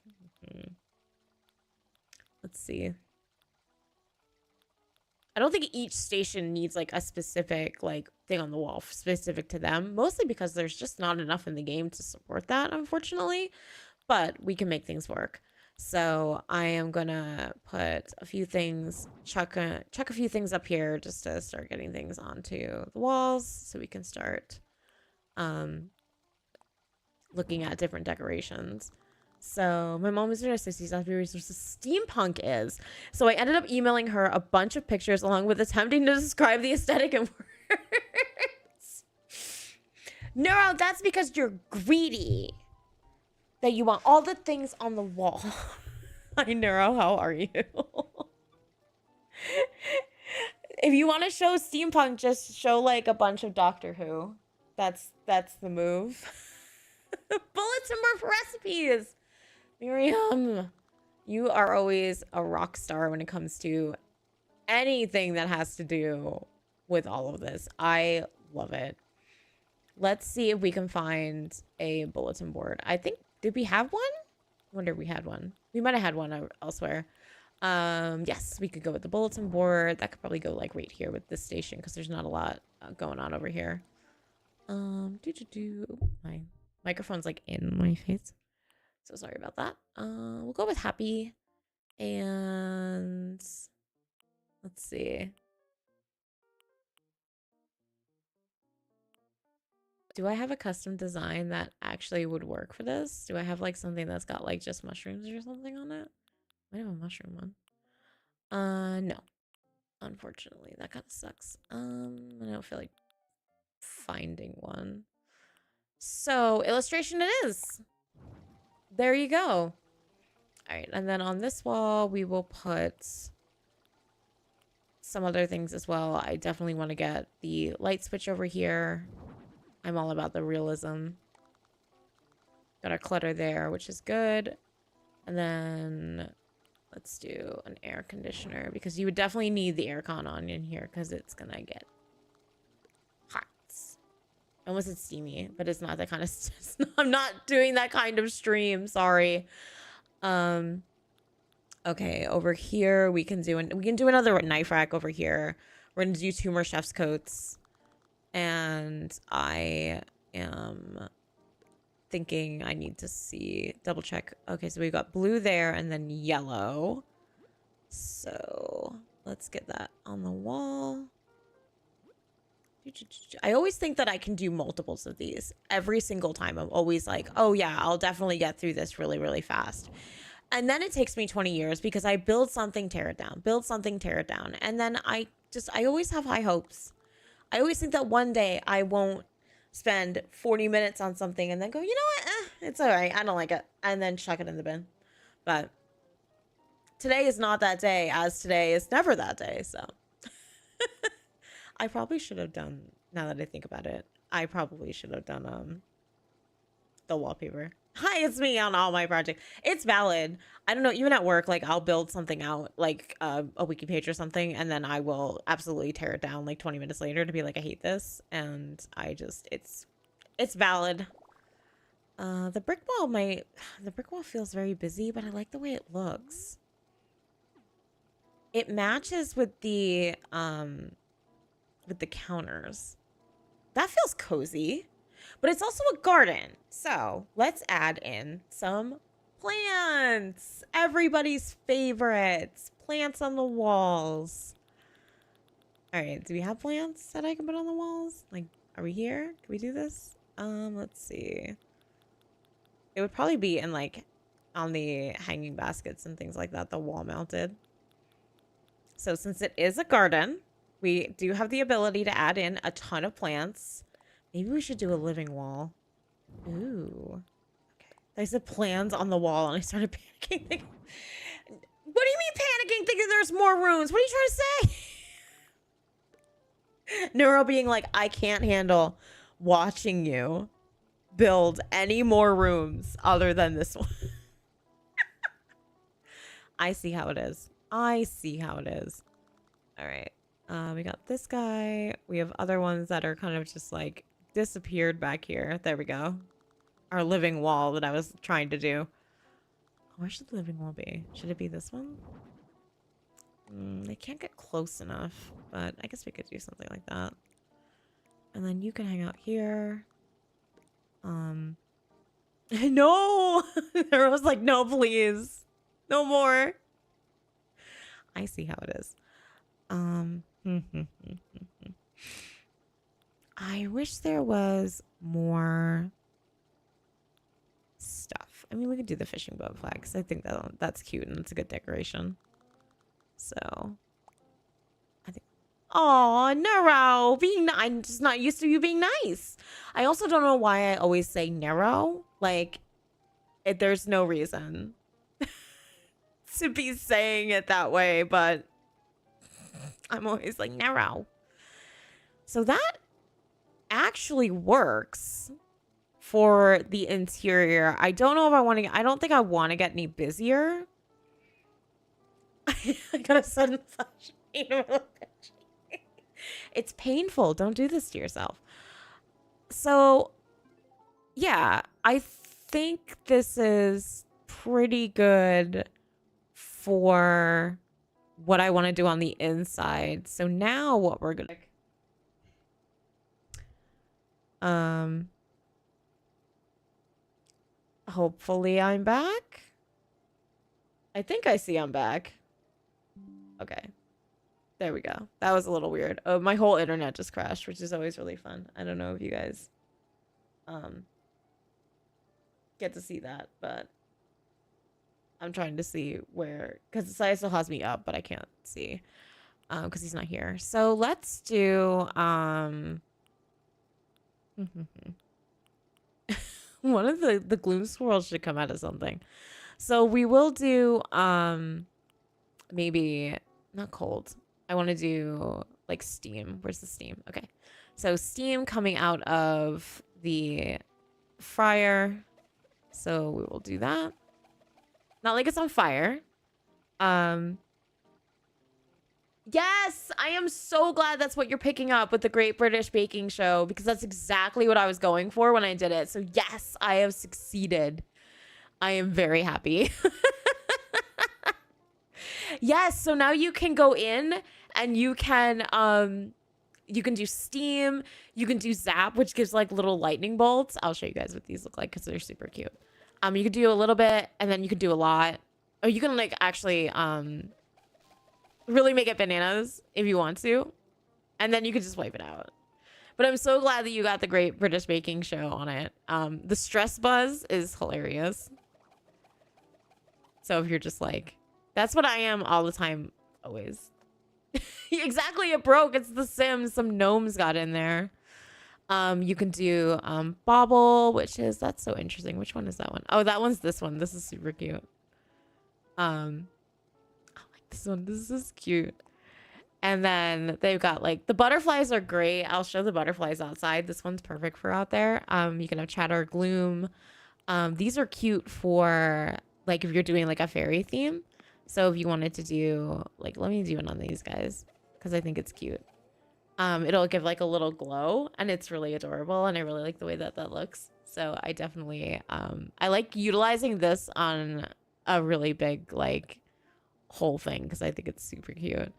Let's see. I don't think each station needs like a specific like thing on the wall specific to them, mostly because there's just not enough in the game to support that, unfortunately, but we can make things work. So I am gonna put a few things, chuck a few things up here just to start getting things onto the walls so we can start looking at different decorations. So my mom was very nice. She's not very resources steampunk is. So I ended up emailing her a bunch of pictures along with attempting to describe the aesthetic in words. No, that's because you're greedy. That you want all the things on the wall. Hi, Neuro, how are you? If you want to show steampunk, just show like a bunch of Doctor Who. That's the move. Bullets and more recipes. Miriam, you are always a rock star when it comes to anything that has to do with all of this. I love it. Let's see if we can find a bulletin board. I think, did we have one? I wonder if we had one. We might have had one elsewhere. Yes, we could go with the bulletin board. That could probably go like right here with this station because there's not a lot going on over here. My microphone's like in my face. So sorry about that. We'll go with happy. And let's see. Do I have a custom design that actually would work for this? Do I have like something that's got like just mushrooms or something on it? I have a mushroom one. No. Unfortunately, that kind of sucks. I don't feel like finding one. So illustration it is. There you go. All right, and then on this wall, we will put some other things as well. I definitely want to get the light switch over here. I'm all about the realism. Got our clutter there, which is good. And then let's do an air conditioner because you would definitely need the aircon on in here because it's gonna get hot. I almost said steamy, but it's not that kind of I'm not doing that kind of stream, sorry. Okay, over here we can do another knife rack over here. We're gonna do 2 more chef's coats. and I am thinking I need to see, double check. Okay, so we got blue there and then yellow. So let's get that on the wall. I always think that I can do multiples of these every single time. I'm always like, oh yeah, I'll definitely get through this really, really fast. And then it takes me 20 years because I build something, tear it down, build something, tear it down. And then I always have high hopes. I always think that one day I won't spend 40 minutes on something and then go, you know what? It's all right. I don't like it. And then chuck it in the bin. But today is not that day, as today is never that day. So I probably should have done, now that I think about it, I probably should have done the wallpaper. Hi, it's me on all my projects. It's valid. I don't know, even at work, like I'll build something out, like a wiki page or something, and then I will absolutely tear it down like 20 minutes later to be like, I hate this. And I just, it's valid. The brick wall feels very busy, but I like the way it looks. It matches with the counters. That feels cozy. But it's also a garden. So let's add in some plants. Everybody's favorites. Plants on the walls. All right. Do we have plants that I can put on the walls? Like, are we here? Can we do this? Let's see. It would probably be in like on the hanging baskets and things like that, the wall mounted. So since it is a garden, we do have the ability to add in a ton of plants. Maybe we should do a living wall. Ooh. Okay. I said plans on the wall and I started panicking. Thinking, what do you mean panicking? Thinking there's more rooms. What are you trying to say? Neuro being like, I can't handle watching you build any more rooms other than this one. I see how it is. I see how it is. All right. We got this guy. We have other ones that are kind of just like disappeared back here. There we go. Our living wall that I was trying to do. Where should the living wall be? Should it be this one? They can't get close enough, but I guess we could do something like that. And then you can hang out here. No! There was like, no, please. No more. I see how it is. I wish there was more stuff. I mean, we could do the fishing boat flag because I think that's cute and it's a good decoration. So, I think. Oh, Nero, I'm just not used to you being nice. I also don't know why I always say Nero. Like, there's no reason to be saying it that way, but I'm always like Nero. So that actually works for the interior. I don't know if I want to. I don't think I want to get any busier. I got a sudden flash. It's painful. Don't do this to yourself. So, yeah, I think this is pretty good for what I want to do on the inside. So now what we're gonna hopefully I'm back. I think I see I'm back. Okay. There we go. That was a little weird. Oh, my whole internet just crashed, which is always really fun. I don't know if you guys get to see that, but I'm trying to see where, because Saya still has me up, but I can't see because he's not here. So let's do one of the gloom swirls should come out of something. So we will do maybe not cold. I want to do like steam. Where's the steam? Okay. So steam coming out of the fryer. So we will do that. Not like it's on fire. Yes, I am so glad that's what you're picking up with the Great British Baking Show, because that's exactly what I was going for when I did it. So yes, I have succeeded. I am very happy. Yes, so now you can go in and you can You can do steam. You can do zap, which gives like little lightning bolts. I'll show you guys what these look like because they're super cute. You can do a little bit, and then you can do a lot. Or you can like actually really make it bananas if you want to, and then you can just wipe it out. But I'm so glad that you got the Great British Baking Show on it. The stress buzz is hilarious. So if you're just like, that's what I am all the time, always. Exactly, it broke. It's The Sims. Some gnomes got in there. You can do Bobble, which is, that's so interesting. Which one is that one? Oh, that one's this one. This is super cute. I like this one. This is cute. And then they've got like the butterflies are great. I'll show the butterflies outside. This one's perfect for out there. You can have chatter, gloom. These are cute for like if you're doing like a fairy theme. So if you wanted to do like, let me do it on these guys because I think it's cute. It'll give like a little glow and it's really adorable. And I really like the way that that looks. So I definitely, I like utilizing this on a really big like whole thing because I think it's super cute.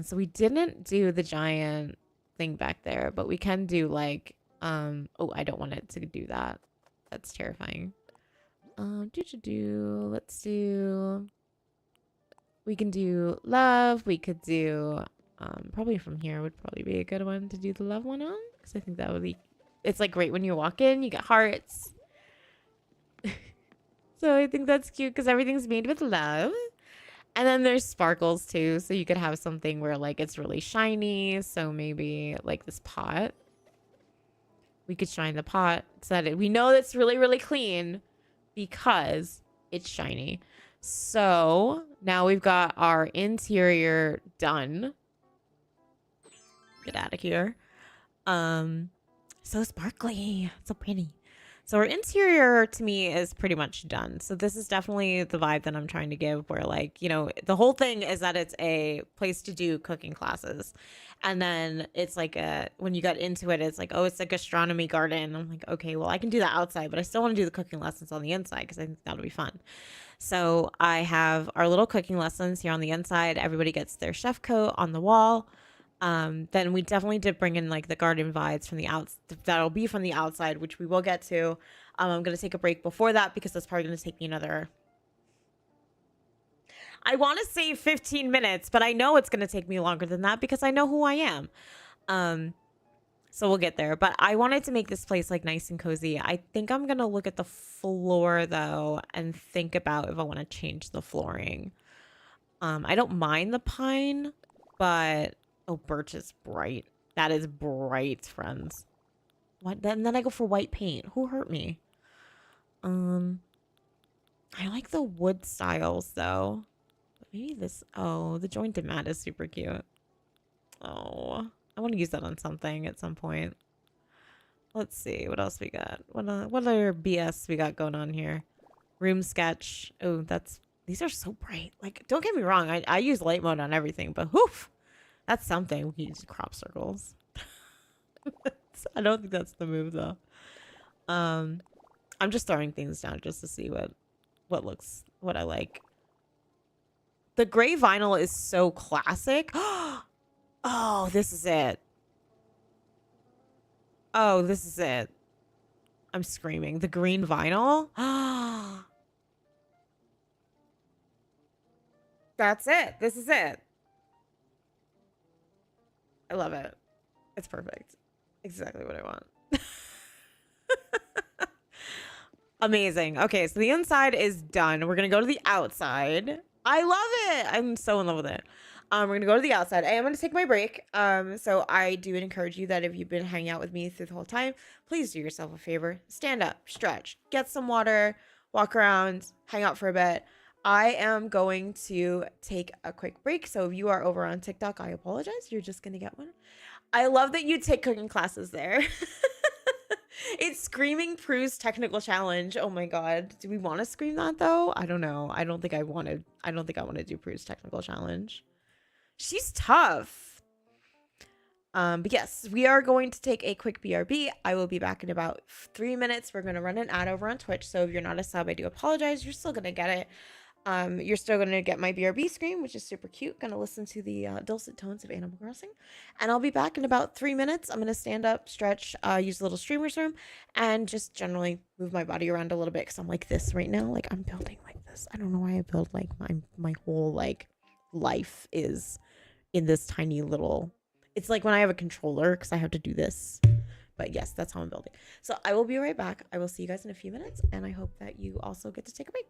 So we didn't do the giant thing back there, but we can do like, oh, I don't want it to do that. That's terrifying. Let's do, we can do love. We could do, probably from here would probably be a good one to do the love one on. Because I think that would be, it's like great when you walk in, you get hearts. So I think that's cute because everything's made with love. And then there's sparkles too. So you could have something where like it's really shiny. So maybe like this pot. We could shine the pot so that we know it's really, really clean because it's shiny. So now we've got our interior done. Get out of here. So sparkly. So pretty. So our interior to me is pretty much done. So this is definitely the vibe that I'm trying to give where like, you know, the whole thing is that it's a place to do cooking classes. And then it's like when you got into it, it's like, oh, it's a gastronomy garden. I'm like, okay, well, I can do that outside, but I still want to do the cooking lessons on the inside because I think that'll be fun. So I have our little cooking lessons here on the inside. Everybody gets their chef coat on the wall. Then we definitely did bring in like the garden vibes from the that'll be from the outside, which we will get to. I'm going to take a break before that because that's probably going to take me another, I want to say 15 minutes, but I know it's going to take me longer than that because I know who I am. So we'll get there, but I wanted to make this place like nice and cozy. I think I'm going to look at the floor though and think about if I want to change the flooring. I don't mind the pine, but oh, birch is bright. That is bright, friends. What? Then I go for white paint. Who hurt me? I like the wood styles though. But maybe this. Oh, the jointed mat is super cute. Oh, I want to use that on something at some point. Let's see what else we got. What other BS we got going on here? Room sketch. Oh, these are so bright. Like, don't get me wrong. I use light mode on everything, but whoof. That's something. We can use crop circles. I don't think that's the move though. I'm just throwing things down just to see what I like. The gray vinyl is so classic. Oh, this is it. Oh, this is it. I'm screaming. The green vinyl. That's it. This is it. I love it. It's perfect. Exactly what I want. Amazing. Okay, so the inside is done. We're going to go to the outside. I love it. I'm so in love with it. We're going to go to the outside. I am going to take my break. So I do encourage you that if you've been hanging out with me through the whole time, please do yourself a favor. Stand up, stretch, get some water, walk around, hang out for a bit. I am going to take a quick break. So if you are over on TikTok, I apologize. You're just going to get one. I love that you take cooking classes there. It's Screaming Prue's technical challenge. Oh my God. Do we want to scream that though? I don't know. I don't think I want to do Prue's technical challenge. She's tough. But yes, we are going to take a quick BRB. I will be back in about 3 minutes. We're going to run an ad over on Twitch. So if you're not a sub, I do apologize. You're still going to get it. You're still going to get my BRB screen, which is super cute. Going to listen to the dulcet tones of Animal Crossing. And I'll be back in about 3 minutes. I'm going to stand up, stretch, use a little streamer's room, and just generally move my body around a little bit because I'm like this right now. Like I'm building like this. I don't know why I build like my whole like life is in this tiny little. It's like when I have a controller because I have to do this. But yes, that's how I'm building. So I will be right back. I will see you guys in a few minutes, and I hope that you also get to take a break.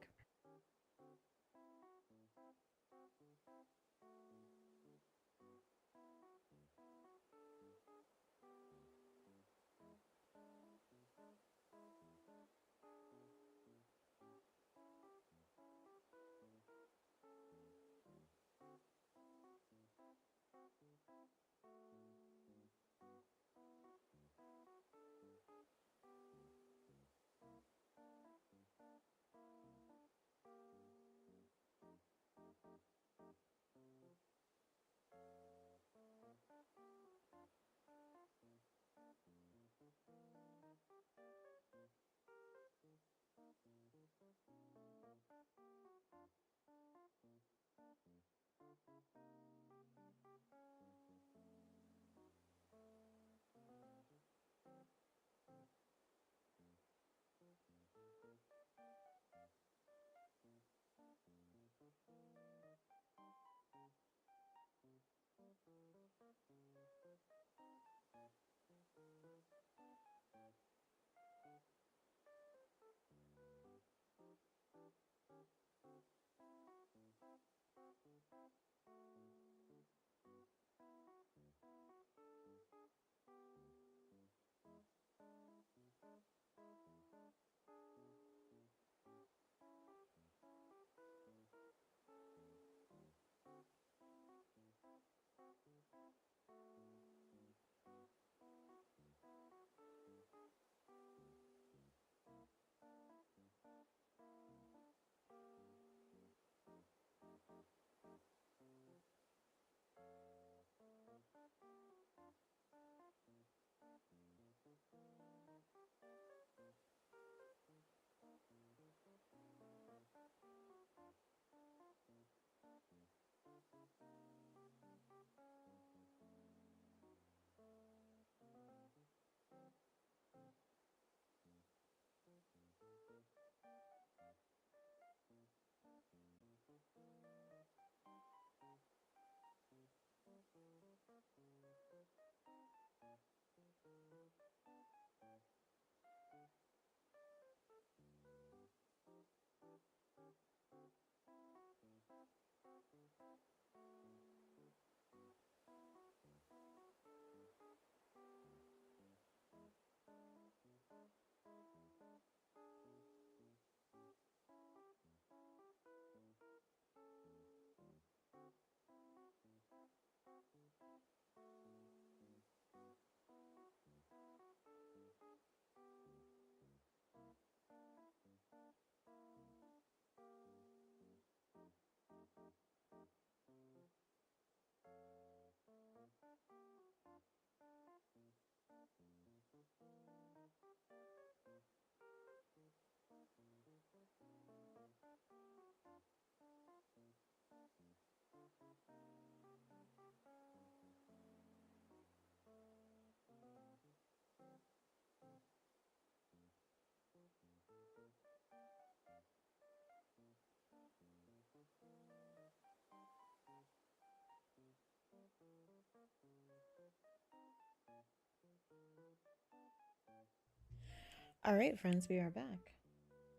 All right, friends, we are back.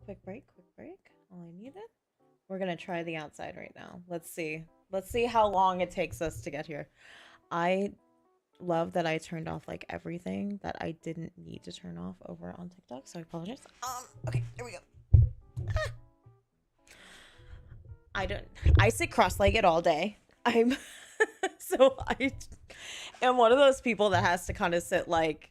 Quick break, quick break. All I needed. We're gonna try the outside right now. Let's see. Let's see how long it takes us to get here. I love that I turned off like everything that I didn't need to turn off over on TikTok, so I apologize. Okay, here we go. Ah! I sit cross-legged all day. I'm so I am one of those people that has to kind of sit like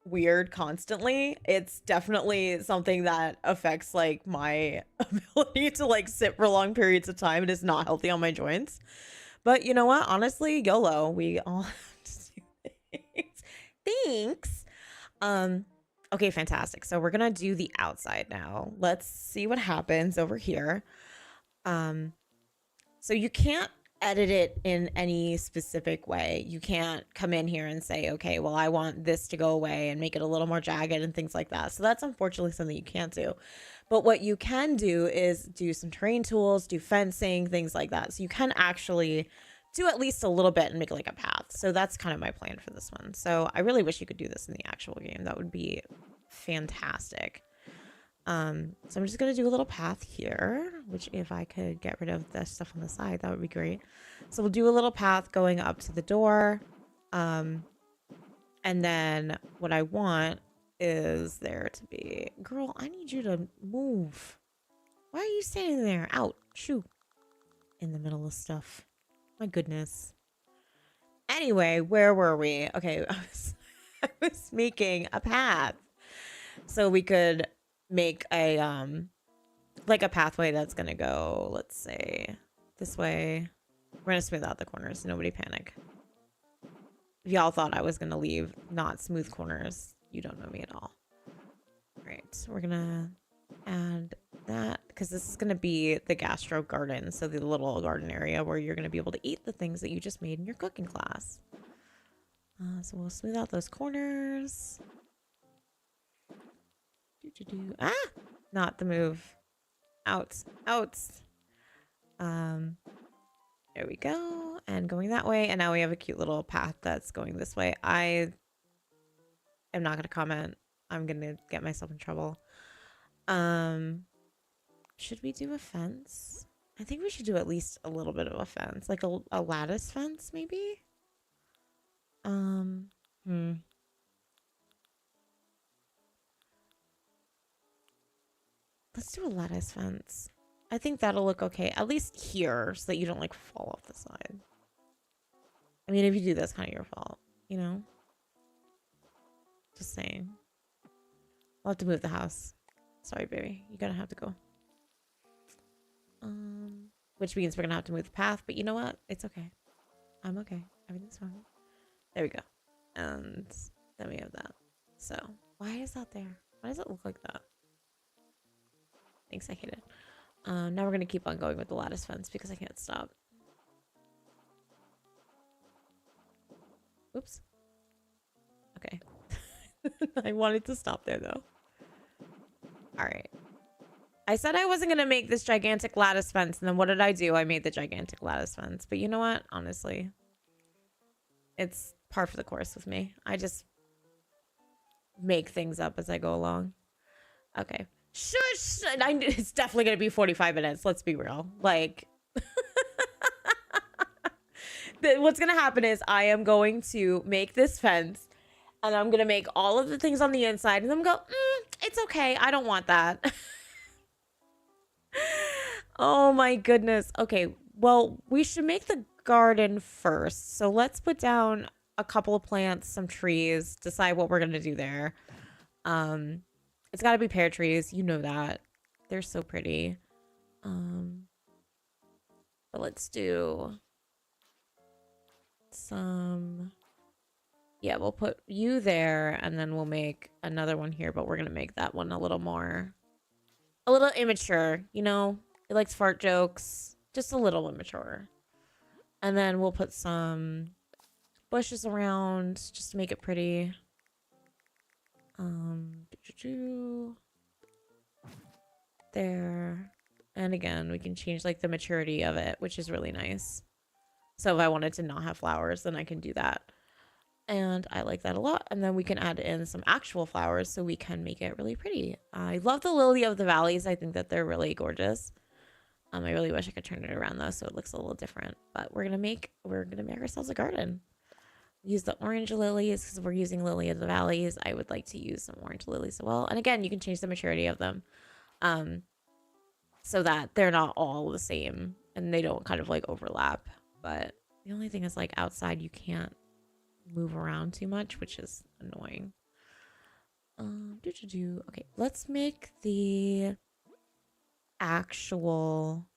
weird constantly. It's definitely something that affects like my ability to like sit for long periods of time. It is not healthy on my joints. But you know what? Honestly, YOLO. We all have to do things. Thanks. Okay, fantastic. So we're gonna do the outside now. Let's see what happens over here. So you can't edit it in any specific way. You can't come in here and say, okay, well, I want this to go away and make it a little more jagged and things like that. So that's unfortunately something you can't do. But what you can do is do some terrain tools, do fencing, things like that. So you can actually do at least a little bit and make like a path. So that's kind of my plan for this one. So I really wish you could do this in the actual game. That would be fantastic. So I'm just gonna do a little path here, which if I could get rid of the stuff on the side, that would be great. So we'll do a little path going up to the door. And then what I want is there to be, girl, I need you to move. Why are you standing there? Out, shoo, in the middle of stuff. My goodness. Anyway, where were we? Okay, I was making a path so we could make a like a pathway that's gonna go, let's say, this way. We're gonna smooth out the corners. Nobody panic. If y'all thought I was gonna leave not smooth corners, you don't know me at all. All right, so we're gonna add that because this is gonna be the gastro garden, so the little garden area where you're gonna be able to eat the things that you just made in your cooking class. So we'll smooth out those corners. Ah, not the move. Out. There we go. And going that way. And now we have a cute little path that's going this way. I am not going to comment. I'm going to get myself in trouble. Should we do a fence? I think we should do at least a little bit of a fence. Like a lattice fence, maybe? Let's do a lattice fence. I think that'll look okay. At least here, so that you don't, like, fall off the side. I mean, if you do, that's kind of your fault, you know? Just saying. I'll have to move the house. Sorry, baby. You're gonna have to go. Which means we're gonna have to move the path, but you know what? It's okay. I'm okay. Everything's fine. There we go. And then we have that. So, why is that there? Why does it look like that? Thanks, I hate it. Now we're gonna keep on going with the lattice fence because I can't stop. Oops. Okay. I wanted to stop there though. All right. I said I wasn't gonna make this gigantic lattice fence, and then what did I do? I made the gigantic lattice fence. But you know what? Honestly, it's par for the course with me. I just make things up as I go along. Okay. Shush! It's definitely gonna be 45 minutes. Let's be real. Like, what's gonna happen is I am going to make this fence, and I'm gonna make all of the things on the inside, and then go, it's okay. I don't want that. Oh my goodness. Okay, well, we should make the garden first. So let's put down a couple of plants, some trees, decide what we're gonna do there. It's got to be pear trees. You know that. They're so pretty. But let's do some... Yeah, we'll put you there, and then we'll make another one here, but we're going to make that one a little more... A little immature, you know? It likes fart jokes. Just a little immature. And then we'll put some bushes around just to make it pretty. There. And again, we can change like the maturity of it, which is really nice. So if I wanted to not have flowers, then I can do that. And I like that a lot. And then we can add in some actual flowers so we can make it really pretty. I love the lily of the valleys. I think that they're really gorgeous. I really wish I could turn it around though, so it looks a little different. But we're gonna make ourselves a garden. Use the orange lilies because we're using lily of the valleys. I would like to use some orange lilies as well. And again, you can change the maturity of them so that they're not all the same and they don't kind of like overlap. But the only thing is like outside you can't move around too much, which is annoying. Okay, let's make the actual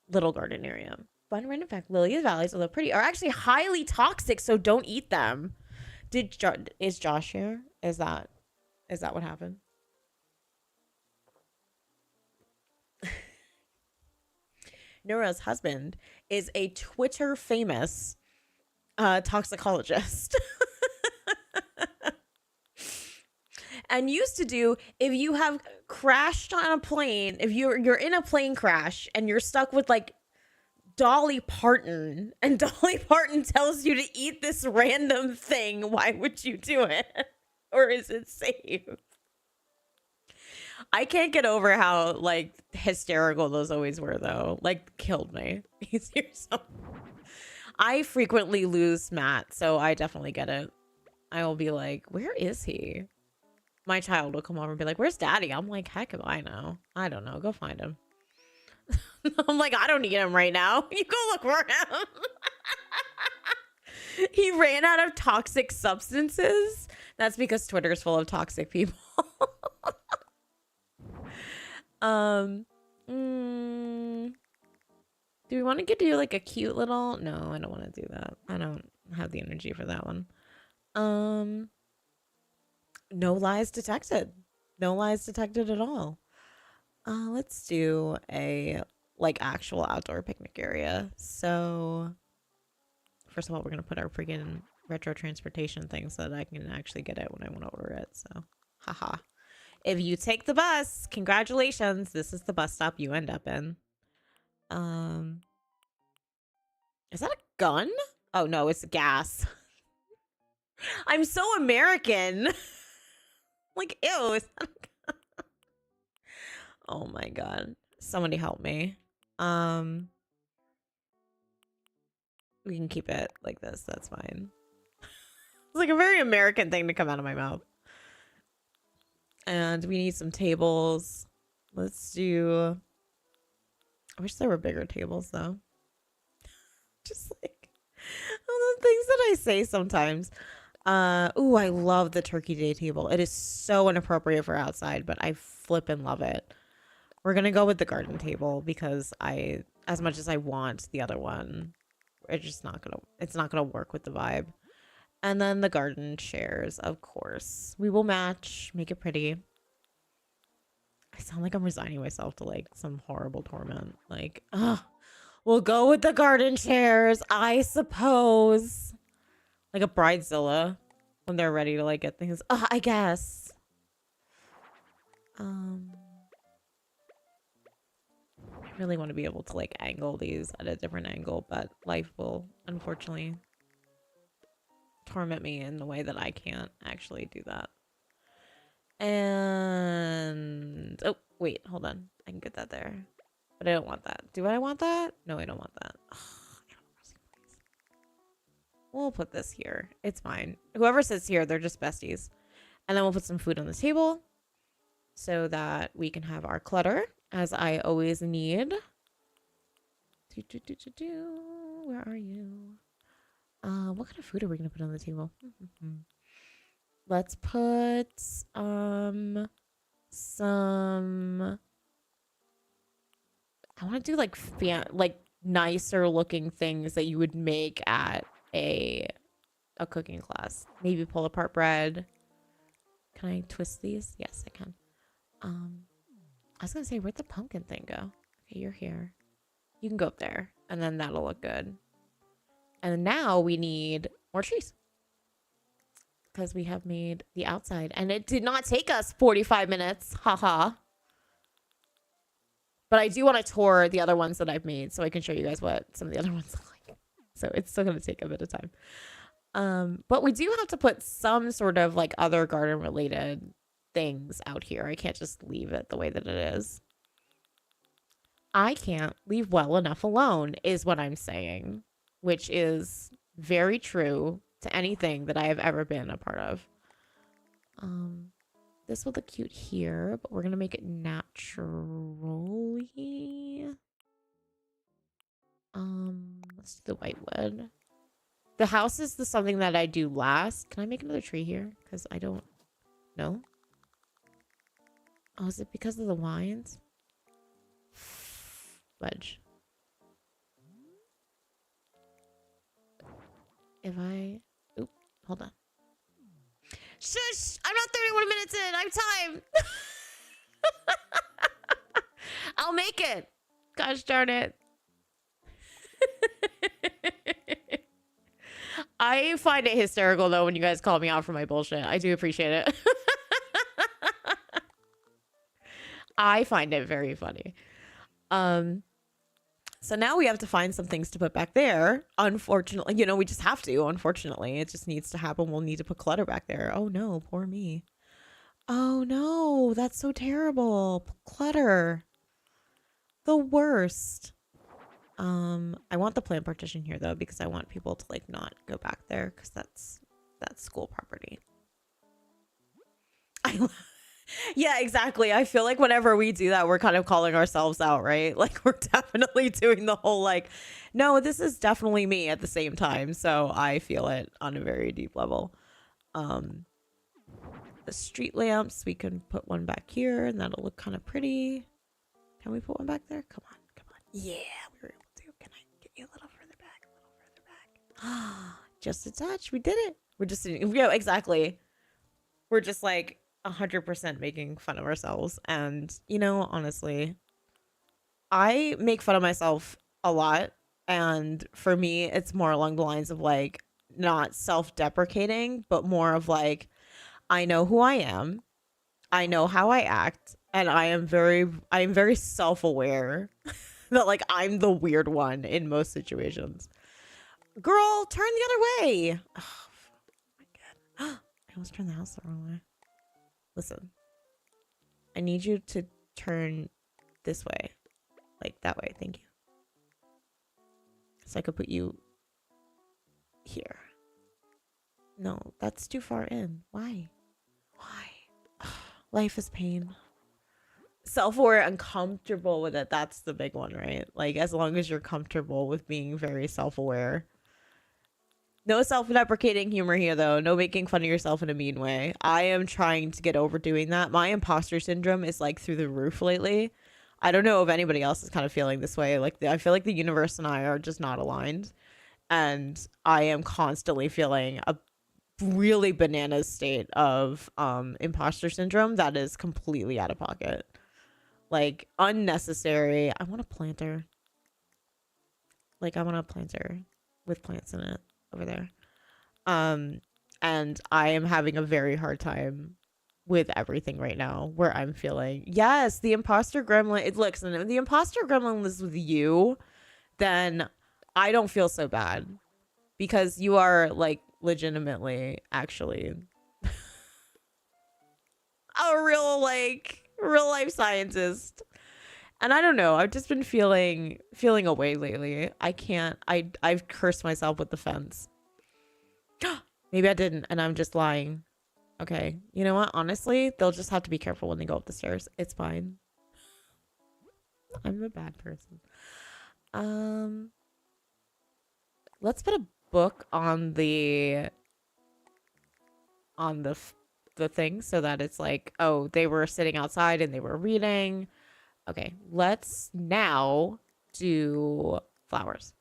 little garden area. Fun random fact: lily of the valleys, although pretty, are actually highly toxic, so don't eat them. Is Josh here? Is that what happened? Nora's husband is a Twitter famous toxicologist. And used to do, if you have crashed on a plane, if you're in a plane crash and you're stuck with like Dolly Parton, and Dolly Parton tells you to eat this random thing, why would you do it? Or is it safe? I can't get over how like hysterical those always were though. Like killed me. I frequently lose Matt, so I definitely get it. I will be like, where is he? My child will come over and be like, where's daddy? I'm like, heck if I know. I don't know. Go find him. I'm like, I don't need him right now. You go look for him. He ran out of toxic substances. That's because Twitter's full of toxic people. Do we want to do like a cute little? No, I don't want to do that. I don't have the energy for that one. No lies detected. No lies detected at all. Let's do a like actual outdoor picnic area. So first of all, we're gonna put our freaking retro transportation thing so that I can actually get it when I want to order it. So haha. If you take the bus, congratulations. This is the bus stop you end up in. Is that a gun? Oh no, it's gas. I'm so American. Like, ew. Is that a gun? Oh my god. Somebody help me. We can keep it like this. That's fine. It's like a very American thing to come out of my mouth. And we need some tables. Let's do... I wish there were bigger tables, though. Just like all the things that I say sometimes. Ooh, I love the Turkey Day table. It is so inappropriate for outside, but I flippin' love it. We're gonna go with the garden table because as much as I want the other one, it's not gonna work with the vibe. And then the garden chairs, of course. We will match, make it pretty. I sound like I'm resigning myself to like some horrible torment. Like, we'll go with the garden chairs, I suppose. Like a bridezilla when they're ready to like get things. I guess. I really want to be able to like angle these at a different angle, but life will unfortunately torment me in the way that I can't actually do that. And oh wait, hold on, I can get that there, but I don't want that. Do I want that? No, I don't want that. We'll put this here. It's fine. Whoever sits here, they're just besties. And then we'll put some food on the table so that we can have our clutter, as I always need. Where are you? What kind of food are we gonna put on the table? Let's put some. I want to do like nicer looking things that you would make at a cooking class. Maybe pull apart bread. Can I twist these? Yes, I can. I was gonna say, where'd the pumpkin thing go? Okay, you're here. You can go up there, and then that'll look good. And now we need more trees because we have made the outside, and it did not take us 45 minutes. Haha. But I do want to tour the other ones that I've made so I can show you guys what some of the other ones look like. So it's still going to take a bit of time. But we do have to put some sort of like other garden related things out here. I can't just leave it the way that it is. I can't leave well enough alone is what I'm saying, which is very true to anything that I have ever been a part of. This will look cute here, but we're going to make it naturally. Let's do the white wood. The house is something that I do last. Can I make another tree here? Because I don't know. Oh, is it because of the vines? Wedge. If I... Oop, hold on. Shush! I'm not 31 minutes in. I have time. I'll make it. Gosh darn it. I find it hysterical though when you guys call me out for my bullshit. I do appreciate it. I find it very funny. So now we have to find some things to put back there. Unfortunately, you know, we just have to. Unfortunately, it just needs to happen. We'll need to put clutter back there. Oh no, poor me. Oh no, that's so terrible. Clutter. The worst. I want the plant partition here though, because I want people to like not go back there because that's school property. Yeah, exactly. I feel like whenever we do that, we're kind of calling ourselves out, right? Like we're definitely doing the whole like, no, this is definitely me at the same time. So I feel it on a very deep level. The street lamps, we can put one back here and that'll look kind of pretty. Can we put one back there? Come on, come on. Yeah, we were able to. Can I get you a little further back? A little further back. Just a touch. We did it. We're just, yeah, exactly. We're just like 100% making fun of ourselves. And, you know, honestly, I make fun of myself a lot. And for me, it's more along the lines of like not self-deprecating, but more of like, I know who I am. I know how I act. And I'm very self-aware that like I'm the weird one in most situations. Girl, turn the other way. Oh my god. I almost turned the house the wrong way. Listen. I need you to turn this way. Like that way. Thank you. So I could put you here. No, that's too far in. Why? Why? Life is pain. Self-aware and comfortable with it. That's the big one, right? Like as long as you're comfortable with being very self-aware. No self-deprecating humor here though. No making fun of yourself in a mean way. I am trying to get over doing that. My imposter syndrome is like through the roof lately. I don't know if anybody else is kind of feeling this way. Like I feel like the universe and I are just not aligned. And I am constantly feeling a really bananas state of imposter syndrome that is completely out of pocket. Like unnecessary. I want a planter. Like I want a planter with plants in it over there. And I am having a very hard time with everything right now where I'm feeling, yes, the imposter gremlin, it looks, and if the imposter gremlin is with you, then I don't feel so bad because you are like legitimately actually a real life scientist. And I don't know, I've just been feeling away lately. I've cursed myself with the fence. Maybe I didn't and I'm just lying. Okay, you know what? Honestly, they'll just have to be careful when they go up the stairs. It's fine. I'm a bad person. Let's put a book on the thing so that it's like, oh, they were sitting outside and they were reading. Okay, let's now do flowers.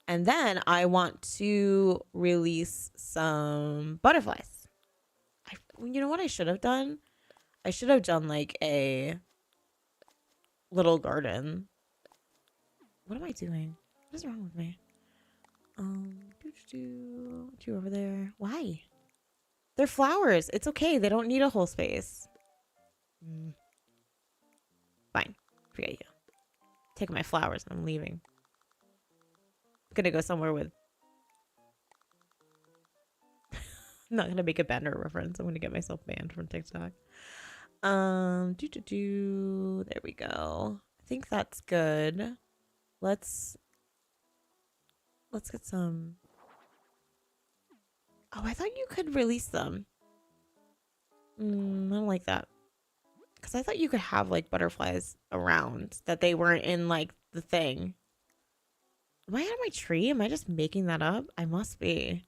And then I want to release some butterflies. You know what I should have done? I should have done like a little garden. What am I doing? What is wrong with me? Two over there. Why? They're flowers. It's okay. They don't need a whole space. Fine. Forget you. Taking my flowers and I'm leaving. I'm gonna go somewhere with... I'm not gonna make a banner reference. I'm gonna get myself banned from TikTok. There we go. I think that's good. Let's get some... Oh, I thought you could release them. I don't like that. Because I thought you could have, like, butterflies around. That they weren't in, like, the thing. Am I out of my tree? Am I just making that up? I must be.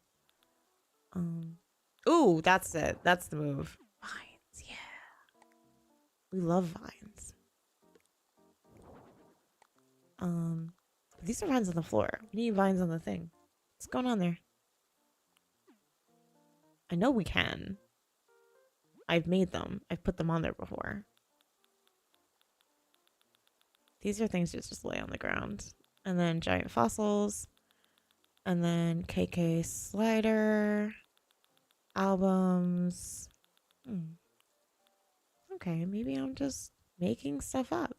Ooh, that's it. That's the move. Vines, yeah. We love vines. These are vines on the floor. We need vines on the thing. What's going on there? I know we can. I've made them. I've put them on there before. These are things you just lay on the ground. And then giant fossils. And then KK slider. Albums. Okay, maybe I'm just making stuff up.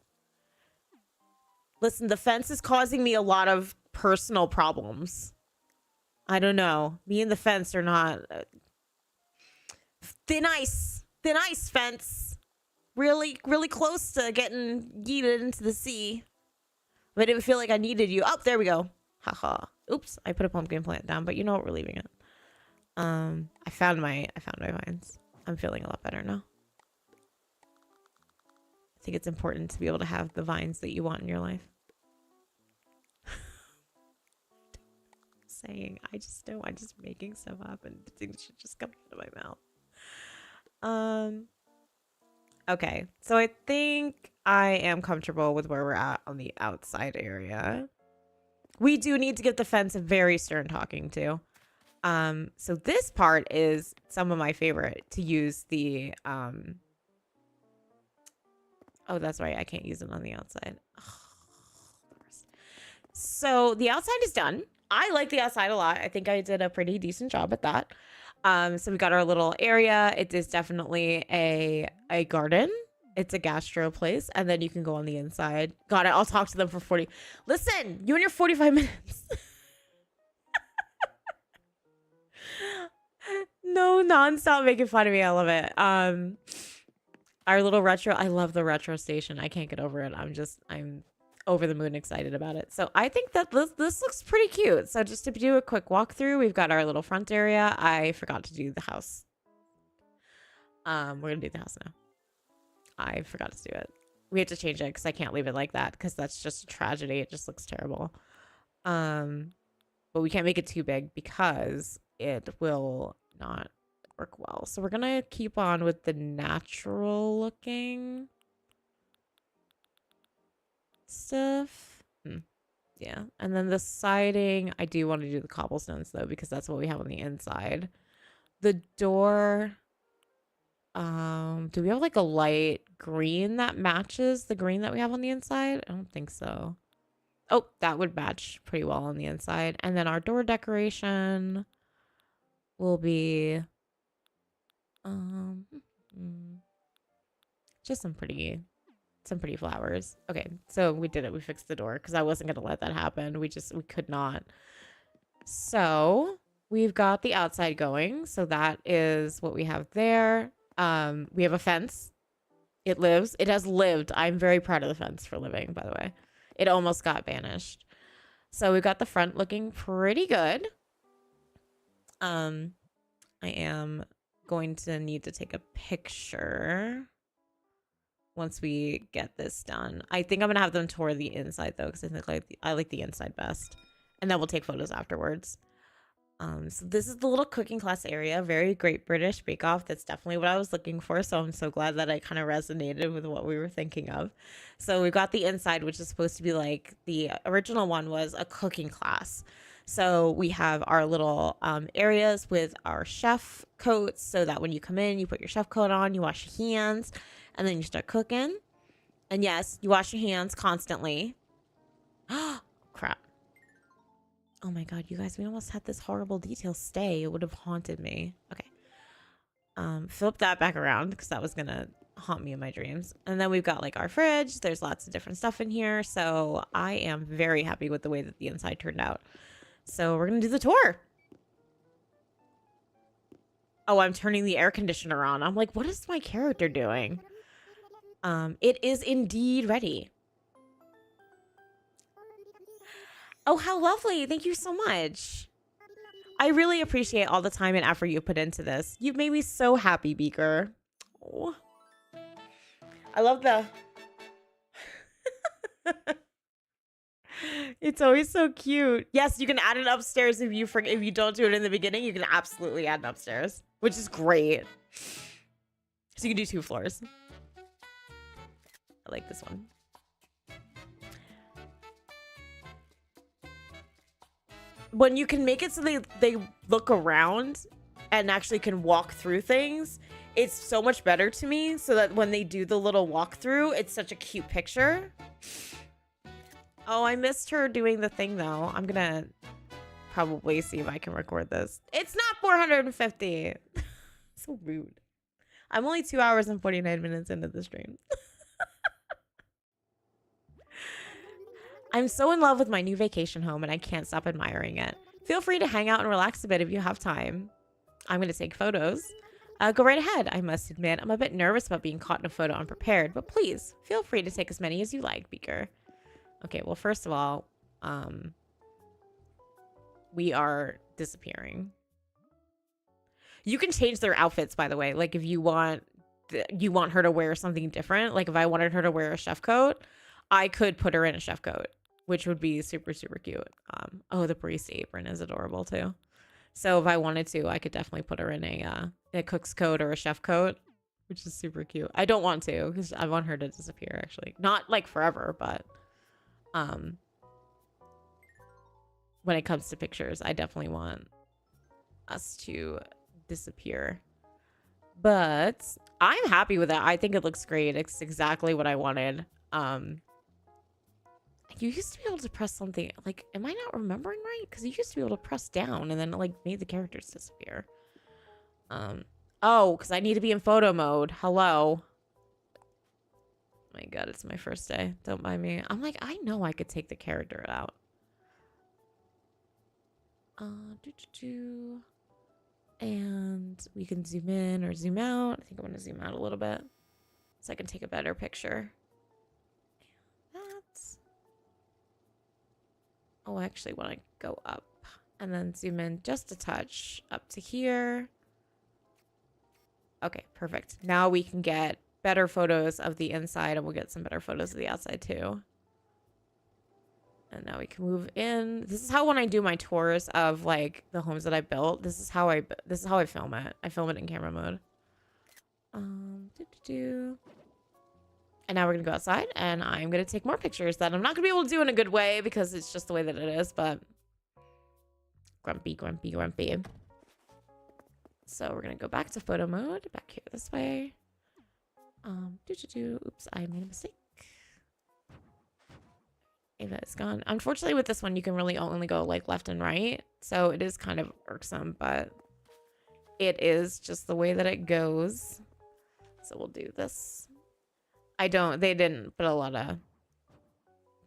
Listen, the fence is causing me a lot of personal problems. I don't know. Me and the fence are not... Thin ice fence. Really, really close to getting yeeted into the sea. But I didn't feel like I needed you. Oh, there we go. Haha. Oops, I put a pumpkin plant down, but you know what? We're leaving it. I found my vines. I'm feeling a lot better now. I think it's important to be able to have the vines that you want in your life. Saying, I just don't. I'm just making stuff up and things should just come out of my mouth. Okay, so I think I am comfortable with where we're at on the outside area. We do need to give the fence a very stern talking to. So this part is some of my favorite to use the, oh, that's right. I can't use it on the outside. So the outside is done. I like the outside a lot. I think I did a pretty decent job at that. So we got our little area. It is definitely a garden. It's a gastro place. And then you can go on the inside. Got it. I'll talk to them for 40. Listen, you and your 45 minutes. No, nonstop making fun of me. I love it. Our little retro. I love the retro station. I can't get over it. I'm over the moon excited about it. So I think that this looks pretty cute. So just to do a quick walkthrough, we've got our little front area. I forgot to do the house. We're gonna do the house now. I forgot to do it. We have to change it because I can't leave it like that because that's just a tragedy. It just looks terrible. But we can't make it too big because it will not work well. So we're gonna keep on with the natural looking stuff. Yeah. And then the siding, I do want to do the cobblestones though, because that's what we have on the inside. The door, do we have like a light green that matches the green that we have on the inside? I don't think so. Oh, that would match pretty well on the inside. And then our door decoration will be just some pretty flowers. Okay, so we did it. We fixed the door because I wasn't gonna let that happen. We could not. So we've got the outside going. So that is what we have there. We have a fence. It lives. It has lived. I'm very proud of the fence for living, by the way. It almost got banished. So we've got the front looking pretty good. I am going to need to take a picture once we get this done. I think I'm gonna have them tour the inside though, because I think I like the inside best, and then we'll take photos afterwards. So this is the little cooking class area. Very Great British Bake Off. That's definitely what I was looking for. So I'm so glad that I kind of resonated with what we were thinking of. So we've got the inside, which is supposed to be like the original one was a cooking class. So we have our little areas with our chef coats so that when you come in, you put your chef coat on, you wash your hands, and then you start cooking. And yes, you wash your hands constantly. Oh, crap. Oh my god, you guys, we almost had this horrible detail stay. It would have haunted me. Okay. Flip that back around because that was going to haunt me in my dreams. And then we've got like our fridge. There's lots of different stuff in here. So I am very happy with the way that the inside turned out. So we're going to do the tour. Oh, I'm turning the air conditioner on. I'm like, what is my character doing? It is indeed ready. Oh, how lovely. Thank you so much. I really appreciate all the time and effort you put into this. You've made me so happy, Beaker. Oh. I love the... It's always so cute. Yes, you can add it upstairs if you don't do it in the beginning. You can absolutely add it upstairs, which is great. So you can do 2 floors. I like this one. When you can make it so they look around and actually can walk through things, it's so much better to me, so that when they do the little walkthrough, it's such a cute picture. Oh, I missed her doing the thing though. I'm gonna probably see if I can record this. It's not 450. So rude. I'm only 2 hours and 49 minutes into the stream. I'm so in love with my new vacation home and I can't stop admiring it. Feel free to hang out and relax a bit if you have time. I'm going to take photos. Go right ahead. I must admit, I'm a bit nervous about being caught in a photo unprepared, but please feel free to take as many as you like, Beaker. Okay, well, first of all, we are disappearing. You can change their outfits, by the way. Like, if you want her to wear something different, like if I wanted her to wear a chef coat, I could put her in a chef coat, which would be super, super cute. Oh, the barista apron is adorable too. So if I wanted to, I could definitely put her in a cook's coat or a chef coat, which is super cute. I don't want to because I want her to disappear, actually. Not like forever, but when it comes to pictures, I definitely want us to disappear. But I'm happy with it. I think it looks great. It's exactly what I wanted. You used to be able to press something, like, am I not remembering right? Because you used to be able to press down and then it, like, made the characters disappear. Oh, because I need to be in photo mode. Hello. My God, it's my first day. Don't mind me. I'm like, I know I could take the character out. And we can zoom in or zoom out. I think I'm going to zoom out a little bit so I can take a better picture. Oh, I actually want to go up and then zoom in just a touch up to here. Okay, perfect. Now we can get better photos of the inside and we'll get some better photos of the outside too. And now we can move in. This is how when I do my tours of like the homes that I built, this is how I film it. I film it in camera mode. And now we're gonna go outside and I'm gonna take more pictures that I'm not gonna be able to do in a good way because it's just the way that it is, but grumpy, grumpy, grumpy. So we're gonna go back to photo mode, back here this way. Oops, I made a mistake. Ava is gone. Unfortunately with this one, you can really only go like left and right. So it is kind of irksome, but it is just the way that it goes. So we'll do this. They didn't put a lot of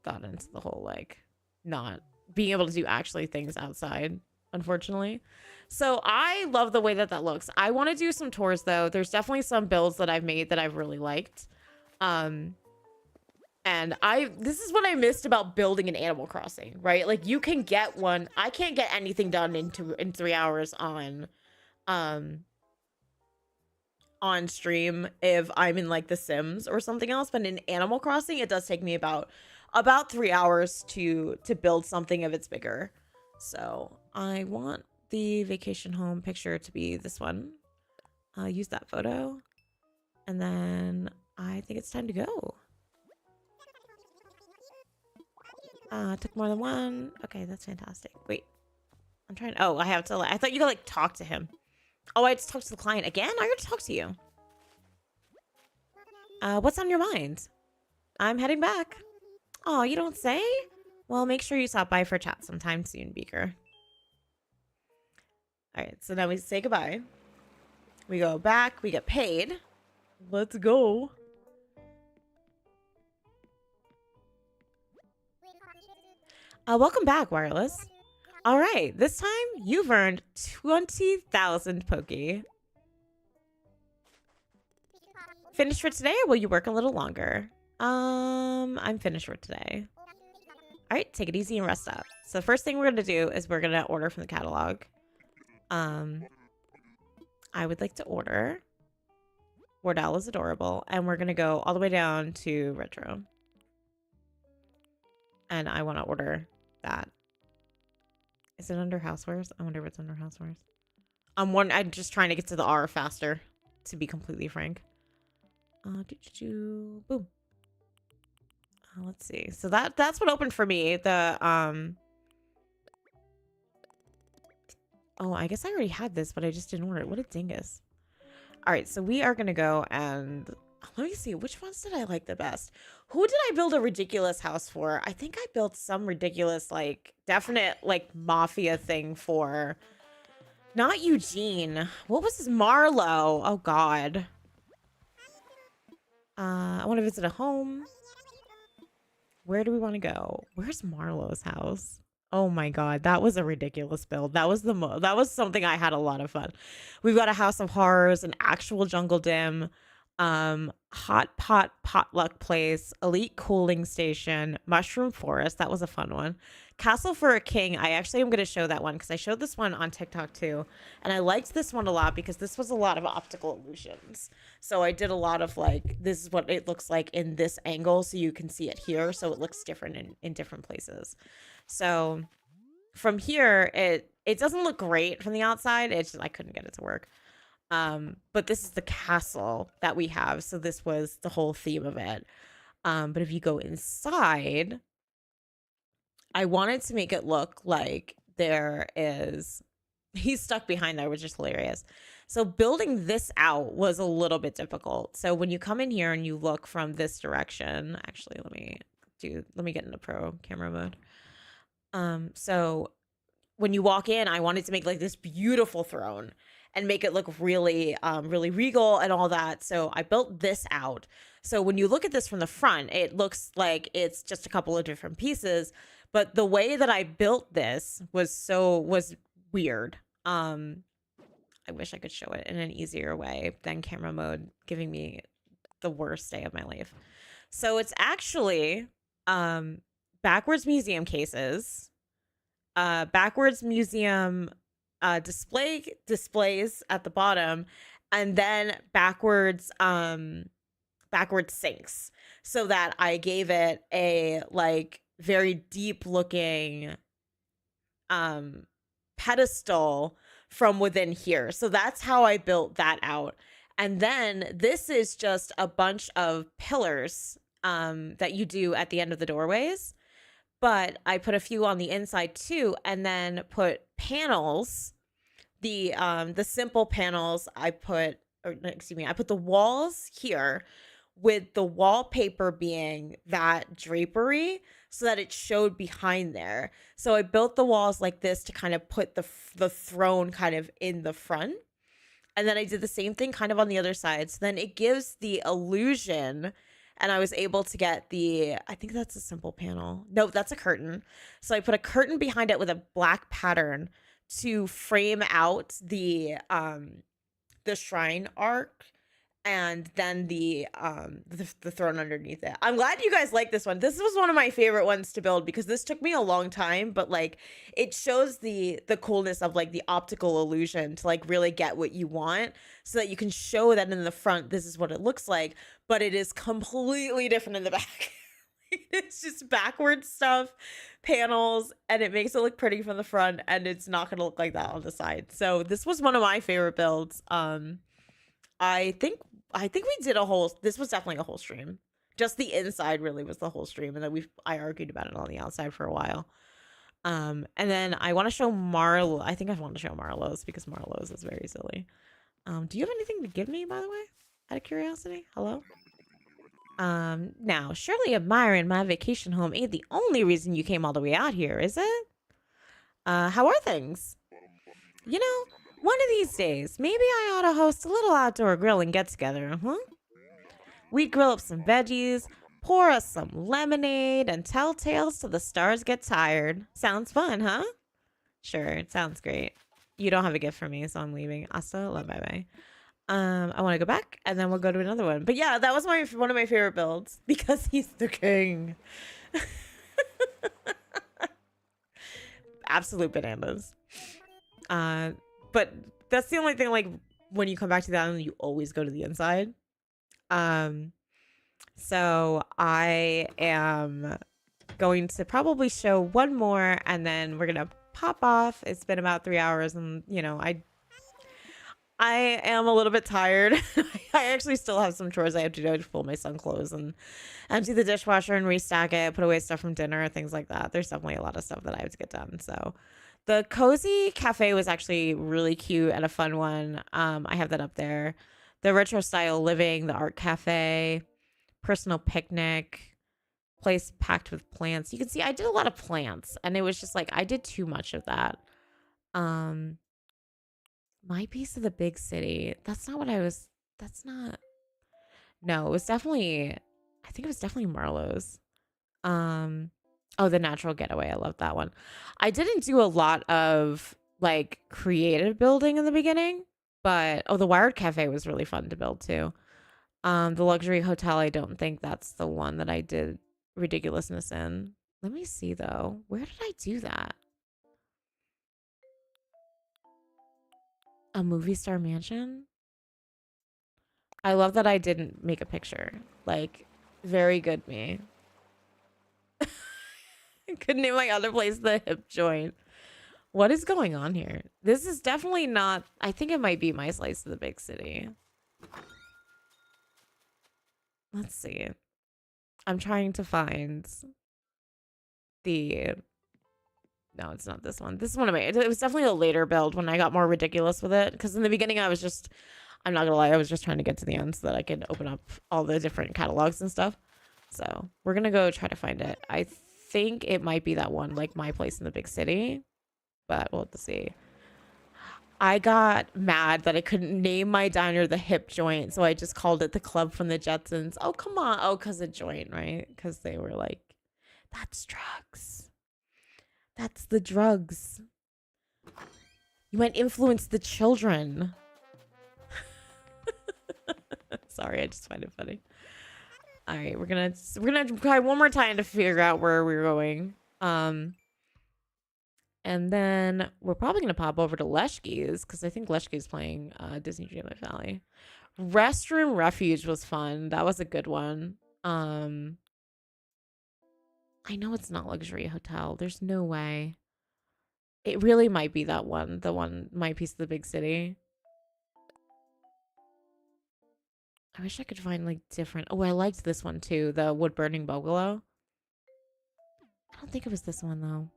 thought into the whole, like, not being able to do actually things outside, unfortunately. So I love the way that that looks. I want to do some tours, though. There's definitely some builds that I've made that I've really liked. And this is what I missed about building an Animal Crossing, right? Like, you can get one. I can't get anything done in 3 hours on stream if I'm in like The Sims or something else, but in Animal Crossing it does take me about 3 hours to build something if it's bigger. So I want the vacation home picture to be this one. I'll use that photo and then I think it's time to go. Took more than one. Okay, that's fantastic. Wait, I'm trying. Oh, I have to. I thought you could like talk to him. Oh, I just talked to the client again? I already talked to you. What's on your mind? I'm heading back. Oh, you don't say? Well, make sure you stop by for chat sometime soon, Beaker. All right, so now we say goodbye. We go back. We get paid. Let's go. Welcome back, Wireless. All right, this time you've earned 20,000 Poke. Finished for today, or will you work a little longer? I'm finished for today. All right, take it easy and rest up. So the first thing we're gonna do is we're gonna order from the catalog. I would like to order. Wardell is adorable, and we're gonna go all the way down to retro. And I want to order that. Is it under housewares? I wonder if it's under housewares. I'm just trying to get to the R faster, to be completely frank. Boom. Let's see. So that's what opened for me. The oh, I guess I already had this, but I just didn't order it. What a dingus. All right, so we are gonna go and let me see, which ones did I like the best? Who did I build a ridiculous house for? I think I built some ridiculous, like, definite, like, mafia thing for. Not Eugene. What was his Marlowe? Oh, God. I want to visit a home. Where do we want to go? Where's Marlowe's house? Oh my God, that was a ridiculous build. That was that was something I had a lot of fun. We've got a house of horrors, an actual jungle dim, hot pot potluck place, elite cooling station, mushroom forest. That was a fun one. Castle for a king. I actually am going to show that one because I showed this one on TikTok too, and I liked this one a lot because this was a lot of optical illusions. So I did a lot of like, this is what it looks like in this angle, so you can see it here, so it looks different in different places. So from here, it doesn't look great from the outside. It's just, I couldn't get it to work. But this is the castle that we have. So this was the whole theme of it. But if you go inside, I wanted to make it look like there is, he's stuck behind there, which is hilarious. So building this out was a little bit difficult. So when you come in here and you look from this direction, actually, let me get into pro camera mode. So when you walk in, I wanted to make like this beautiful throne and make it look really, really regal and all that. So I built this out. So when you look at this from the front, it looks like it's just a couple of different pieces. But the way that I built this was weird. I wish I could show it in an easier way than camera mode, giving me the worst day of my life. So it's actually backwards museum cases, backwards museum displays at the bottom, and then backwards sinks, so that I gave it a like very deep looking pedestal from within here. So that's how I built that out. And then this is just a bunch of pillars that you do at the end of the doorways. But I put a few on the inside too, and then put panels. The simple panels I put the walls here with the wallpaper being that drapery so that it showed behind there. So I built the walls like this to kind of put the throne kind of in the front. And then I did the same thing kind of on the other side. So then it gives the illusion, and I was able to get I think that's a simple panel. No, that's a curtain. So I put a curtain behind it with a black pattern to frame out the shrine arc, and then the throne underneath it. I'm glad you guys like this one. This was one of my favorite ones to build because this took me a long time, but like it shows the coolness of like the optical illusion to like really get what you want, so that you can show that in the front this is what it looks like, but it is completely different in the back. It's just backwards stuff, panels, and it makes it look pretty from the front, and it's not gonna look like that on the side. So this was one of my favorite builds. I think we did this was definitely a whole stream. Just the inside really was the whole stream, and then I argued about it on the outside for a while. And then I want to show Marlowe. I think I want to show Marlowe's because Marlowe's is very silly. Do you have anything to give me, by the way? Out of curiosity? Hello? Now, surely admiring my vacation home ain't the only reason you came all the way out here, is it? How are things? You know, one of these days, maybe I ought to host a little outdoor grilling get-together, huh? We'd grill up some veggies, pour us some lemonade, and tell tales till the stars get tired. Sounds fun, huh? Sure, it sounds great. You don't have a gift for me, so I'm leaving. Hasta la bye-bye. I want to go back, and then we'll go to another one. But yeah, that was one of my favorite builds because he's the king. Absolute bananas. But that's the only thing, like, when you come back to the island, you always go to the inside. So I am going to probably show one more, and then we're gonna pop off. It's been about 3 hours, and you know, I am a little bit tired. I actually still have some chores I have to do to fold my son clothes and empty the dishwasher and restack it, put away stuff from dinner, things like that. There's definitely a lot of stuff that I have to get done. So the cozy cafe was actually really cute and a fun one. I have that up there. The retro style living, the art cafe, personal picnic, place packed with plants. You can see I did a lot of plants, and it was just like I did too much of that. Um, my piece of the big city. That's not what I was. That's not. No, it was definitely. I think it was definitely Marlowe's. Oh, the natural getaway. I love that one. I didn't do a lot of like creative building in the beginning, but the Wired Cafe was really fun to build too. The luxury hotel, I don't think that's the one that I did ridiculousness in. Let me see though. Where did I do that? A movie star mansion? I love that I didn't make a picture. Like, very good me. Couldn't name my other place the hip joint. What is going on here? This is definitely not. I think it might be my slice of the big city. Let's see. I'm trying to find the. No, it's not this one. This is one of my. It was definitely a later build when I got more ridiculous with it. Because in the beginning, I was just. I'm not gonna lie. I was just trying to get to the end so that I could open up all the different catalogs and stuff. So we're gonna go try to find it. I think it might be that one, like my place in the big city. But we'll have to see. I got mad that I couldn't name my diner the Hip Joint, so I just called it the Club from the Jetsons. Oh, come on. Oh, because of joint, right? Because they were like, that's drugs. That's the drugs. You might influence the children. Sorry, I just find it funny. All right, we're gonna try one more time to figure out where we're going. And then we're probably going to pop over to Leshke's because I think Leshke's playing Disney Dreamlight Valley. Restroom Refuge was fun. That was a good one. I know it's not Luxury Hotel. There's no way. It really might be that one. The one, My Piece of the Big City. I wish I could find like different. Oh, I liked this one too. The Wood Burning Bungalow. I don't think it was this one though.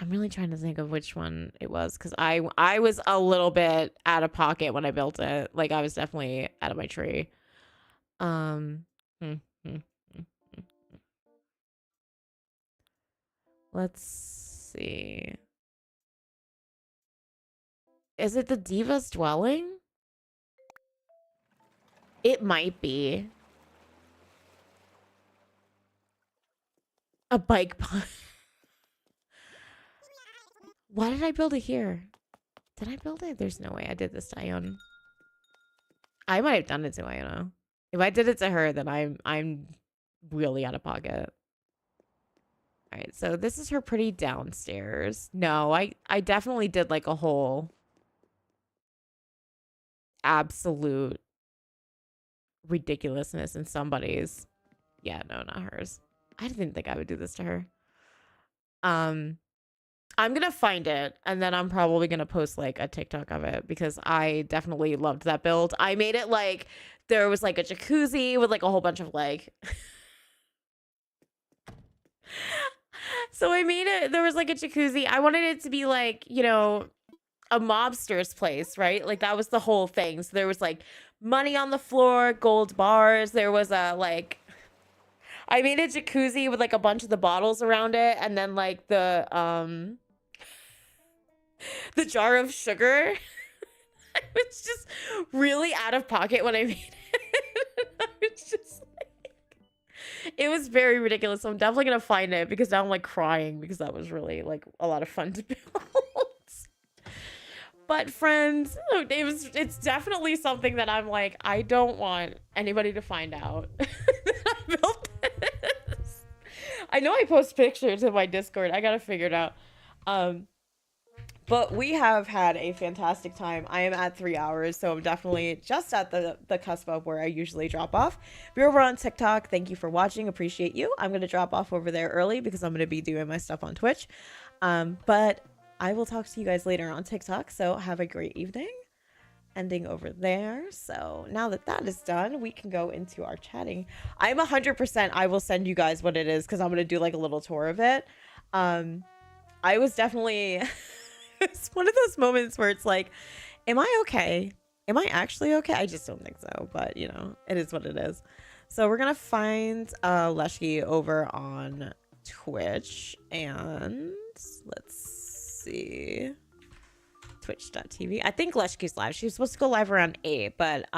I'm really trying to think of which one it was because I was a little bit out of pocket when I built it. Like I was definitely out of my tree. Let's see. Is it the Diva's Dwelling? It might be. A bike park. Why did I build it here? Did I build it? There's no way I did this to Iona. I might have done it to Iona. If I did it to her, then I'm really out of pocket. All right, so this is her pretty downstairs. No, I definitely did like a whole absolute ridiculousness in somebody's. Yeah, no, not hers. I didn't think I would do this to her. I'm gonna find it and then I'm probably gonna post like a TikTok of it because I definitely loved that build. I made it like there was like a jacuzzi with like a whole bunch of like so I made it, there was like a jacuzzi. I wanted it to be like, you know, a mobster's place, right? Like that was the whole thing. So there was like money on the floor, gold bars. There was a like I made a jacuzzi with like a bunch of the bottles around it and then like the jar of sugar. I was just really out of pocket when I made it. I was just like, it was very ridiculous. So I'm definitely gonna find it because now I'm like crying because that was really like a lot of fun to build. But friends, it's definitely something that I'm like, I don't want anybody to find out that I built this. I know I post pictures in my Discord. I gotta figure it out. But we have had a fantastic time. I am at 3 hours, so I'm definitely just at the cusp of where I usually drop off. If you're over on TikTok, thank you for watching. Appreciate you. I'm going to drop off over there early because I'm going to be doing my stuff on Twitch. But I will talk to you guys later on TikTok, so have a great evening. Ending over there. So now that that is done, we can go into our chatting. I'm 100%. I will send you guys what it is because I'm going to do like a little tour of it. I was definitely... It's one of those moments where it's like, am I okay? Am I actually okay? I just don't think so, but you know, it is what it is. So we're gonna find Leshki over on Twitch, and let's see, twitch.tv. I think Leshki's live. She was supposed to go live around 8, but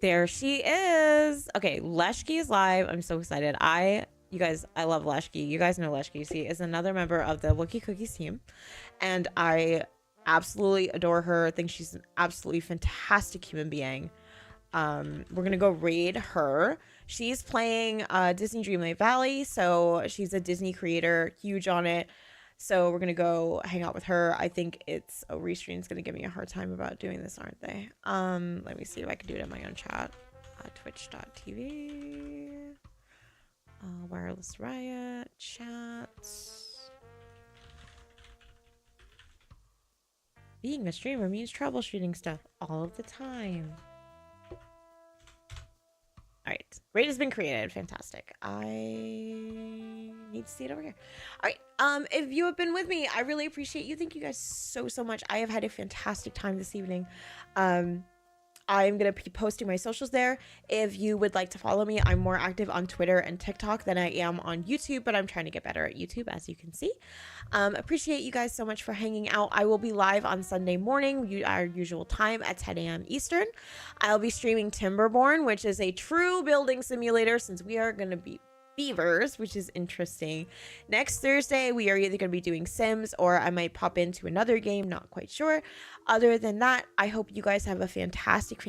there she is. Okay, Leshki is live. I'm so excited. You guys, I love Leshki. You guys know Leshki. She is another member of the Wookie Cookies team, and I absolutely adore her. I think she's an absolutely fantastic human being. We're gonna go raid her. She's playing Disney Dreamlight Valley, so she's a Disney creator, huge on it. So we're gonna go hang out with her. I think it's Restream's gonna give me a hard time about doing this, aren't they? Let me see if I can do it in my own chat. Twitch.tv, Wireless Riot chat. Being a streamer means troubleshooting stuff all of the time. All right, raid has been created. Fantastic. I need to see it over here. All right, if you have been with me, I really appreciate you. Thank you guys so much. I have had a fantastic time this evening. I'm going to be posting my socials there. If you would like to follow me, I'm more active on Twitter and TikTok than I am on YouTube, but I'm trying to get better at YouTube, as you can see. Appreciate you guys so much for hanging out. I will be live on Sunday morning, our usual time at 10 a.m. Eastern. I'll be streaming Timberborn, which is a true building simulator, since we are going to be beavers, which is interesting. Next Thursday, we are either going to be doing Sims, or I might pop into another game, not quite sure. Other than that, I hope you guys have a fantastic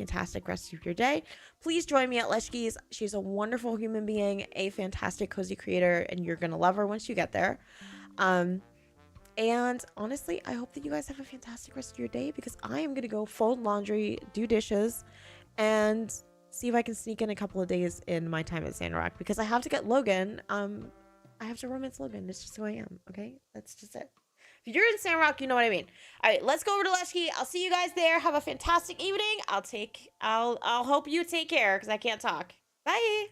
rest of your day. Please join me at Leshki's. She's a wonderful human being, a fantastic cozy creator, and you're going to love her once you get there. And honestly, I hope that you guys have a fantastic rest of your day, because I am going to go fold laundry, do dishes, and see if I can sneak in a couple of days in my time at Sandrock, because I have to get Logan. I have to romance Logan. It's just who I am. Okay, that's just it. If you're in Sandrock, you know what I mean. All right, let's go over to Leshki. I'll see you guys there. Have a fantastic evening. I'll hope you take care, because I can't talk. Bye.